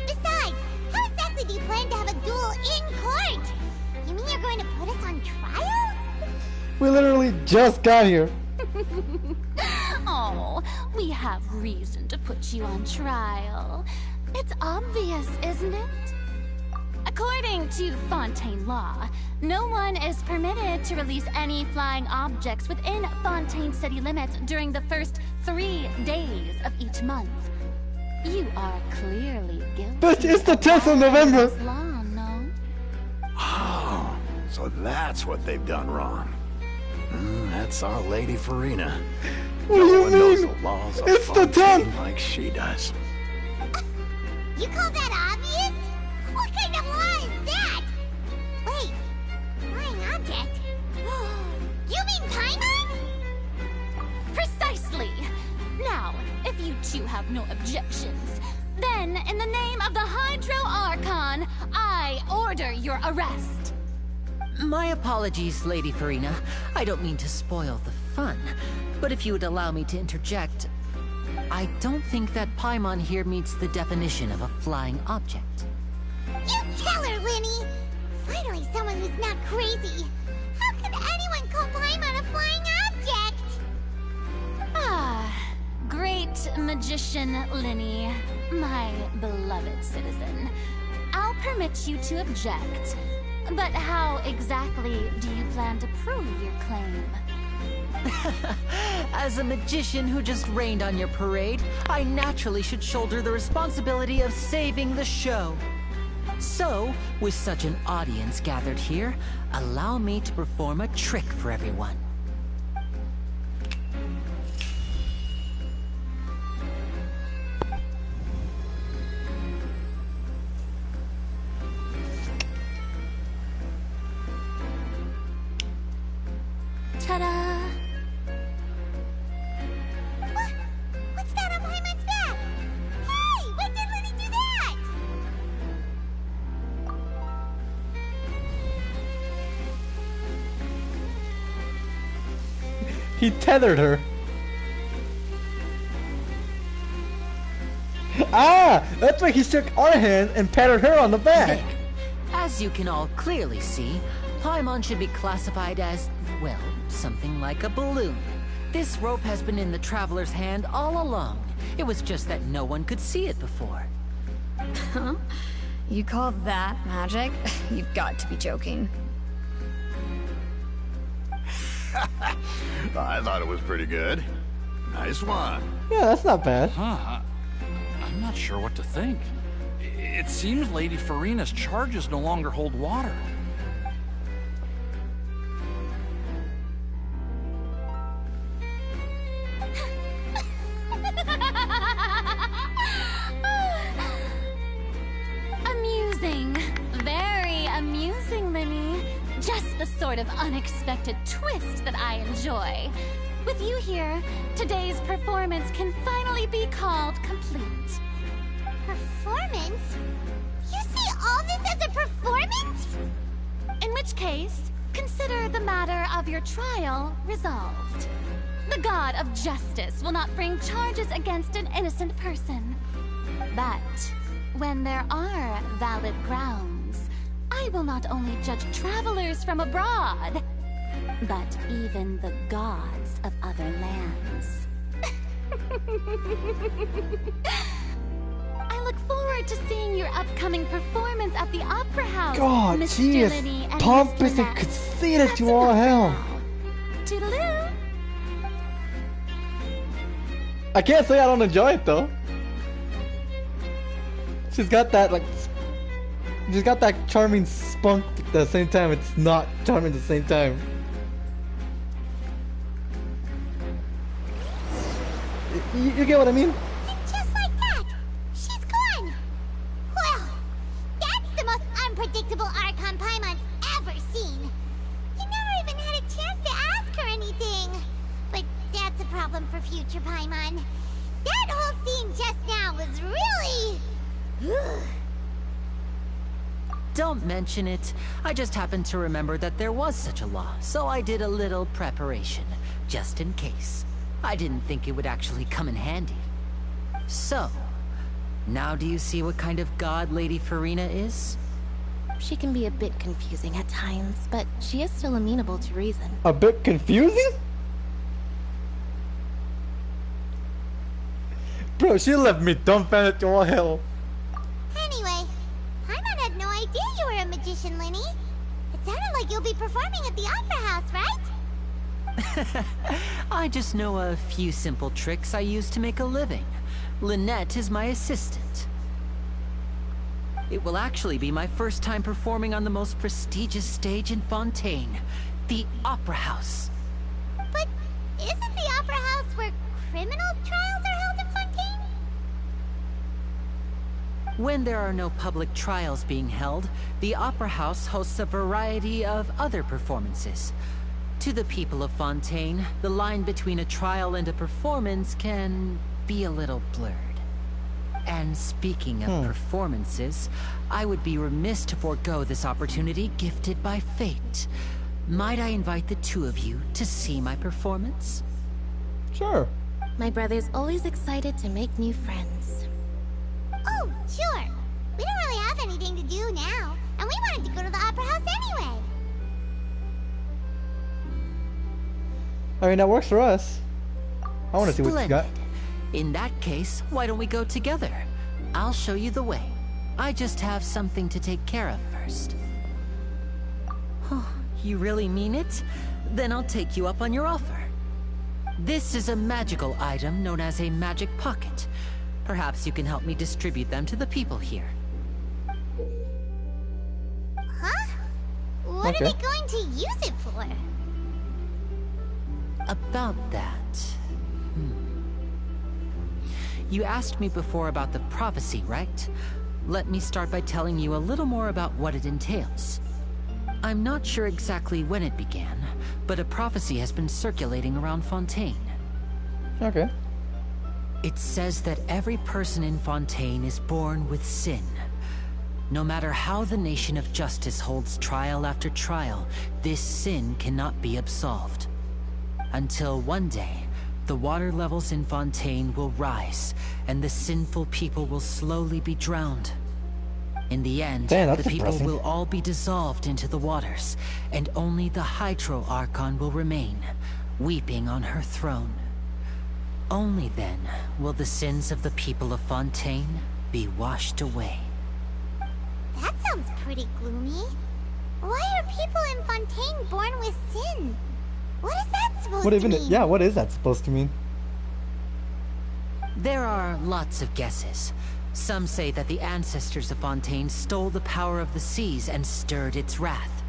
Besides, how exactly do you plan to have a duel in court? You mean you're going to put us on trial? We literally just got here. Oh, we have reason to put you on trial. It's obvious, isn't it? According to Fontaine law, no one is permitted to release any flying objects within Fontaine city limits during the first 3 days of each month. You are clearly guilty. But it's the 10th of November. Law, no? Oh, so that's what they've done wrong. That's our Lady Farina. What do you mean? Knows the laws of It's the 10th! like she does. You call that obvious? What kind of law is that? Wait, flying object? You mean Paimon? Precisely! Now, if you two have no objections, then in the name of the Hydro Archon, I order your arrest. My apologies, Lady Farina. I don't mean to spoil the fun, but if you would allow me to interject, I don't think that Paimon here meets the definition of a flying object. You tell her, Linny! Finally someone who's not crazy. How could anyone call Paimon a flying object? Ah, great magician Linny, my beloved citizen. I'll permit you to object, but how exactly do you plan to prove your claim? As a magician who just rained on your parade, I naturally should shoulder the responsibility of saving the show. So, with such an audience gathered here, allow me to perform a trick for everyone. Ta-da! What's that on Paimon's back? Hey, when did Linny do that? He tethered her. Ah! That's why he shook our hand and patted her on the back. As you can all clearly see, Paimon should be classified as, well, something like a balloon. This rope has been in the Traveler's hand all along. It was just that no one could see it before. Huh? You call that magic? You've got to be joking. I thought it was pretty good. Nice one. Yeah, that's not bad. Huh. I'm not sure what to think. It seems Lady Farina's charges no longer hold water. Amusing. Very amusing, Linny. Just the sort of unexpected twist that I enjoy. With you here, today's performance can finally be called complete. Performance? You see all this as a performance? In which case, consider the matter of your trial resolved. The god of justice will not bring charges against an innocent person. But when there are valid grounds, I will not only judge travelers from abroad, but even the gods of other lands. I look forward to seeing your upcoming performance at the Opera House, God, Mr. she is Linny and pompous Mr. and Matt. conceited to all hell. Toodaloo! I can't say I don't enjoy it though. She's got that she's got that charming spunk at the same time. It's not charming at the same time. You get what I mean? And just like that, she's gone. Well, that's the most unpredictable Archon Paimon's ever seen. You never even had a chance to ask her anything. But that's a problem for future Paimon. That whole scene just now was really... Don't mention it. I just happened to remember that there was such a law, so I did a little preparation, just in case. I didn't think it would actually come in handy. So, now do you see what kind of god Lady Farina is? She can be a bit confusing at times, but she is still amenable to reason. A bit confusing? Bro, she left me dumbfounded to all hell. Anyway, Paimon had no idea you were a magician, Linny. It sounded like you'll be performing at the Opera House, right? I just know a few simple tricks I use to make a living. Lynette is my assistant. It will actually be my first time performing on the most prestigious stage in Fontaine, the Opera House. But isn't the Opera House where criminal trials are held in Fontaine? When there are no public trials being held, the Opera House hosts a variety of other performances. To the people of Fontaine, the line between a trial and a performance can be a little blurred. And speaking of performances, I would be remiss to forego this opportunity gifted by fate. Might I invite the two of you to see my performance? Sure. My brother's always excited to make new friends. Oh, sure. We don't really have anything to do now, and we wanted to go to the Opera House anyway. I mean, that works for us. I want to see what you got. In that case, why don't we go together? I'll show you the way. I just have something to take care of first. Oh, you really mean it? Then I'll take you up on your offer. This is a magical item known as a magic pocket. Perhaps you can help me distribute them to the people here. Huh? What are we going to use it for? About that... You asked me before about the prophecy, right? Let me start by telling you a little more about what it entails. I'm not sure exactly when it began, but a prophecy has been circulating around Fontaine. Okay. It says that every person in Fontaine is born with sin. No matter how the Nation of Justice holds trial after trial, this sin cannot be absolved. Until one day, the water levels in Fontaine will rise, and the sinful people will slowly be drowned. In the end, the people will all be dissolved into the waters, and only the Hydro Archon will remain, weeping on her throne. Only then will the sins of the people of Fontaine be washed away. That sounds pretty gloomy. Why are people in Fontaine born with sin? What is that supposed to mean? Yeah, what is that supposed to mean? There are lots of guesses. Some say that the ancestors of Fontaine stole the power of the seas and stirred its wrath.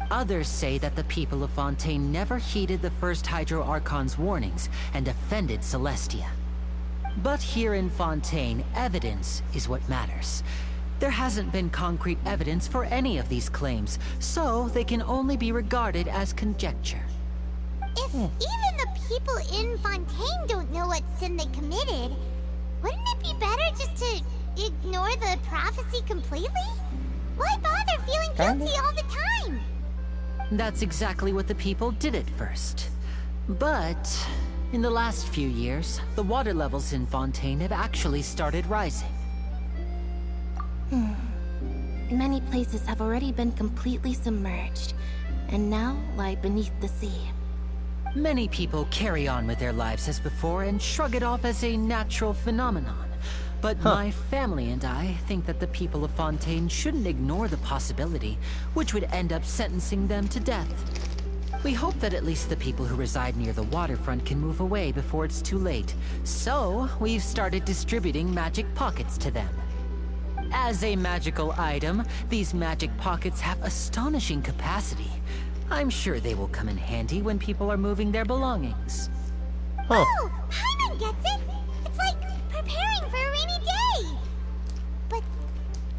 Others say that the people of Fontaine never heeded the first Hydro Archon's warnings and offended Celestia. But here in Fontaine, evidence is what matters. There hasn't been concrete evidence for any of these claims, so they can only be regarded as conjecture. If even the people in Fontaine don't know what sin they committed, wouldn't it be better just to ignore the prophecy completely? Why bother feeling guilty all the time? That's exactly what the people did at first. But in the last few years, the water levels in Fontaine have actually started rising. Many places have already been completely submerged, and now lie beneath the sea. Many people carry on with their lives as before and shrug it off as a natural phenomenon. But my family and I think that the people of Fontaine shouldn't ignore the possibility, which would end up sentencing them to death. We hope that at least the people who reside near the waterfront can move away before it's too late. So, we've started distributing magic pockets to them. As a magical item, these magic pockets have astonishing capacity. I'm sure they will come in handy when people are moving their belongings. Oh, Paimon gets it? It's like preparing for a rainy day. But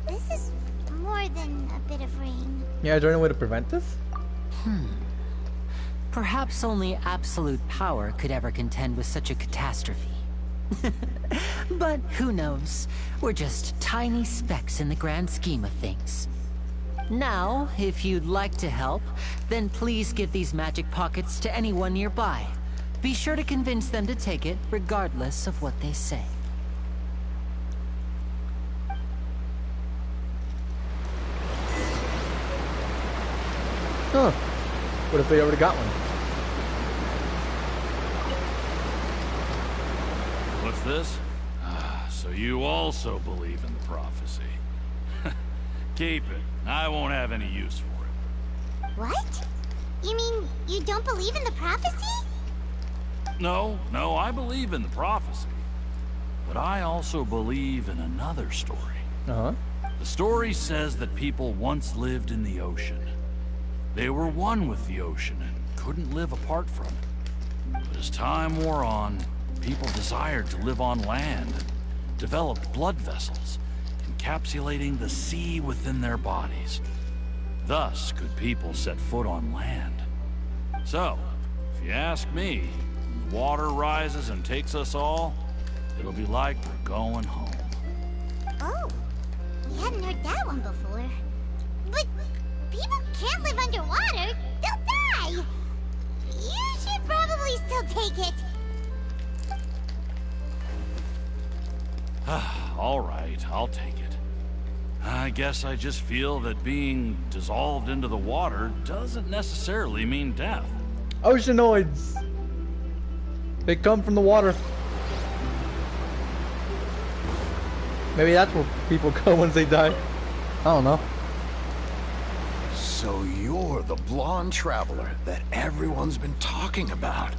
this is more than a bit of rain. Yeah, is there any way to prevent this? Perhaps only absolute power could ever contend with such a catastrophe. But who knows? We're just tiny specks in the grand scheme of things. Now, if you'd like to help, then please give these magic pockets to anyone nearby. Be sure to convince them to take it, regardless of what they say. Huh. What if they already got one? What's this? So you also believe in the prophecy. Keep it. I won't have any use for it. What? You mean you don't believe in the prophecy? No, I believe in the prophecy. But I also believe in another story. Uh-huh. The story says that people once lived in the ocean. They were one with the ocean and couldn't live apart from it. But as time wore on, people desired to live on land and developed blood vessels, encapsulating the sea within their bodies. Thus could people set foot on land. So, if you ask me, when the water rises and takes us all, it'll be like we're going home. Oh, we hadn't heard that one before. But people can't live underwater. They'll die. You should probably still take it. All right, I'll take it. I guess I just feel that being dissolved into the water doesn't necessarily mean death. Oceanoids! They come from the water. Maybe that's where people go once they die. I don't know. So you're the blonde traveler that everyone's been talking about.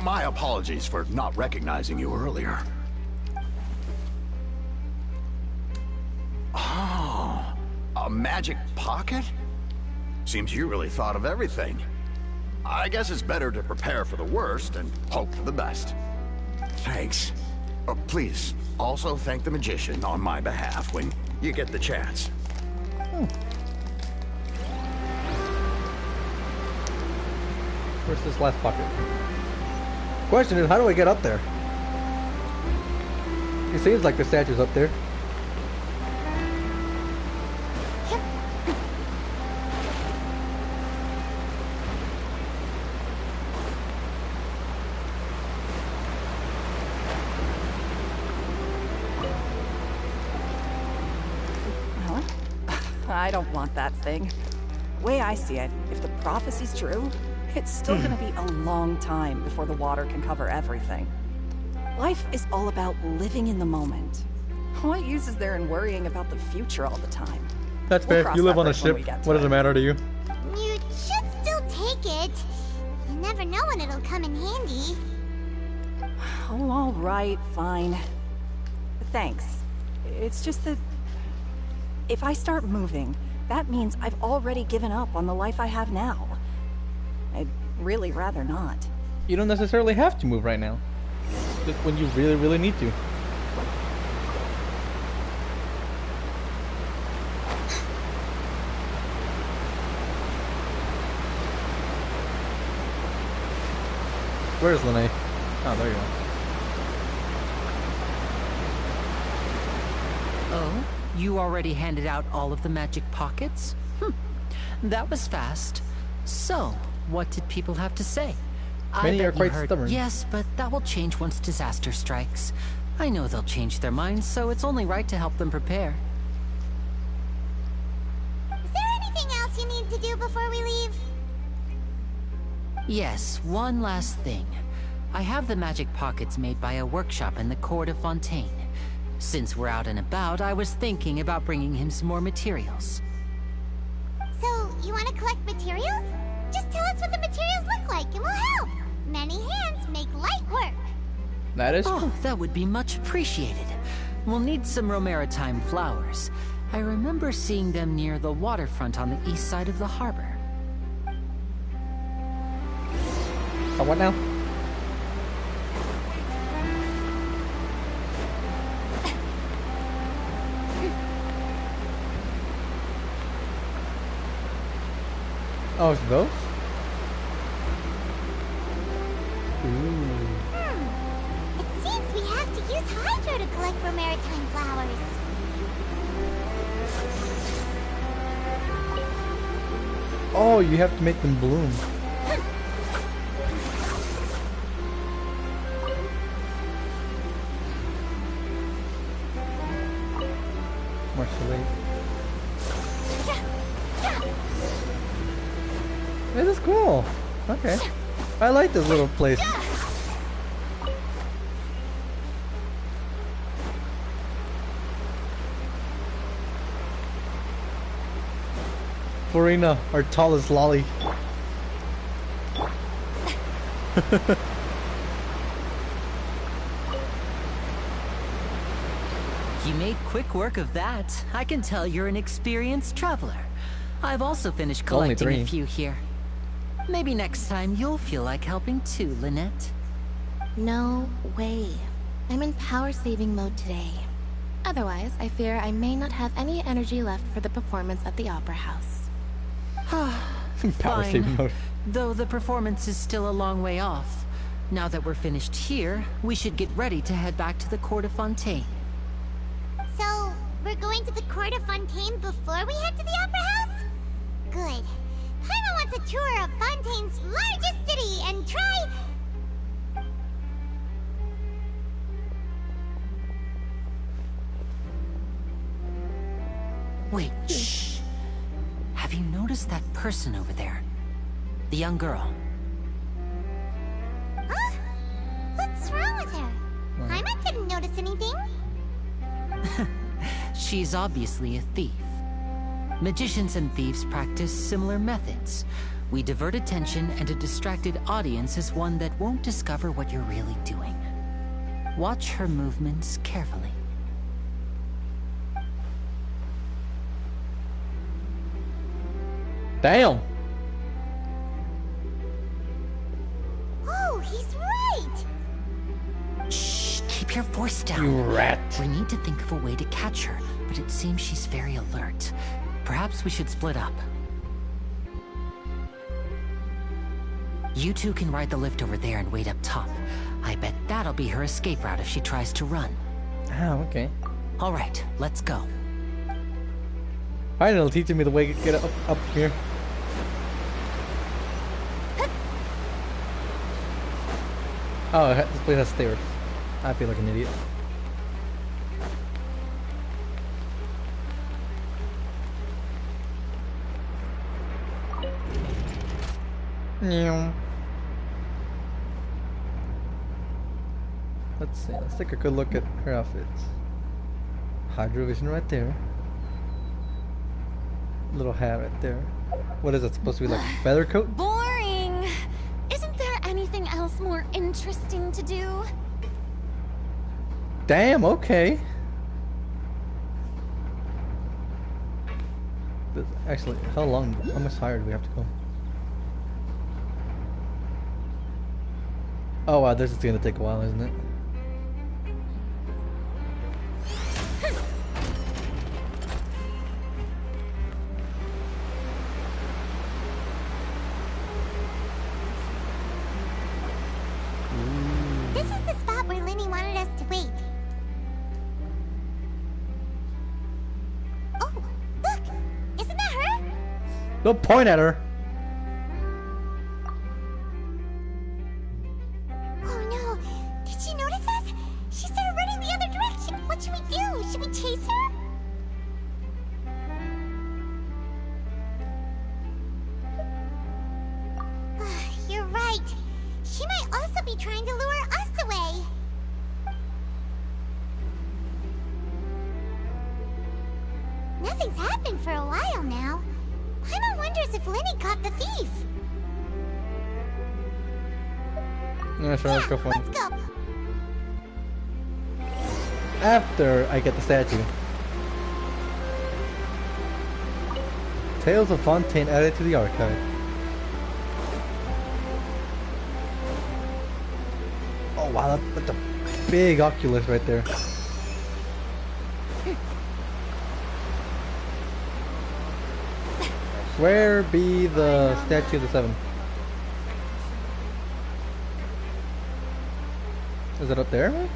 My apologies for not recognizing you earlier. Oh, a magic pocket? Seems you really thought of everything. I guess it's better to prepare for the worst and hope for the best. Thanks. Please, also thank the magician on my behalf when you get the chance. Where's this last pocket? Question is, how do I get up there? It seems like the statue's up there. I don't want that thing. Way I see it, if the prophecy's true, it's still gonna be a long time before the water can cover everything. Life is all about living in the moment. What use is there in worrying about the future all the time? That's fair. You live on a ship. What does it matter to you? You should still take it. You never know when it'll come in handy. Oh, all right, fine. Thanks. It's just that if I start moving, that means I've already given up on the life I have now. I'd really rather not. You don't necessarily have to move right now. Just when you really, really need to. Where's Lene? Oh, there you go. Oh? You already handed out all of the magic pockets? That was fast. So, what did people have to say? Many are quite stubborn. Yes, but that will change once disaster strikes. I know they'll change their minds, so it's only right to help them prepare. Is there anything else you need to do before we leave? Yes, one last thing. I have the magic pockets made by a workshop in the court of Fontaine. Since we're out and about, I was thinking about bringing him some more materials. So, you want to collect materials? Just tell us what the materials look like and we'll help. Many hands make light work. That is true. That would be much appreciated. We'll need some Romaritime flowers. I remember seeing them near the waterfront on the east side of the harbor. So what now? Oh, it's those? It seems we have to use hydro to collect for maritime flowers. Oh, you have to make them bloom. Marshallate. This is cool. Okay. I like this little place. Florina, our tallest lolly. You made quick work of that. I can tell you're an experienced traveler. I've also finished collecting a few here. Maybe next time you'll feel like helping too, Lynette. No way. I'm in power-saving mode today. Otherwise, I fear I may not have any energy left for the performance at the Opera House. Power-saving mode. Though the performance is still a long way off. Now that we're finished here, we should get ready to head back to the Court of Fontaine. So, we're going to the Court of Fontaine before we head to the Opera House? Good. Paimon wants a tour of Fontaine's largest city and try... Wait, shh. Have you noticed that person over there? The young girl. Huh? What's wrong with her? Paimon didn't notice anything. She's obviously a thief. Magicians and thieves practice similar methods. We divert attention, and a distracted audience is one that won't discover what you're really doing. Watch her movements carefully. Damn! Oh, he's right! Shh, keep your voice down. You rat. We need to think of a way to catch her, but it seems she's very alert. Perhaps we should split up. You two can ride the lift over there and wait up top. I bet that'll be her escape route if she tries to run. Oh, okay. All right, let's go. Finally teaching me the way to get up here. Oh, this place has stairs. I feel like an idiot. Let's see. Let's take a good look at her outfits. Hydrovision right there. Little hat right there. What is it supposed to be, like a feather coat? Boring. Isn't there anything else more interesting to do? Damn, okay. Actually, how much higher do we have to go? Oh wow, this is gonna take a while, isn't it? This is the spot where Linny wanted us to wait. Oh, look! Isn't that her? Don't point at her! Oh no! Did she notice us? She started running the other direction. What should we do? Should we chase her? You're right. She might also be trying to lure us away. Nothing's happened for a while now. Paimon wonders if Linny caught the thief. Yeah, sure, let's go for it. Let's go. After I get the statue. Tales of Fontaine added to the archive. Oh wow, that's a big Oculus right there. Where be the statue of the seven? Is it up there?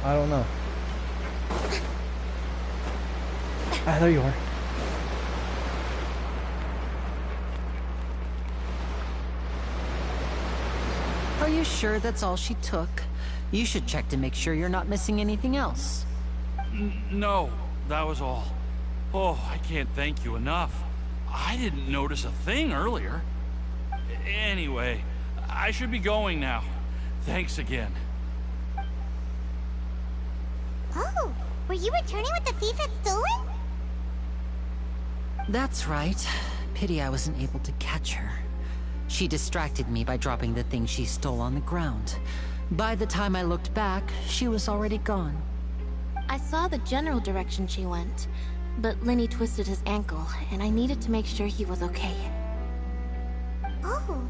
I don't know. Ah, there you are. Are you sure that's all she took? You should check to make sure you're not missing anything else. No, that was all. Oh, I can't thank you enough. I didn't notice a thing earlier. Anyway, I should be going now. Thanks again. Oh, were you returning what the thief had stolen? That's right. Pity I wasn't able to catch her. She distracted me by dropping the thing she stole on the ground. By the time I looked back, she was already gone. I saw the general direction she went, but Lenny twisted his ankle, and I needed to make sure he was okay. Oh,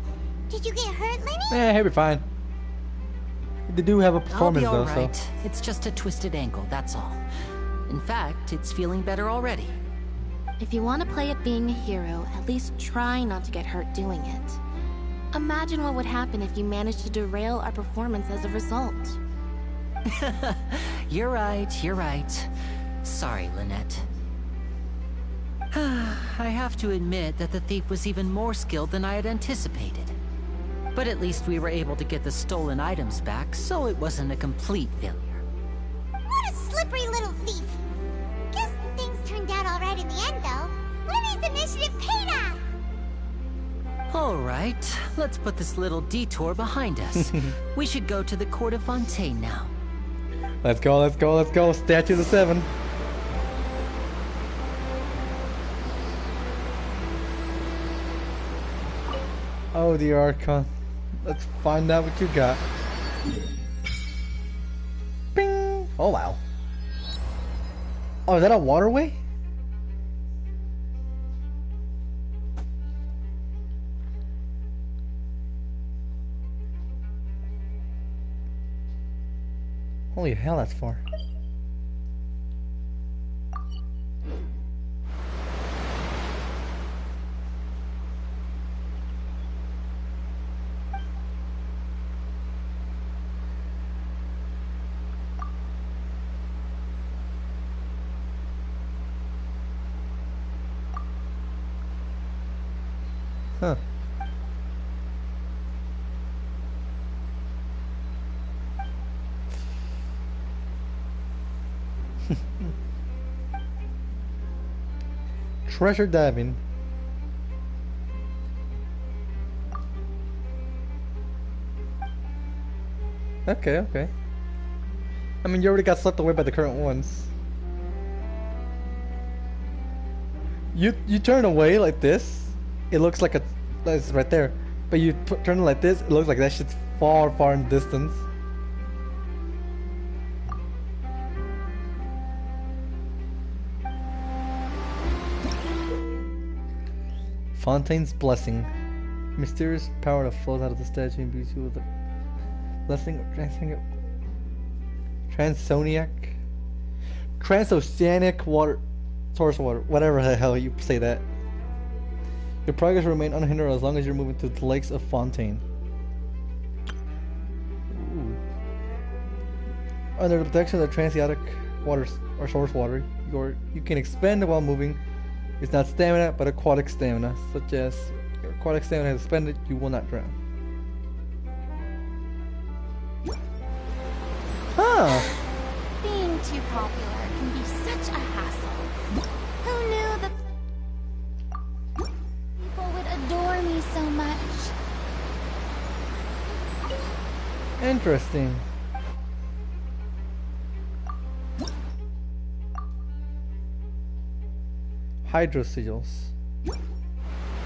did you get hurt, Lenny? He'll be fine. They do have a performance I'll be though, all right. so. It's just a twisted ankle, that's all. In fact, it's feeling better already. If you want to play at being a hero, at least try not to get hurt doing it. Imagine what would happen if you managed to derail our performance as a result. You're right. Sorry, Lynette. I have to admit that the thief was even more skilled than I had anticipated. But at least we were able to get the stolen items back, so it wasn't a complete failure. What a slippery little thief! Guess things turned out alright in the end, though. Lenny's initiative paid off! Alright, let's put this little detour behind us. We should go to the Court of Fontaine now. Let's go. Statue of the seven. Oh, the Archon. Let's find out what you got. Bing! Oh, wow. Oh, is that a waterway? Holy hell, that's far. Huh. Treasure diving. Okay. I mean, you already got swept away by the current ones. You turn away like this, it looks like that's right there. But you turn it like this, it looks like that shit's far in the distance. Fontaine's Blessing. Mysterious power that flows out of the statue and imbues you with a blessing or transoceanic water, source water, whatever the hell you say that. Your progress will remain unhindered as long as you're moving to the lakes of Fontaine. Ooh. Under the protection of the transoceanic water or source water, you can expend while moving. It's not stamina, but aquatic stamina, such as your aquatic stamina has expended, you will not drown. Huh. Being too popular can be such a hassle. Who knew that people would adore me so much? Interesting. Hydro sigils.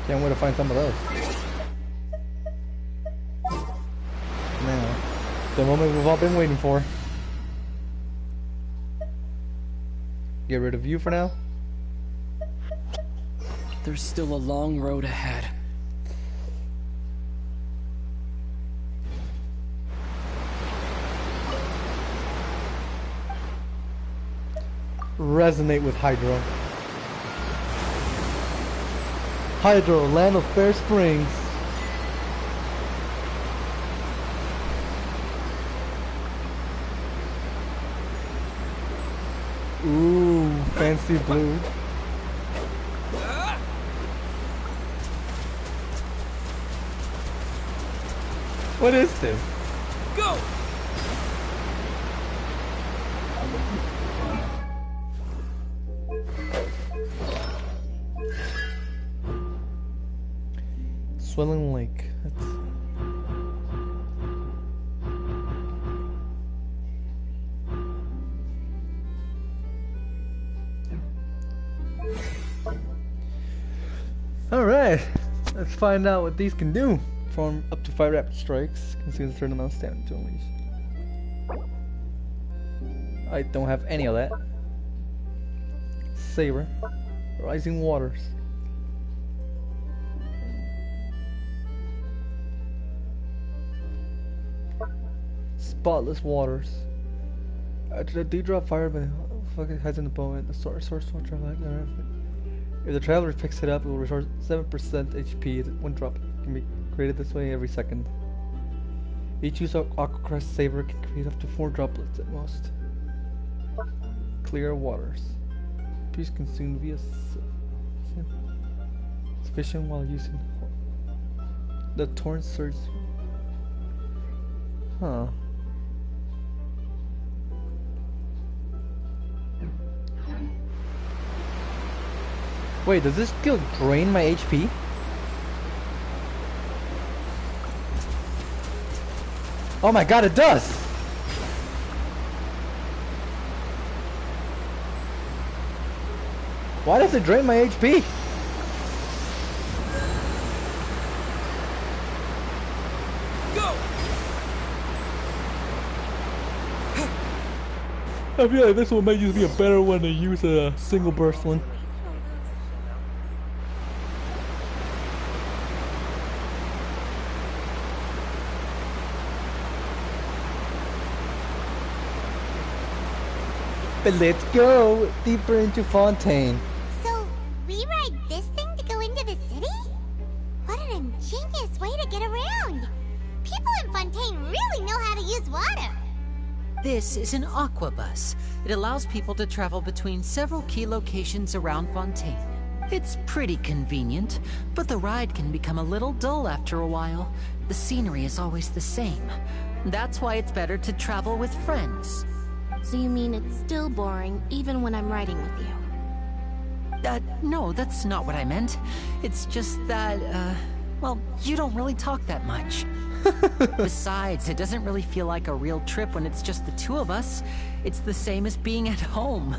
Can't wait to find some of those. Now, the moment we've all been waiting for. Get rid of you for now. There's still a long road ahead. Resonate with Hydro. Hydro, land of fair springs. Ooh, fancy blue. What is this? Go! Swelling Lake. Alright, let's find out what these can do. Perform up to 5 rapid strikes. Consume a certain amount of stamina to unleash. I don't have any of that. Saber. Rising Waters. Spotless Waters. After the D-drop fired by the fucking heads in the bow and the source will travel like that. If the traveler picks it up, it will restore 7% HP. One drop can be created this way every second. Each use of Aqua Crest Saber can create up to 4 droplets at most. Clear Waters. Peace consumed via sufficient while using the Torrent Surge. Huh. Wait, does this skill drain my HP? Oh my god, it does! Why does it drain my HP? I feel like this one might just be a better one to use a single burst one. But let's go deeper into Fontaine. So, we ride this thing to go into the city? What an ingenious way to get around! People in Fontaine really know how to use water! This is an aquabus. It allows people to travel between several key locations around Fontaine. It's pretty convenient, but the ride can become a little dull after a while. The scenery is always the same. That's why it's better to travel with friends. So you mean it's still boring, even when I'm riding with you? No, that's not what I meant. It's just that, well, you don't really talk that much. Besides, it doesn't really feel like a real trip when it's just the two of us. It's the same as being at home.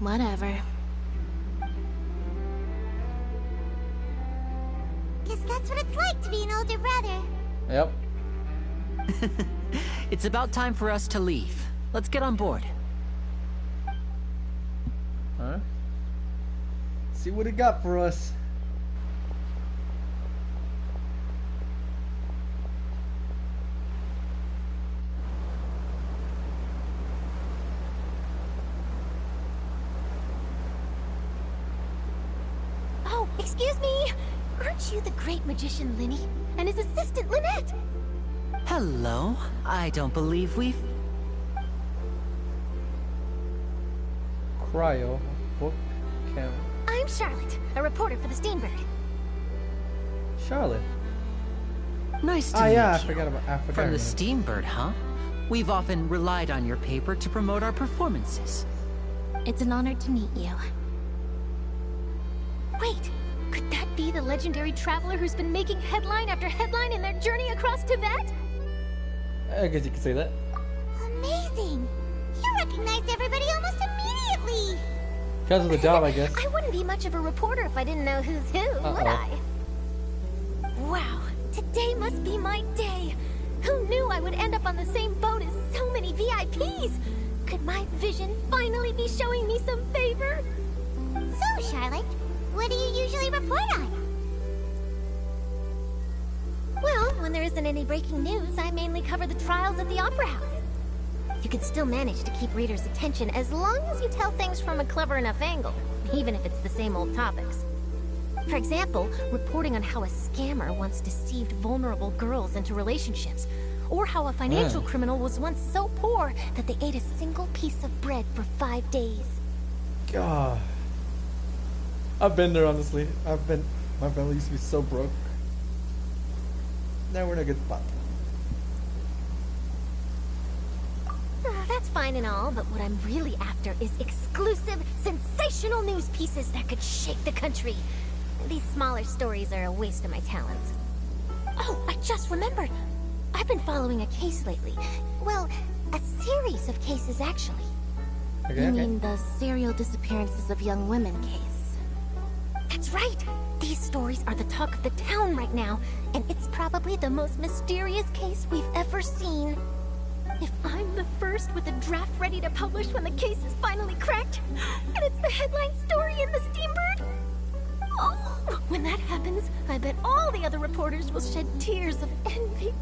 Whatever. Guess that's what it's like to be an older brother. Yep. It's about time for us to leave. Let's get on board. Alright. See what it got for us. Oh, excuse me! Aren't you the great magician Linny? And his assistant Lynette? Hello. I don't believe we've... Cryo book count. I'm Charlotte, a reporter for the Steambird. Charlotte. Nice to meet yeah, you. I forgot From her the name. Steambird, huh? We've often relied on your paper to promote our performances. It's an honor to meet you. Wait, could that be the legendary traveler who's been making headline after headline in their journey across Tibet? I guess you could say that. Amazing! You recognized everybody almost immediately! Because of the job, I guess. I wouldn't be much of a reporter if I didn't know who's who, would I? Wow, today must be my day! Who knew I would end up on the same boat as so many VIPs? Could my vision finally be showing me some favor? So, Charlotte, what do you usually report on? Well, when there isn't any breaking news, I mainly cover the trials at the Opera House. You can still manage to keep readers' attention as long as you tell things from a clever enough angle. even if it's the same old topics. For example, reporting on how a scammer once deceived vulnerable girls into relationships, or how a financial criminal was once so poor that they ate a single piece of bread for 5 days. God. I've been there, honestly. My family used to be so broke. Now we're in a good spot. That's fine and all, but what I'm really after is exclusive, sensational news pieces that could shake the country. These smaller stories are a waste of my talents. Oh, I just remembered. I've been following a case lately. Well, a series of cases, actually. You mean the serial disappearances of young women case? That's right! These stories are the talk of the town right now, and it's probably the most mysterious case we've ever seen. If I'm the first with a draft ready to publish when the case is finally cracked, and it's the headline story in the Steambird, oh, when that happens, I bet all the other reporters will shed tears of envy.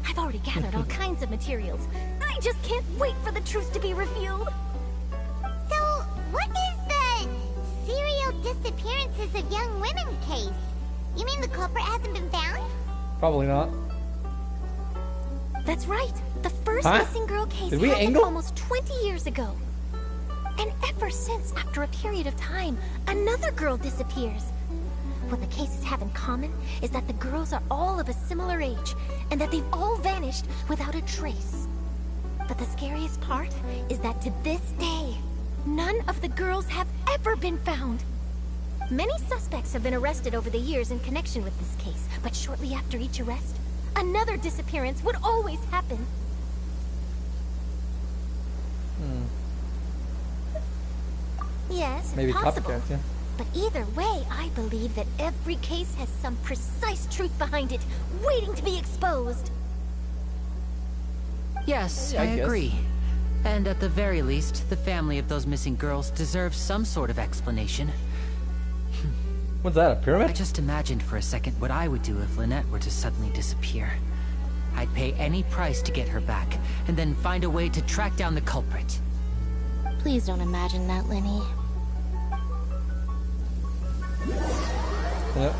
I've already gathered all kinds of materials. I just can't wait for the truth to be revealed. So, what is the serial disappearances of young women case? You mean the culprit hasn't been found? Probably not. That's right. The first missing girl case happened almost 20 years ago. And ever since, after a period of time, another girl disappears. What the cases have in common is that the girls are all of a similar age, and that they've all vanished without a trace. But the scariest part is that to this day, none of the girls have ever been found. Many suspects have been arrested over the years in connection with this case, but shortly after each arrest, another disappearance would always happen. Yes, maybe it's possible. Copycat, yeah. But either way, I believe that every case has some precise truth behind it, waiting to be exposed. Yes, I agree. And at the very least, the family of those missing girls deserves some sort of explanation. What's that, a pyramid? I just imagined for a second what I would do if Lynette were to suddenly disappear. I'd pay any price to get her back, and then find a way to track down the culprit. Please don't imagine that, Lenny. Yep.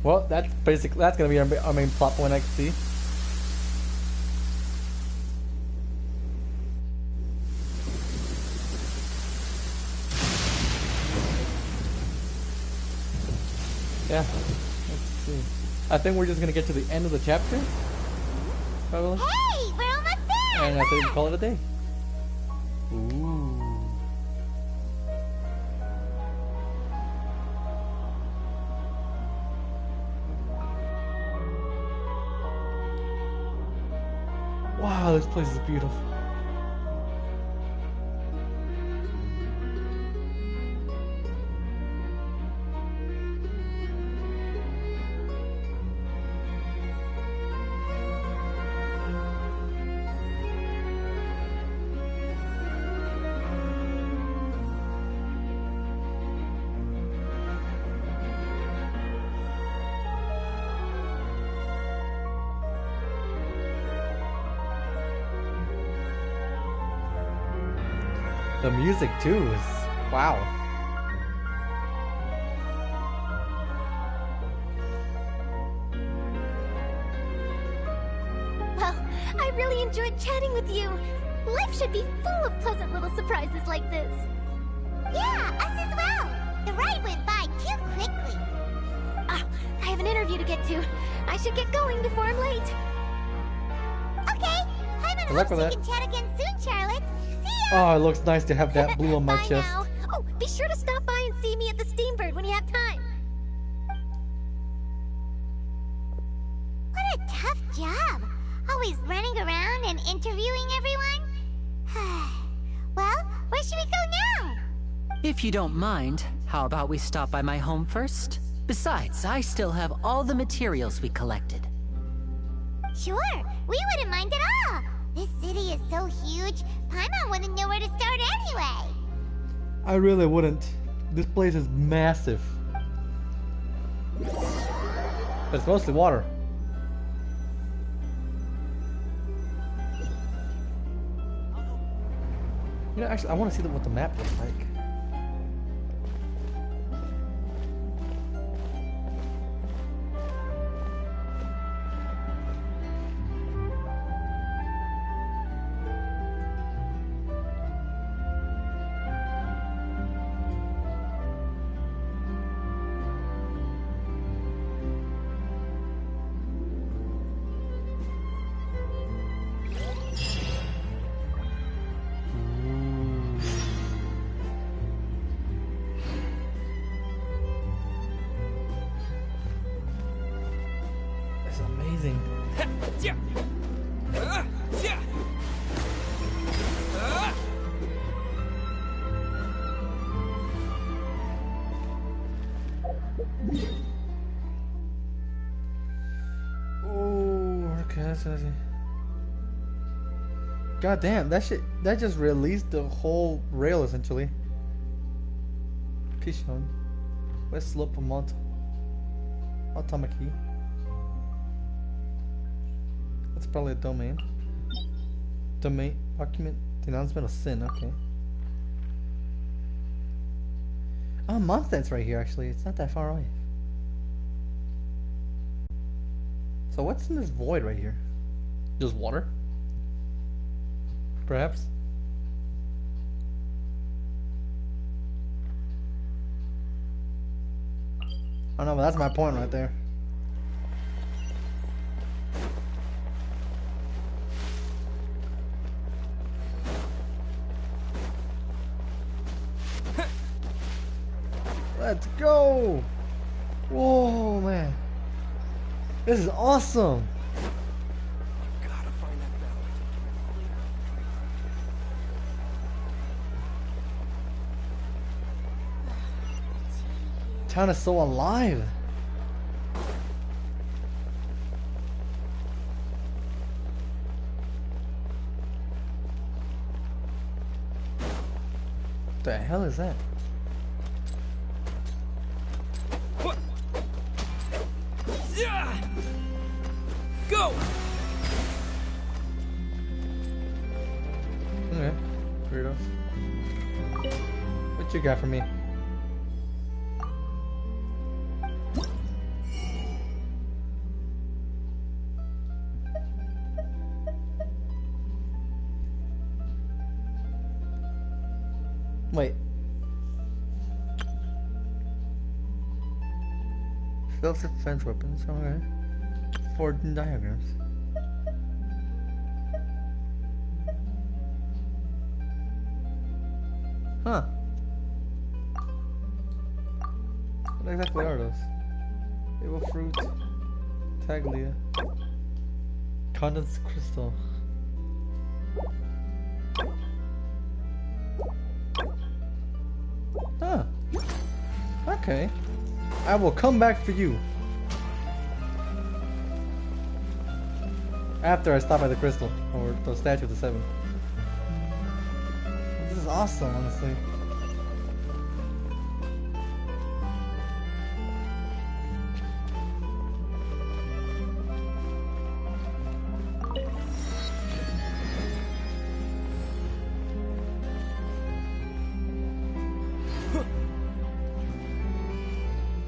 Well, that's gonna be our main plot point, I can see. Yeah. Let's see. I think we're just gonna get to the end of the chapter. Probably. Hey, we're almost there! And I think we can call it a day. Ooh. Wow, this place is beautiful. The music too is wow. Well, I really enjoyed chatting with you. Life should be full of pleasant little surprises like this. Yeah, us as well. The ride went by too quickly. Ah, I have an interview to get to. I should get going before I'm late. Okay, I'm in hopes we can chat again soon, Charlotte. Oh, it looks nice to have that blue on my chest. Now. Oh, be sure to stop by and see me at the Steambird when you have time. What a tough job. Always running around and interviewing everyone. Well, where should we go now? If you don't mind, how about we stop by my home first? Besides, I still have all the materials we collected. Sure, we wouldn't mind at all. This city is so huge, Paimon wouldn't know where to start anyway. I really wouldn't. This place is massive. But it's mostly water. You know, actually, I want to see what the map looks like. Amazing. Oh, okay, that's easy. God damn, that just released the whole rail essentially. Kishon. West slope of Mount Otamaki. That's probably a domain. Domain document denouncement of sin, okay. Oh, Mondstadt's right here actually. It's not that far away. So what's in this void right here? Just water? Perhaps? I don't know, but that's my point right there. Let's go! Whoa, man. This is awesome! Town is so alive. What the hell is that? Go! Okay, weirdos. What you got for me? Wait. Self-defense weapons, okay. Forging diagrams. Huh. What exactly are those? Evil fruit. Taglia. Condensed crystal. Huh. Okay. I will come back for you. After I stop by the crystal, or the statue of the seven. This is awesome, honestly.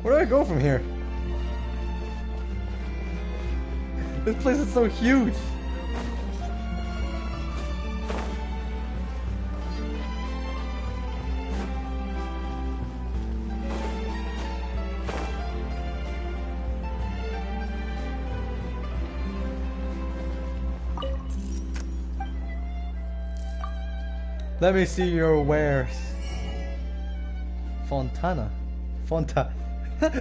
Where do I go from here? This place is so huge. Let me see your wares. Fontana. Fonta.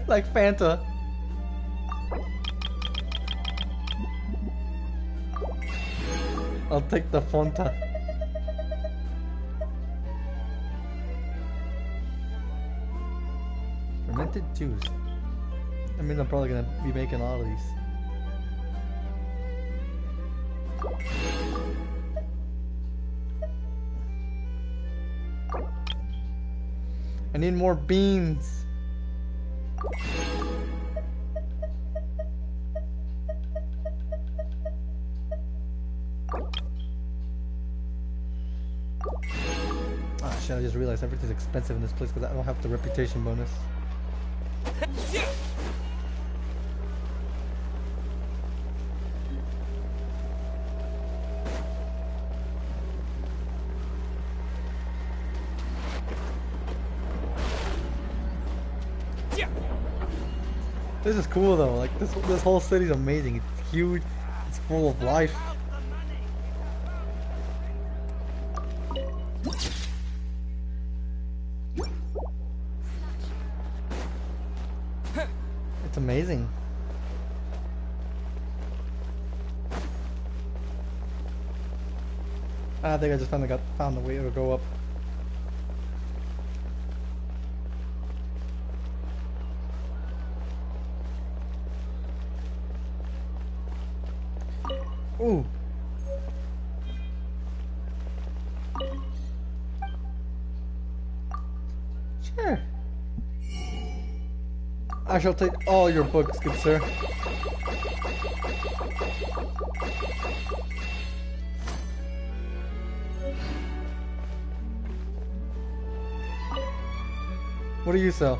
Like Fanta. I'll take the Fonta. Fermented juice. I mean, I'm probably gonna be making all of these. I need more beans. shit, I just realized everything's expensive in this place because I don't have the reputation bonus. This is cool though, like this whole city's amazing. It's huge, it's full of life. It's amazing. I think I just finally found a way to go up. Ooh. Sure. I shall take all your books, good sir. What do you sell?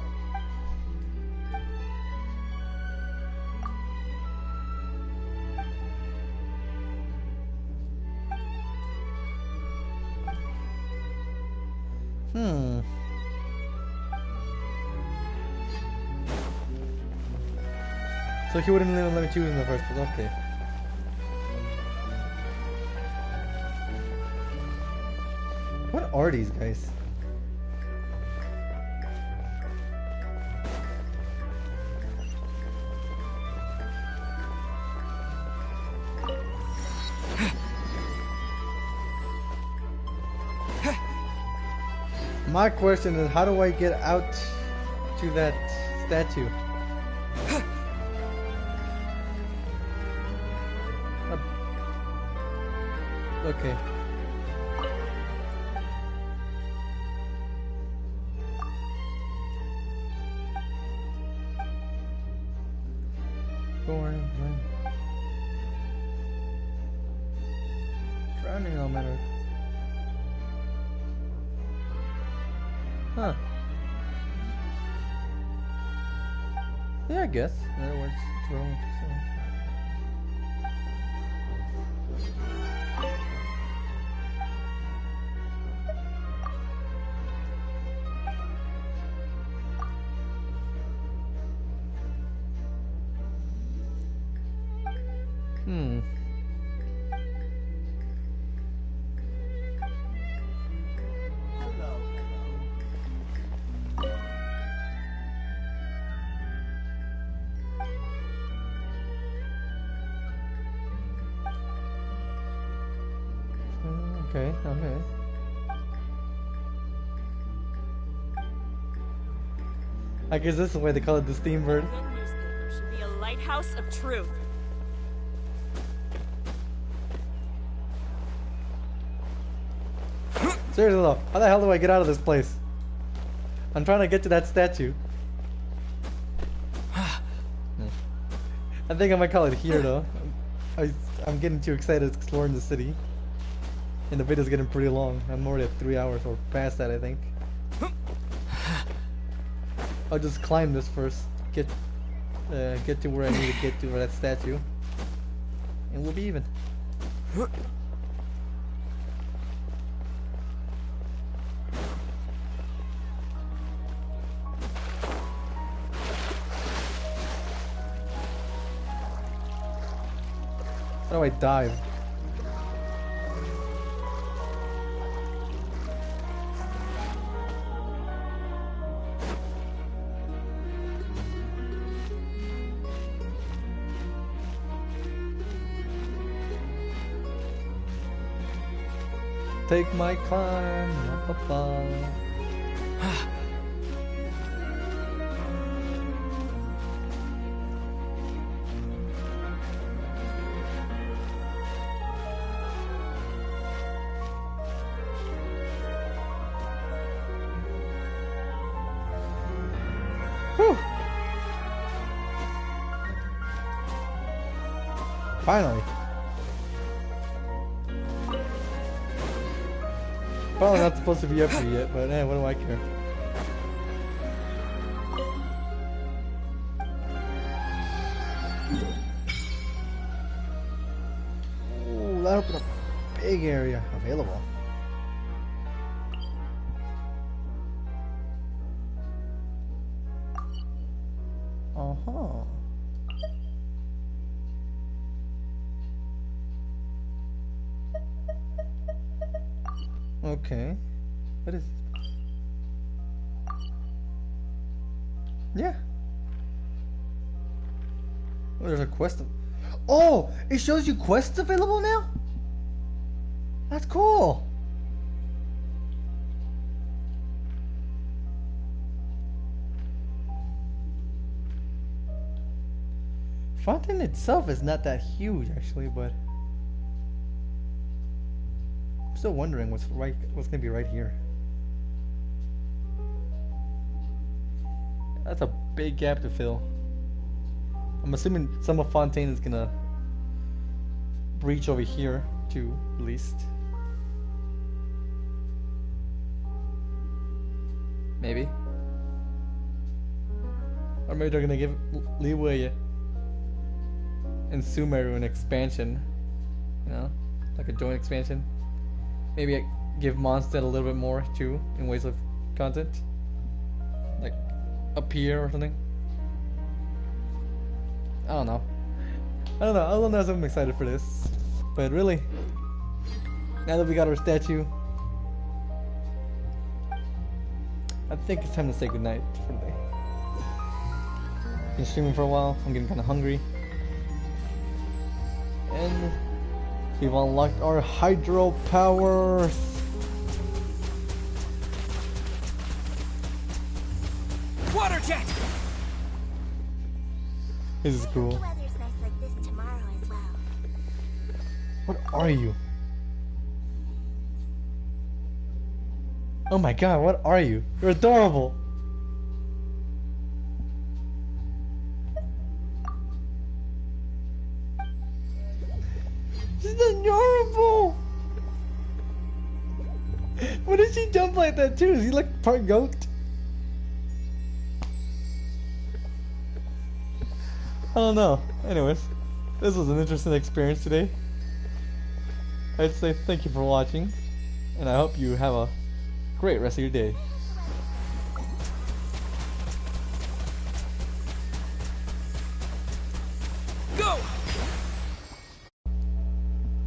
So he wouldn't even let me choose in the first place, okay. What are these guys? My question is, how do I get out to that statue? Okay. Drowning elemental. Huh. Yeah, I guess. In other words, it's rolling to Okay, okay. I guess this is why they call it the steam bird. Newspaper should be a lighthouse of truth. Seriously though, how the hell do I get out of this place? I'm trying to get to that statue. I think I might call it here though. I'm getting too excited exploring the city. And the video's getting pretty long. I'm already at 3 hours or past that, I think. I'll just climb this first. Get to where I need to get to for that statue. And we'll be even. How do I dive? Take my climb up above. Whew. Finally. Probably not supposed to be up here yet, but what do I care? Ooh, that opened up a big area available. Uh-huh. Okay. What is... Yeah. Oh, there's a quest. Oh! It shows you quests available now? That's cool! Fountain itself is not that huge actually, but I'm still wondering what's gonna be right here. That's a big gap to fill. I'm assuming some of Fontaine is gonna breach over here too, at least. Maybe. Or maybe they're gonna give leeway in Sumeru an expansion, you know, like a joint expansion. Maybe I give Mondstadt a little bit more too in ways of content, like a pier or something. I don't know. I don't know. I'm excited for this, but really, now that we got our statue, I think it's time to say goodnight for the day. Been streaming for a while. I'm getting kind of hungry. And we've unlocked our hydro power. Water jet! This is cool. The weather's nice like this tomorrow as well. What are you? Oh my god, what are you? You're adorable. She's adorable. What did she jump like that too? Is he like part goat? I don't know. Anyways, this was an interesting experience today. I'd say thank you for watching, and I hope you have a great rest of your day. Go!